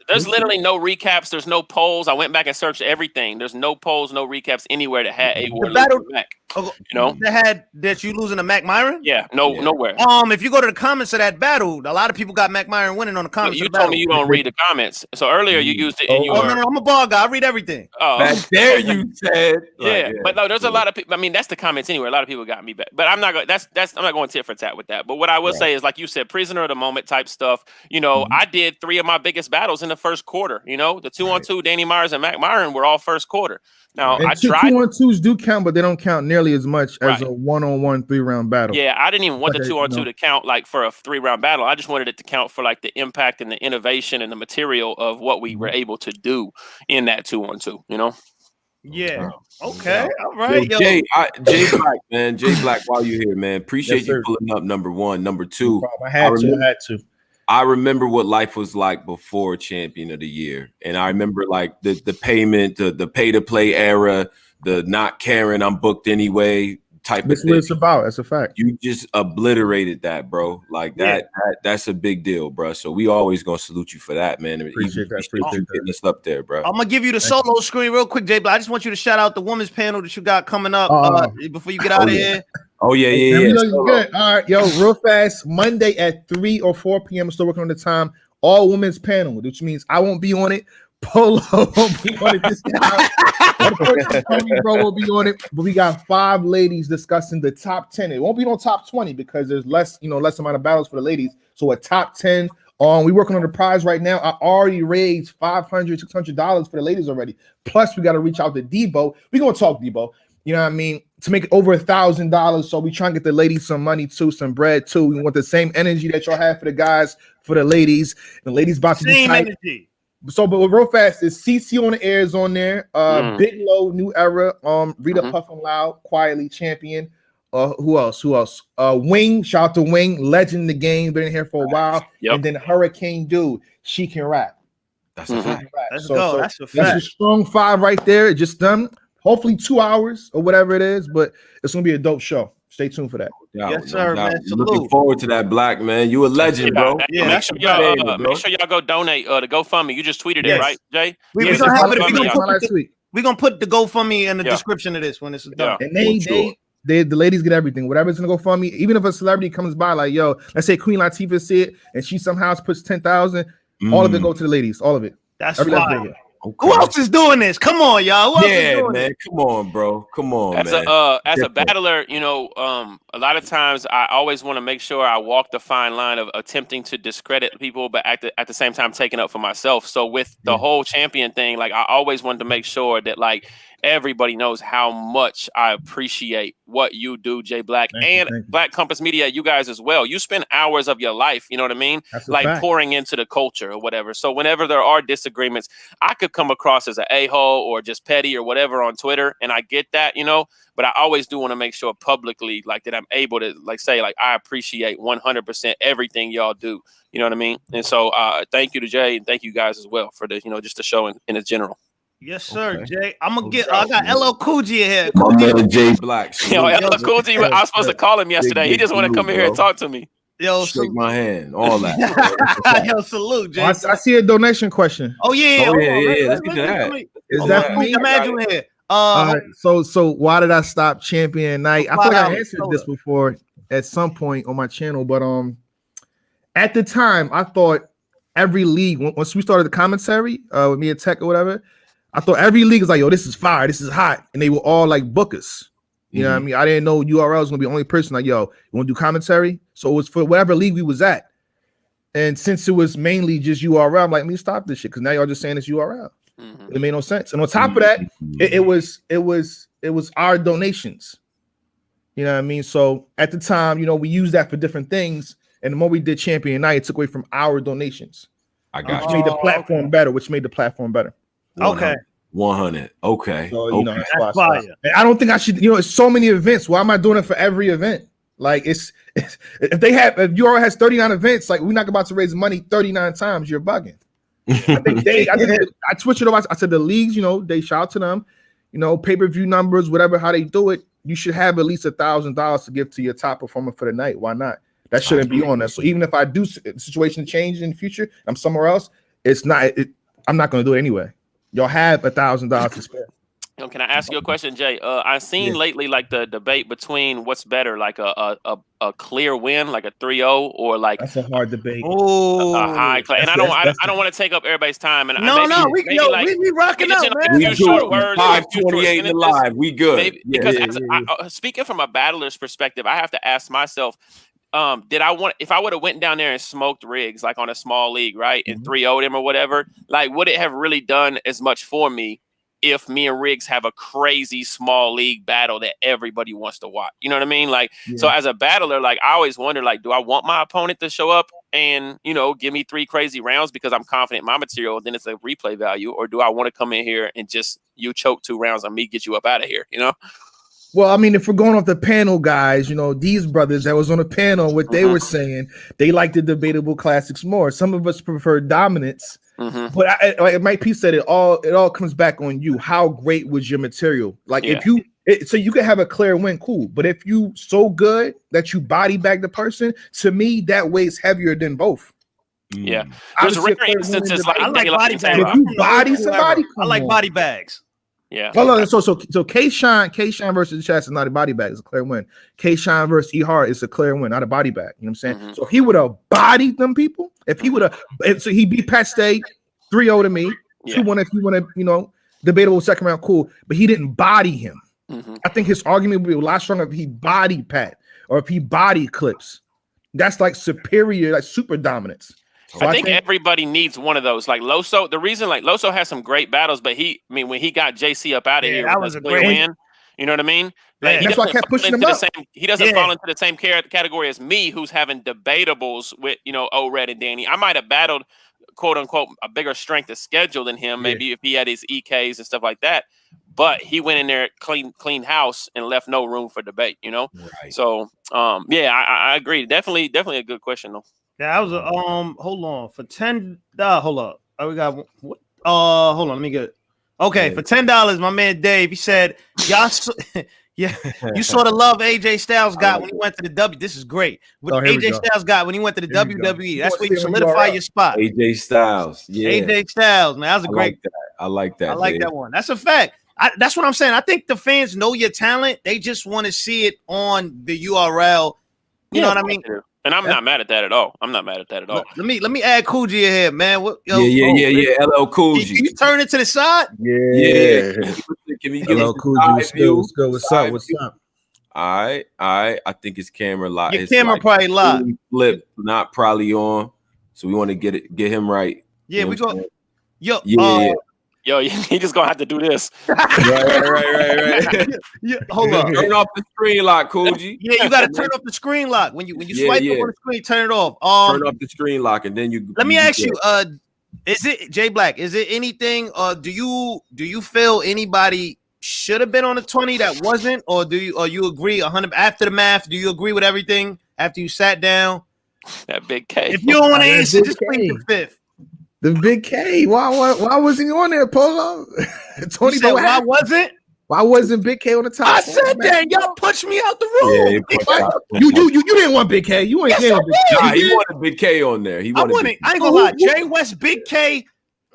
There's literally no recaps. There's no polls. I went back and searched everything. There's no polls, no recaps anywhere that had a war back. You know, that you losing to Mac Myron? Yeah, nowhere. If you go to the comments of that battle, a lot of people got Mac Myron winning on the comments. You told me you don't read the comments. So earlier you used it. No, I'm a ball guy. I read everything. That dare you said. But no, there's a lot of people. I mean, that's the comments anyway. A lot of people got me back, but I'm not going. I'm not going tit for tat with that. But what I will say is, like you said, prisoner of the moment type stuff. You know, I did 3 of my biggest battles in the first quarter. You know, the 2-on-2 Danny Myers and Mac Myron were all first quarter. Now I tried. 2-on-2s do count, but they don't count nearly as much as a 1-on-1 3-round battle. Yeah, I didn't even want the 2-on-2 to count like for a 3-round battle. I just wanted it to count for like the impact and the innovation and the material of what we were able to do in that 2-on-2. You know. Yeah. Okay. All right. Yo, JayBlac, man. JayBlac, while you're here, man. Appreciate you pulling up. Number 1, number 2. I had to. I remember what life was like before Champion of the Year. And I remember like the payment, the pay to play era, the not caring, I'm booked anyway type of thing. That's what it's about. That's a fact. You just obliterated that, bro. Like that's a big deal, bro. So we always gonna salute you for that, man. Appreciate that. Getting us up there, bro. I'm gonna give you the solo screen real quick, JayBlac. I just want you to shout out the women's panel that you got coming up before you get out of here. Oh yeah. Good. All right, yo, real fast. Monday at 3 or 4 p.m. I'm still working on the time. All women's panel, which means I won't be on it. Polo won't be on it this time. Bro will be on it. But we got 5 ladies discussing the top 10. It won't be no top 20 because there's less amount of battles for the ladies. So a top 10. We working on the prize right now. I already raised $500, $600 for the ladies already. Plus, we got to reach out to Debo. We're gonna talk Debo. You know what I mean? To make it over $1,000. So we try and get the ladies some money too, some bread too. We want the same energy that y'all have for the guys, for the ladies. The ladies about to be tight. Energy. So, but real fast, is CC on the air is on there. Big Low, New Era. Rita Puffin Loud, Quietly Champion. Who else? Wing, shout out to Wing, legend in the game, been in here for a while. Yep. And then Hurricane Dude, she can rap. That's a fact. Let's go. That's a That's fact. a strong 5 right there. It just done. Hopefully 2 hours or whatever it is, but it's gonna be a dope show. Stay tuned for that. Yes, sir, man. Looking forward to that, Black man. You a legend, bro. Yeah, make sure y'all go donate the GoFundMe. You just tweeted it, right, Jay? We're gonna put the GoFundMe in the description of this when it's done. And the ladies get everything. Whatever's gonna GoFundMe, even if a celebrity comes by, like yo, let's say Queen Latifah see it and she somehow puts 10,000, all of it go to the ladies, all of it. That's fine. Okay. Who else is doing this? Come on, y'all. Who else is doing man. This? Come on, bro. Come on, as man. As a battler, you know, a lot of times I always want to make sure I walk the fine line of attempting to discredit people, but at the same time taking up for myself. So with the whole champion thing, like I always wanted to make sure that like everybody knows how much I appreciate what you do, JayBlac, and Black Compass Media, you guys as well. You spend hours of your life, you know what I mean? Like pouring into the culture or whatever. So whenever there are disagreements, I could come across as an a-hole or just petty or whatever on Twitter, and I get that, you know, but I always do want to make sure publicly, like that I'm able to like say, like, I appreciate 100% everything y'all do. You know what I mean? And so thank you to Jay and thank you guys as well for the, you know, just the show in general. Yes, sir, Jay. I'm gonna get. I got LL Cool J in here. My man JayBlac. Yo, LL Cool J. I was supposed to call him yesterday. He just want to come in here and talk to me. Yo, shake my hand. All that. Yo, salute, Jay. I see a donation question. Oh yeah. Let's get to that. Is that for me? Imagine here. All right, so why did I stop champion night? I feel like I answered this before at some point on my channel, but at the time I thought every league, once we started the commentary with me and Tech or whatever, I thought every league was like, yo, this is fire, this is hot, and they were all like bookers. You know what I mean? I didn't know URL was gonna be the only person like, yo, you want to do commentary? So it was for whatever league we was at, and since it was mainly just URL, I'm like, let me stop this shit because now y'all just saying it's URL. It made no sense. And on top of that, it was our donations. You know what I mean? So at the time, you know, we used that for different things. And the more we did Champion Night, it took away from our donations. I got which made the platform better, which made the platform better. 100. Okay. So, you know, that's why I don't think I should, you know, it's so many events. Why am I doing it for every event? Like if URL has 39 events, like we're not about to raise money 39 times, you're bugging. I think I switched it over. I said the leagues, you know, they shout out to them, you know, pay-per-view numbers, whatever, how they do it. You should have at least $1,000 to give to your top performer for the night. Why not? That shouldn't be on there. So even if I do the situation change in the future, I'm somewhere else. I'm not going to do it anyway. Y'all have $1,000 to spare. Can I ask you a question, Jay? I've seen lately like the debate between what's better, like a clear win, like a 3-0, or like that's a hard debate. Oh, a high class. And I don't want to take up everybody's time. And we rocking up, man. We short words. 528 live. We good. Because speaking from a battler's perspective, I have to ask myself, if I would have went down there and smoked Riggs like on a small league, right, and 3-0'd him or whatever, like would it have really done as much for me if me and Riggs have a crazy small league battle that everybody wants to watch? You know what I mean? Like, so as a battler, like I always wonder, like, do I want my opponent to show up and, you know, give me 3 crazy rounds because I'm confident in my material, then it's a replay value, or do I want to come in here and just you choke 2 rounds on me, get you up out of here, you know? Well, I mean, if we're going off the panel, guys, you know, these brothers that was on the panel, what they were saying, they like the debatable classics more. Some of us prefer dominance, but like Mike P said, it all comes back on you. How great was your material? Like so you can have a clear win, cool. But if you so good that you body bag the person, to me, that weighs hevier than both. Yeah, there's rare instances like I like body bags. If you body somebody, I like body bags. Yeah. Well, so K-Shine versus Chaz is not a body bag, it's a clear win. K-Shine versus E-Hart is a clear win, not a body bag. You know what I'm saying? So if he would have bodied them people, so he beat Pat Stay 3-0 to me, 2-1 if you want to, you know, debatable second round, cool. But he didn't body him. I think his argument would be a lot stronger if he bodied Pat or if he bodied Clips. That's like superior, like super dominance. So I think everybody needs one of those. Like Loso, the reason like Loso has some great battles, but when he got JC up out of here, that was a clear win. You know what I mean? Like, that's why I kept pushing him up. He doesn't fall into the same category as me, who's having debatables with, you know, O-Red and Danny. I might have battled quote unquote a bigger strength of schedule than him. Maybe if he had his EKs and stuff like that. But he went in there, clean house, and left no room for debate. Right. So I agree. Definitely a good question though. Yeah, that was a hold on for $10. Hold up. Oh, we got what? Hold on, let me get it. Okay, for $10, my man Dave, he said, y'all yeah, you sort of love AJ Styles got when he went to the W. This is great. What AJ Styles got when he went to the WWE. That's where you solidify your spot. AJ Styles. Yeah. AJ Styles, man. That was a great. I like that. I like that one. That's a fact. That's what I'm saying. I think the fans know your talent. They just want to see it on the URL. You know what I mean? And I'm not mad at that at all. Let me add Coogee here, man. Yeah. LL Coogee. Can you turn it to the side? Yeah. Can we get LL Coogee? What's good? What's up? All right. I think his camera live. Your camera probably live. Flip, not probably on. So we want to get him right. Yeah, we go. Yo, he just gonna have to do this. Right. Yeah, hold on. Turn off the screen lock, Coogee. Yeah, you gotta turn off the screen lock. When you swipe up on the screen, turn it off. Turn off the screen lock, and then you. Let me ask you, is it JayBlac? Is it anything? Do you feel anybody should have been on the 20 that wasn't, or you agree 100 after the math? Do you agree with everything after you sat down? That big K. If you don't want to answer, just plead the fifth. The big K. Why wasn't he on there, Polo? Tony, why wasn't? Why wasn't Big K on the top? I said that. Y'all pushed me out the room. Yeah, you didn't want Big K. You ain't Big K. Nah, he wanted Big K on there. I ain't gonna lie. Jay West, Big K.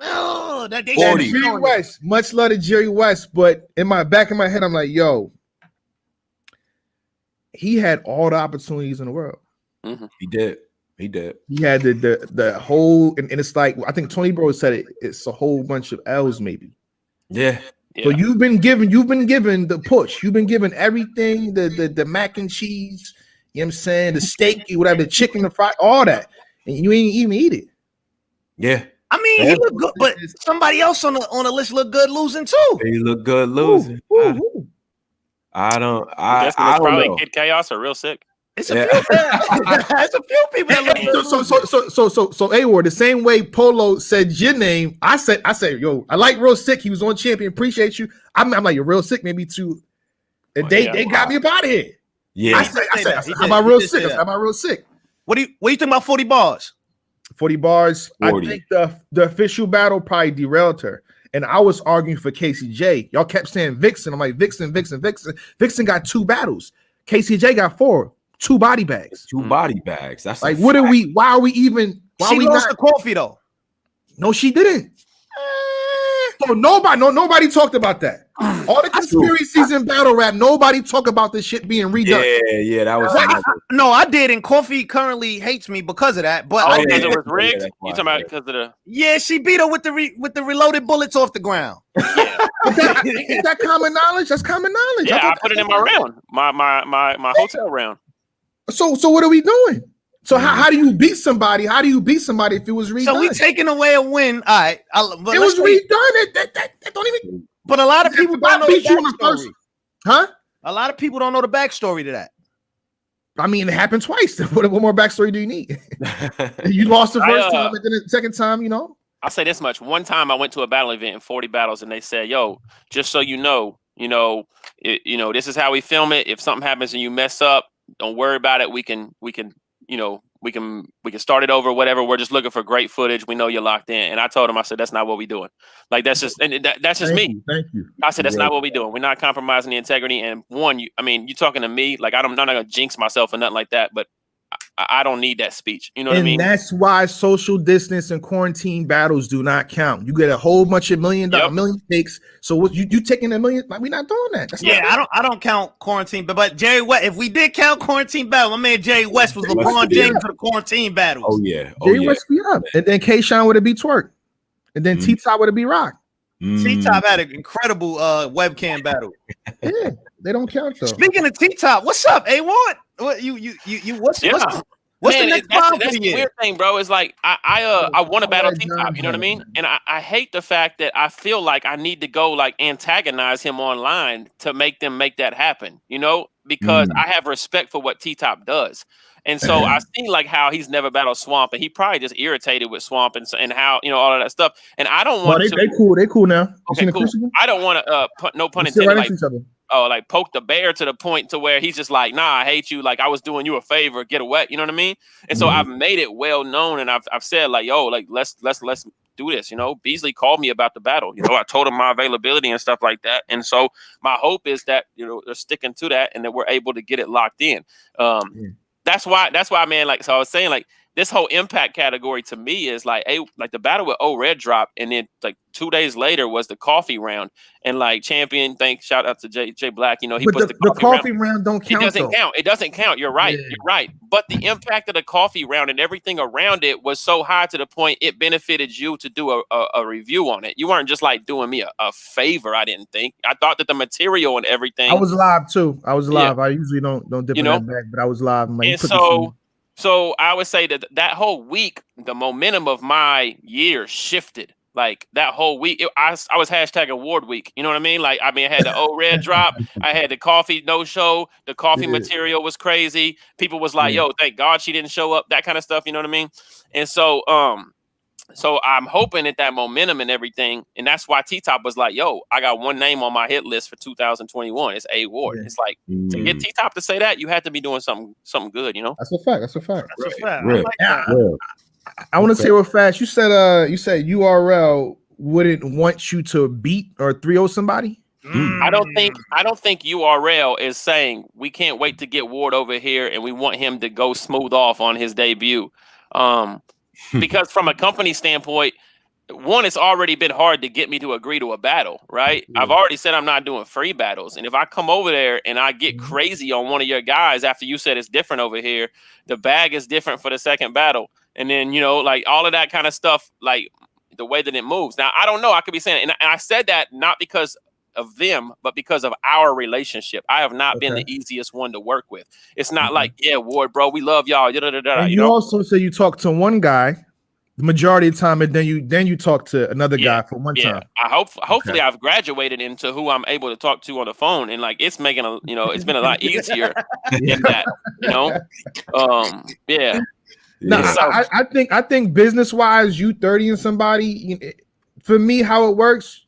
No, that they Jerry West. Much love to Jerry West, but in my back of my head, I'm like, yo, he had all the opportunities in the world. Mm-hmm. He did. He had the whole, and it's like, I think Tony Bro said it. It's a whole bunch of L's, maybe. Yeah. So you've been given the push. You've been given everything, the mac and cheese. You know what I'm saying? The steak, whatever, the chicken, the fry, all that, and you ain't even eat it. Yeah. I mean, he looked good, but somebody else on the list looked good losing too. He looked good losing. I don't probably know. Kid Chaos or Real Sick. It's a few. It's a few people that look. So A-Ward, the same way Polo said your name, I said, yo, I like Real Sick. He was on Champion. Appreciate you. I'm like, you're Real Sick, maybe too. And they got me up out of here. Yeah. I said, I'm about Real Sick. I'm about Real Sick. What do you think about 40 bars? 40 bars. 40. I think the official battle probably derailed her. And I was arguing for KCJ. Y'all kept saying Vixen. I'm like, Vixen. Vixen got 2 battles. KCJ got 4. 2 body bags. 2 body bags. That's like, what are we? Why are we even? Why she we lost not? the coffee though. No, she didn't. So nobody talked about that. All the conspiracies in battle rap, nobody talk about this shit being redone. Yeah, that was. I did, and Coffee currently hates me because of that. But because it was rigged. You talking about because of the? Yeah, she beat her with the reloaded bullets off the ground. Yeah. Is that common knowledge? That's common knowledge. Yeah, I put it in my round, my hotel round. So what are we doing? So how do you beat somebody? How do you beat somebody if it was redone? So we taking away a win. All right, it was redone. That don't even. But a lot of people don't know the backstory. Huh? A lot of people don't know the backstory to that. I mean, it happened twice. What more backstory do you need? You lost the first time, and then the second time, I'll say this much. One time I went to a battle event in 40 battles, and they said, yo, just so you know, this is how we film it. If something happens and you mess up, don't worry about it. We can start it over, whatever. We're just looking for great footage. We know you're locked in. And I told him, I said, that's not what we're doing. Like, that's just me. Thank you. I said, that's not what we're doing. We're not compromising the integrity. And you're talking to me, like, I'm not going to jinx myself or nothing like that, but I don't need that speech. You know what I mean? And that's why social distance and quarantine battles do not count. You get a whole bunch of million takes. So what you taking $1 million? Like, we're not doing that. That's I don't count quarantine, but Jerry West, if we did count quarantine battle, my man Jerry West was LeBron James for the quarantine battles. Oh yeah. Jerry West be up. And then K-Shine would have be twerk. And then T-Top would have be rock. T-Top had an incredible webcam battle. Yeah, they don't count though. Speaking of T-Top, what's up, A1? What what's the next problem for the weird thing, bro? Is like I want to battle T-Top, you know what I mean? And I hate the fact that I feel like I need to go like antagonize him online to make them make that happen. because I have respect for what T-Top does. And so I see like how he's never battled Swamp, and he probably just irritated with Swamp and how, you know, all of that stuff. And I don't want they cool. They cool now. Okay, cool. I don't want to no pun intended, like like poke the bear to the point to where he's just like, nah, I hate you. Like I was doing you a favor, get away. You know what I mean? And so I've made it well known, and I've said like, yo, like let's do this. You know, Beasley called me about the battle. You know, I told him my availability and stuff like that. And so my hope is that, you know, they're sticking to that and that we're able to get it locked in. That's why, man. Like, so I was saying, like, this whole impact category to me is like, like the battle with Red dropped, and then like 2 days later was the coffee round, and like Champion, shout out to JayBlac. You know, he puts the coffee round don't count. It doesn't count. It doesn't count. You're right. Yeah. You're right. But the impact of the coffee round and everything around it was so high to the point it benefited you to do a review on it. You weren't just like doing me a favor. I didn't think. I thought that the material and everything. I was live too. I was live. Yeah. I usually don't dip in that bag, but I was live. Like, and so I would say that whole week, the momentum of my year shifted. Like that whole week, I was hashtag award week. You know what I mean? Like, I had the Red drop. I had the coffee no show. The coffee material was crazy. People was like, yo, thank God she didn't show up. That kind of stuff. You know what I mean? And so, so I'm hoping that momentum and everything, and that's why T-Top was like, yo, I got one name on my hit list for 2021. It's A Ward. It's like, to get T-Top to say that, you had to be doing something good, you know? That's a fact. That's a fact. I want to say real fast. You said URL wouldn't want you to beat or 3-0 somebody. I don't think URL is saying we can't wait to get Ward over here and we want him to go smooth off on his debut. Because from a company standpoint, one, it's already been hard to get me to agree to a battle, right? I've already said I'm not doing free battles. And if I come over there and I get crazy on one of your guys after you said it's different over here, the bag is different for the second battle. And then, you know, like all of that kind of stuff, like the way that it moves. Now, I don't know. I could be saying, and I said that not because of them, but because of our relationship. I have not been the easiest one to work with. It's not like, yeah, Ward, bro, we love y'all. And you also say you talk to one guy the majority of the time, and then you talk to another guy for one time. Hopefully I've graduated into who I'm able to talk to on the phone, and like it's making it's been a lot easier than that, you know. No, I think business wise, you 30 and somebody, for me, how it works,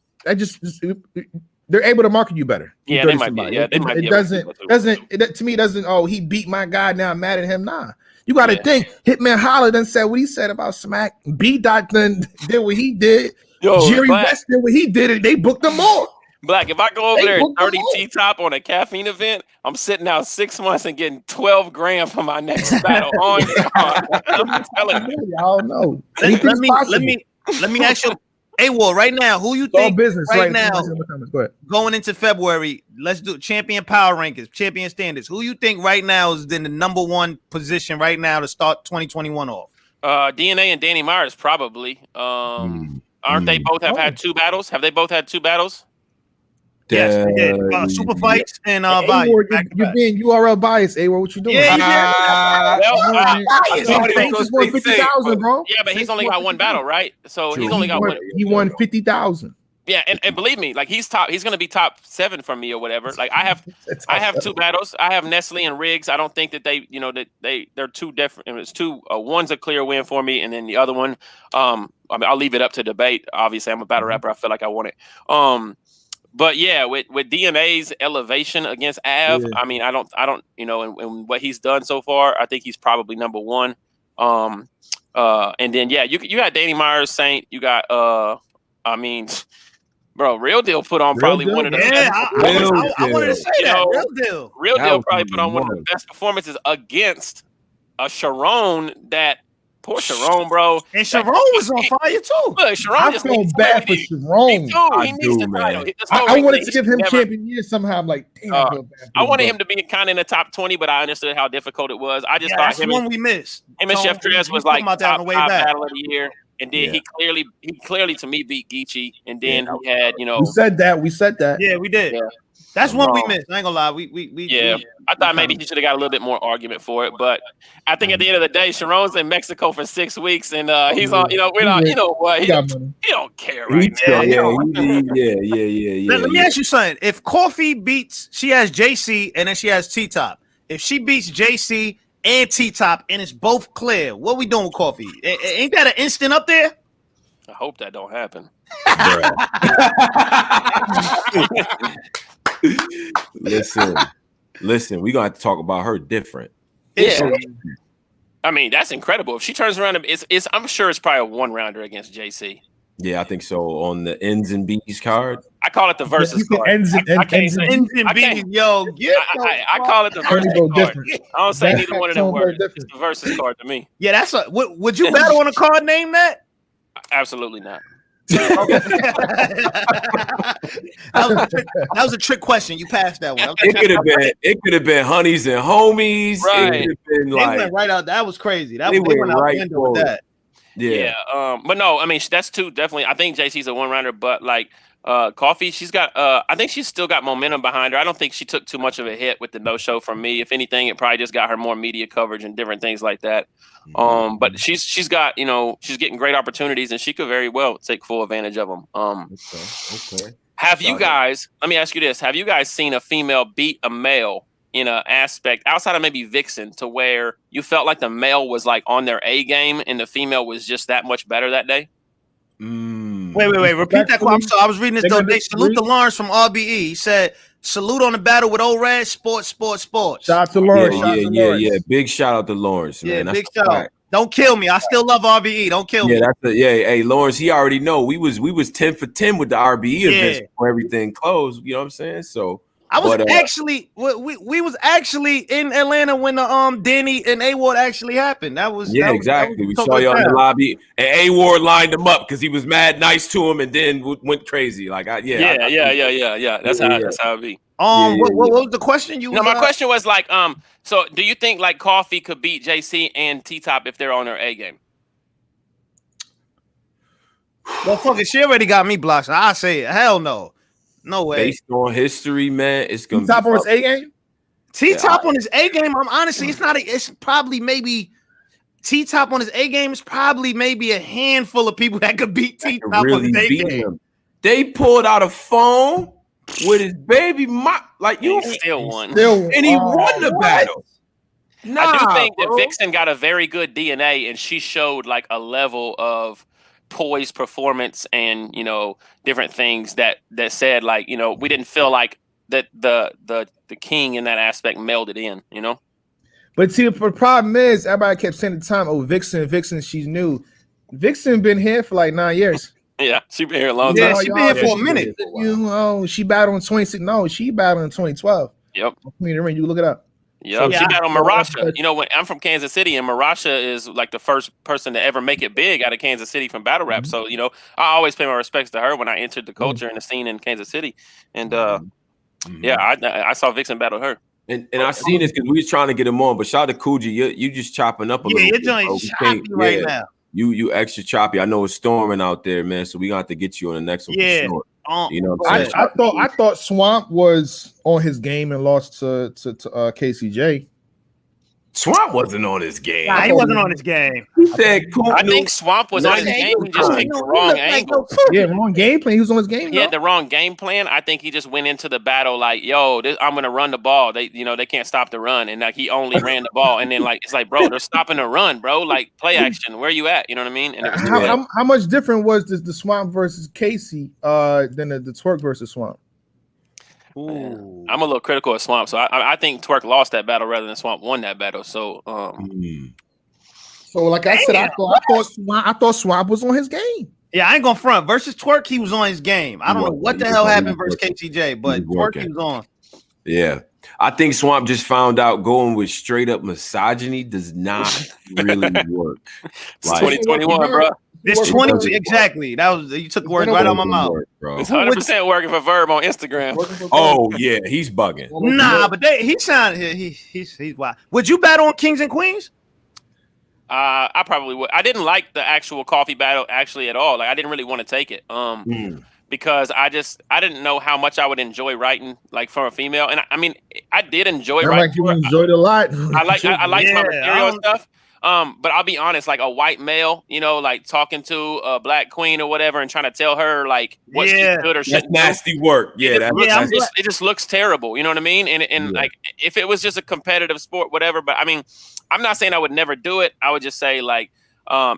they're able to market you better. Yeah, they might be. Yeah, they might be. To me, it doesn't. Oh, he beat my guy. Now I'm mad at him. Nah, you got to think. Hitman Holler done said what he said about Smack. B. Dot done did what he did. Jerry West did what he did, and they booked them more. Black, if I go over there at 30 T-Top on a Caffiene event, I'm sitting out 6 months and getting 12 grand for my next battle on God. I'm telling you. I don't know. Let me ask you, A-Ward, right now, who you think business right now going into February, let's do champion power rankings, champion standards. Who you think right now is in the number one position right now to start 2021 off? DNA and Danny Myers probably. Aren't they both have had 2 battles? Have they both had 2 battles? Yes, they did. Super fights and volume. You're being URL biased, A-Ward. What you doing? He's won 50,000, bro. Yeah, but he's only got 1 battle, right? So he's only got 1. He won 50,000. Yeah, and believe me, like he's top. He's gonna be top 7 for me or whatever. Like I have 2 battles. I have Nestle and Riggs. I don't think that they're 2 different. It's 2. One's a clear win for me, and then the other one, I'll leave it up to debate. Obviously, I'm a battle rapper. I feel like I want it. But yeah, with DNA's elevation against Av, I mean, I don't, and what he's done so far, I think he's probably number 1. And then you got Danny Myers, Saint. You got bro, Real Deal put on probably one of the best. I wanted to say that. Real Deal probably put on one of the best performances against a Sharon that. Poor Sharon, bro. And Sharon was on fire too. Look, Sharon I feel bad for Sharon. He needs the title. I wanted to give him champion year somehow. I'm like, damn, I feel bad. I wanted him to be kind of in the top 20, but I understood how difficult it was. I just thought we missed. Him and Chef Dress was like top 5 battle of the year. And then he clearly to me beat Geechee. And then he had, We said that. Yeah, we did. Yeah. That's one we missed. I ain't gonna lie. We I thought maybe he should have got a little bit more argument for it, but I think at the end of the day, Sharon's in Mexico for 6 weeks, and he's on. We're not. You know what? He don't care right now. Let me ask you something. If Coffee beats, she has JC and then she has T Top. If she beats JC and T Top and it's both clear, what we doing with Coffee? Ain't that an instant up there? I hope that don't happen. Listen, we're gonna have to talk about her different. Yeah. I mean, that's incredible. If she turns around, I'm sure it's probably a 1-rounder against JC. Yeah, I think so. On the N's and B's card, I call it the versus card. Ends and B's, yo, I call it the versus card. I don't say neither one of them words. It's the versus card to me. Yeah, that's a. Would you battle on a card name that? Absolutely not. That was a trick question. You passed that one. It could have been honeys and homies. Right. It could have been like, they went right out. That was crazy. They went out right the window with that. Yeah. But no, I mean that's two definitely. I think JC's a 1-rounder, but like Coffee, she's got. I think she's still got momentum behind her. I don't think she took too much of a hit with the no-show from me. If anything, it probably just got her more media coverage and different things like that. But she's got, she's getting great opportunities, and she could very well take full advantage of them. Okay. Have you guys? Let me ask you this: have you guys seen a female beat a male in an aspect outside of maybe Vixen, to where you felt like the male was like on their A game and the female was just that much better that day? Wait. Repeat that quote. I was reading this though. They salute to Lawrence from RBE. He said, "Salute on the battle with Old Red. Sports. Shout out to Lawrence. Yeah. Big shout out to Lawrence, man. Big shout out. Don't kill me. I still love RBE. Don't kill me. Hey, Lawrence, he already know we was 10 for 10 with the RBE events before everything closed. You know what I'm saying? So I was actually we was actually in Atlanta when the Danny and A-Ward actually happened. Exactly. We saw you on the lobby, and A-Ward lined him up because he was mad nice to him, and then went crazy. Like That's how it be. What was the question? My question was like, so do you think like Coffee could beat JC and T Top if they're on their A game? Well, fucking, she already got me blocked. So I say, hell no. No way. Based on history, man, it's gonna T-Top on his A game. T-Top on his A game. I'm honestly, it's probably maybe T-Top on his A game is probably maybe a handful of people that could beat T-Top on his A game. They pulled out a phone with his baby mom, still won, and he won the battle. I do think that Vixen got a very good DNA, and she showed like a level of poised performance and different things that said like we didn't feel like that the king in that aspect melded in. But see, the problem is everybody kept saying at the time, Vixen, she's new. Vixen been here for like 9 years. Yeah, she been here a long time. Yeah, she been here for a minute. She battled in 26. No, she battled in 2012. Yep. You look it up. Yep. She battled Marasha. When I'm from Kansas City, and Marasha is like the first person to ever make it big out of Kansas City from battle rap. So, I always pay my respects to her when I entered the culture and the scene in Kansas City. And I saw Vixen battle her. And I seen this because we was trying to get him on, but shout out to Coogee, you just chopping up a little bit. Yeah, you're doing choppy right now. You extra choppy. I know it's storming out there, man. So we got to get you on the next one. Yeah. For sure. What I'm saying? I thought Swamp was on his game and lost to KCJ. Swamp wasn't on his game. Nah, he wasn't on his game. He said, I think Swamp was on his game. He just picked the wrong angle. Yeah, wrong game plan. He was on his game. He had the wrong game plan. I think he just went into the battle like, I'm gonna run the ball. They can't stop the run, and like he only ran the ball. And then it's like, bro, they're stopping the run, bro. Like play action. Where you at? You know what I mean? And it was how much different was the Swamp versus Casey than the Twerk versus Swamp? Ooh. I'm a little critical of Swamp, so I think Twerk lost that battle rather than Swamp won that battle. So, so like I said, I thought Swamp was on his game. Yeah, I ain't gonna front. Versus Twerk, he was on his game. I don't know what the hell happened versus KTJ, but Twerk he was on. Yeah, I think Swamp just found out going with straight up misogyny does not really work. It's 2021, bro. It's 20 exactly. That was you took words right out my mouth, bro. It's 100% working for Verb on Instagram. Oh yeah, he's bugging. Nah, but he sounded he's wild. Would you battle on Kings and Queens? I probably would. I didn't like the actual coffee battle actually at all. Like I didn't really want to take it. because I didn't know how much I would enjoy writing like for a female, and I mean I did enjoy writing. Like you enjoyed it a lot. I liked my material and stuff. But I'll be honest, like a white male, you know, like talking to a black queen or whatever, and trying to tell her like what she should or shouldn't do. Nasty work. Yeah, it just looks terrible. You know what I mean? And like if it was just a competitive sport, whatever. But I mean, I'm not saying I would never do it. I would just say like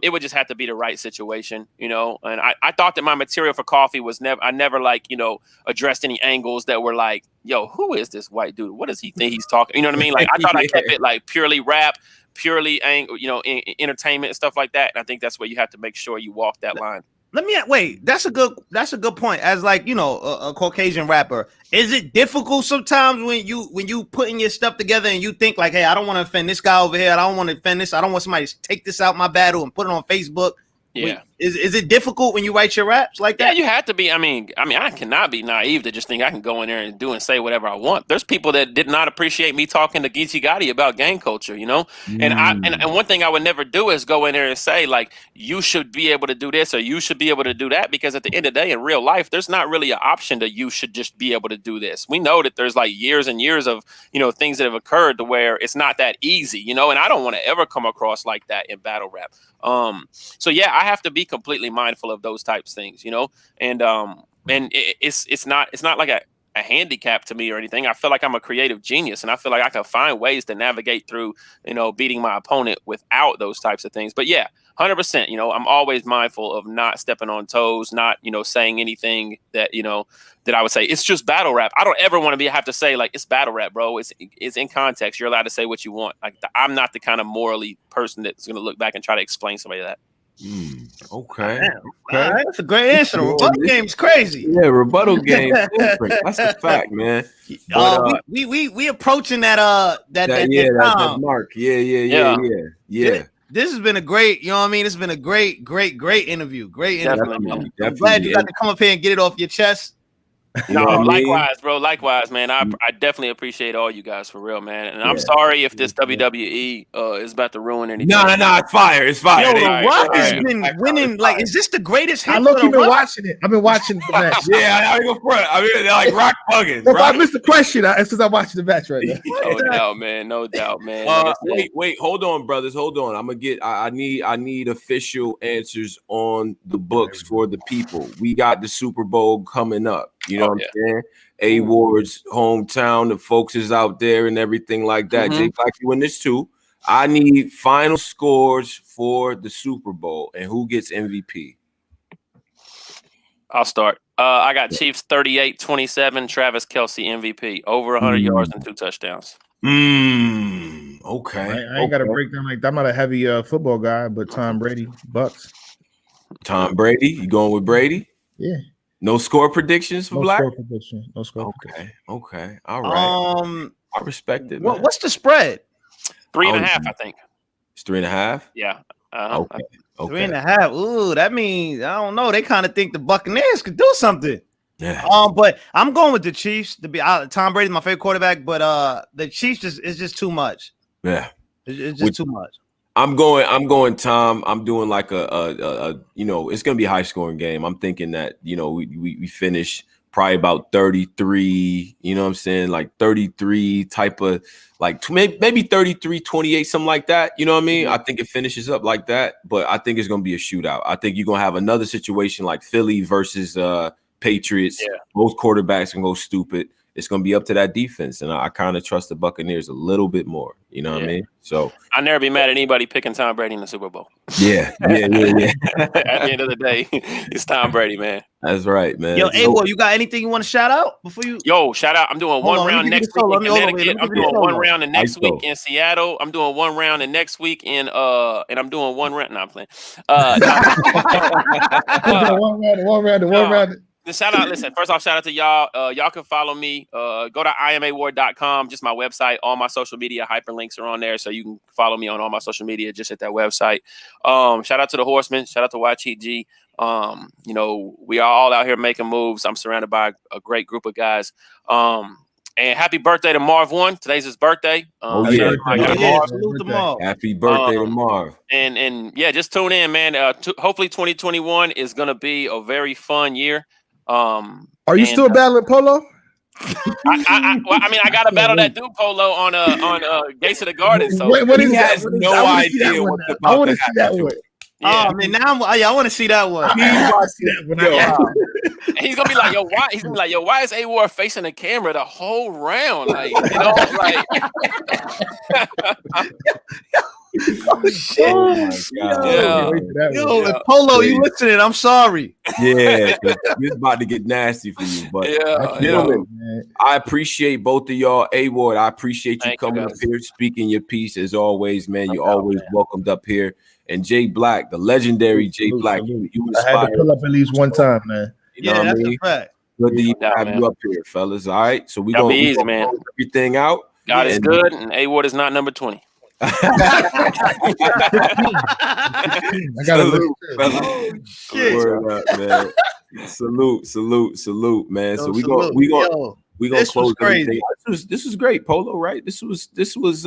it would just have to be the right situation, you know. And I thought that my material for Coffee was I never like, you know, addressed any angles that were like, yo, who is this white dude? What does he think he's talking? You know what I mean? Like I thought I kept it like purely rap, purely you know, entertainment and stuff like that. And I think that's where you have to make sure you walk that line. Let me wait. That's a good point. As like, you know, a Caucasian rapper, is it difficult sometimes when you putting your stuff together and you think like, hey, I don't want to offend this guy over here. I don't want to offend this. I don't want somebody to take this out my battle and put it on Facebook. Yeah. Is it difficult when you write your raps like that? Yeah, you have to be. I mean, I cannot be naive to just think I can go in there and do and say whatever I want. There's people that did not appreciate me talking to Geechee Gotti about gang culture, you know? And one thing I would never do is go in there and say, like, you should be able to do this or you should be able to do that, because at the end of the day, in real life, there's not really an option that you should just be able to do this. We know that there's like years and years of, you know, things that have occurred to where it's not that easy, you know, and I don't want to ever come across like that in battle rap. So yeah, I have to be completely mindful of those types of things, you know, and it's not like a handicap to me or anything. I feel like I'm a creative genius, and I feel like I can find ways to navigate through, you know, beating my opponent without those types of things. But yeah, 100%, you know, I'm always mindful of not stepping on toes, not, you know, saying anything that, you know, that I would say it's just battle rap. I don't ever want to have to say like it's battle rap, bro. It's in context. You're allowed to say what you want. Like I'm not the kind of morally person that's going to look back and try to explain somebody that. Okay. Damn. Okay. That's a great answer. The rebuttal game's crazy. Yeah, rebuttal game. That's a fact, man. But, we approaching that mark. Yeah. This has been a great, you know what I mean? It's been a great interview. Great interview. Definitely. I'm glad you got to come up here and get it off your chest. No, likewise, bro. Likewise, man. I definitely appreciate all you guys for real, man. And I'm sorry if this WWE is about to ruin anything. No, it's fire. It's fire. Yo, The Rock has been winning. Like, is this the greatest hit? I look, you've been watching it. I've been watching the match. Yeah, I go front. I mean, they're like Rock Huggins. If I missed the question, it's because I'm watching the match right now. No doubt, man. Wait, hold on, brothers. Hold on. I'm gonna get. I need official answers on the books for the people. We got the Super Bowl coming up. You know what I'm saying? A-Ward's hometown, the folks is out there and everything like that. JayBlac, you in this too. I need final scores for the Super Bowl and who gets MVP. I'll start. I got Chiefs 38-27, Travis Kelce MVP, over 100 yards and 2 touchdowns. Okay. I ain't got to break down like that. I'm not a heavy football guy, but Tom Brady, Bucks. Tom Brady, you going with Brady? Yeah. No score predictions for Black? No score prediction. Okay. All right. I respect it. What's the spread? 3.5, I think. It's 3.5? Yeah. Okay. 3.5. Ooh, that means I don't know. They kind of think the Buccaneers could do something. Yeah. But I'm going with the Chiefs. Tom Brady's my favorite quarterback, but the Chiefs is just too much. Yeah. It's just too much. I'm going Tom. I'm doing like a you know, it's gonna be a high scoring game. I'm thinking that, you know, we finish probably about 33, you know what I'm saying? Like 33 type of like maybe 33-28, something like that. You know what I mean? I think it finishes up like that, but I think it's gonna be a shootout. I think you're gonna have another situation like Philly versus Patriots. Yeah. Both quarterbacks can go stupid. It's going to be up to that defense, and I kind of trust the Buccaneers a little bit more. You know what I mean? So I'll never be mad at anybody picking Tom Brady in the Super Bowl. Yeah. At the end of the day, it's Tom Brady, man. That's right, man. Yo, A-Ward, you got anything you want to shout out before you? Yo, shout out! I'm doing one round next week in Connecticut. I'm doing one round the next week in Seattle. I'm doing one round the next week in and I'm doing one round. No, I'm playing. One round. Shout out, listen, first off, shout out to y'all. Y'all can follow me. Go to imaward.com, just my website. All my social media hyperlinks are on there, so you can follow me on all my social media just at that website. Shout out to the Horsemen. Shout out to YTG. You know, we are all out here making moves. I'm surrounded by a great group of guys. And happy birthday to Marv 1. Today's his birthday. Happy birthday to Marv. And yeah, just tune in, man. Hopefully 2021 is going to be a very fun year. Are you still battling Polo? I got to battle that dude Polo on Gates of the Garden. So what is he that? has no idea what's about I want to to see that happen. one. yeah. Oh man, now I want to see that one. And he's gonna be like, yo, why? He's gonna be like, yo, why is A-Ward facing the camera the whole round? Like, you know, like. Oh shit! Oh my God. Yo, Polo, you listening? I'm sorry. Yeah, it's about to get nasty for you. But gentlemen, I appreciate both of y'all. A-Ward, I appreciate you coming up here, speaking your piece as always, man. You're always welcomed up here. And JayBlac, the legendary JayBlac, you I had to pull up at least one time, man. You know what I mean? A fact. Good to have you up here, fellas. All right, so we're gonna close everything out. God is good, and A-Ward is not number 20. I got salute, Word up, man. Salute, man. So we gonna close everything. This was great, Polo. Right? This was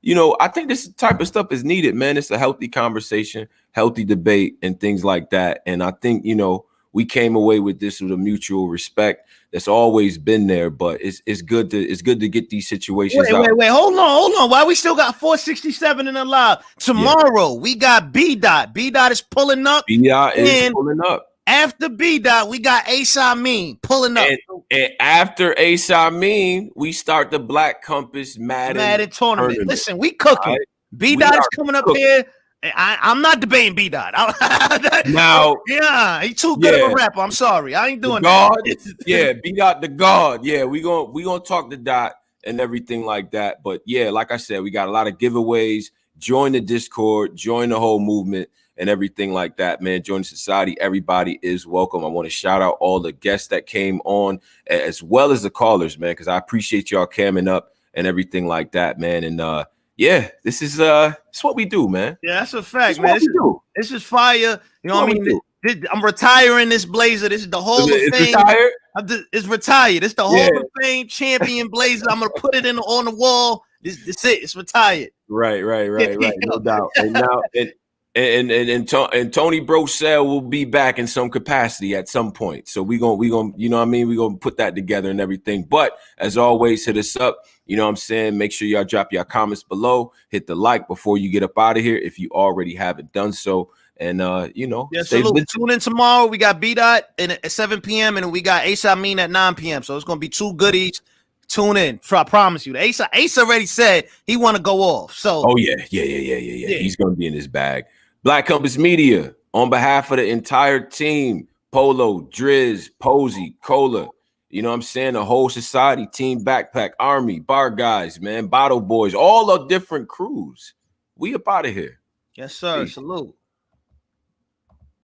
you know, I think this type of stuff is needed, man. It's a healthy conversation, healthy debate, and things like that. And I think, you know, we came away with this with a mutual respect that's always been there. But it's good to get these situations out. Wait, hold on. Why we still got 467 in the live? Tomorrow we got B-Dot. B-Dot is pulling up. B-Dot is pulling up. After B-Dot, we got Amin pulling up. And after Amin, we start the Black Compass Madden tournament. Listen, we cooking. Right? B-Dot is coming up here. I'm not debating B-Dot. Now, he's too good of a rapper. I'm sorry. I ain't doing that. B-Dot the God. Yeah, we gonna talk to Dot and everything like that. But yeah, like I said, we got a lot of giveaways. Join the Discord, join the whole movement. And everything like that, man. Join the society. Everybody is welcome. I want to shout out all the guests that came on, as well as the callers, man, because I appreciate y'all camming up and everything like that, man. And yeah, this is it's what we do, man. Yeah, that's a fact, man. This is fire. You know what I mean? I'm retiring this blazer. This is the Hall of Fame. Retired? It's retired. It's the Hall of Fame champion blazer. I'm gonna put it on the wall. This it. It's retired. Right. No doubt. And now and Tony Brosell will be back in some capacity at some point. So we gonna you know what I mean, we gonna put that together and everything. But as always, hit us up. You know what I'm saying? Make sure y'all drop your comments below. Hit the like before you get up out of here if you already haven't done so. And you know, tune in tomorrow. We got B-Dot at 7 p.m. and we got Amin at 9 p.m. So it's gonna be two goodies. Tune in. I promise you. Ace already said he want to go off. So yeah. He's gonna be in his bag. Black Compass Media, on behalf of the entire team, Polo, Driz, Posey, Cola, you know what I'm saying? The whole society, Team Backpack, Army, Bar Guys, man, Bottle Boys, all the different crews. We up out of here. Yes, sir. Peace. Salute.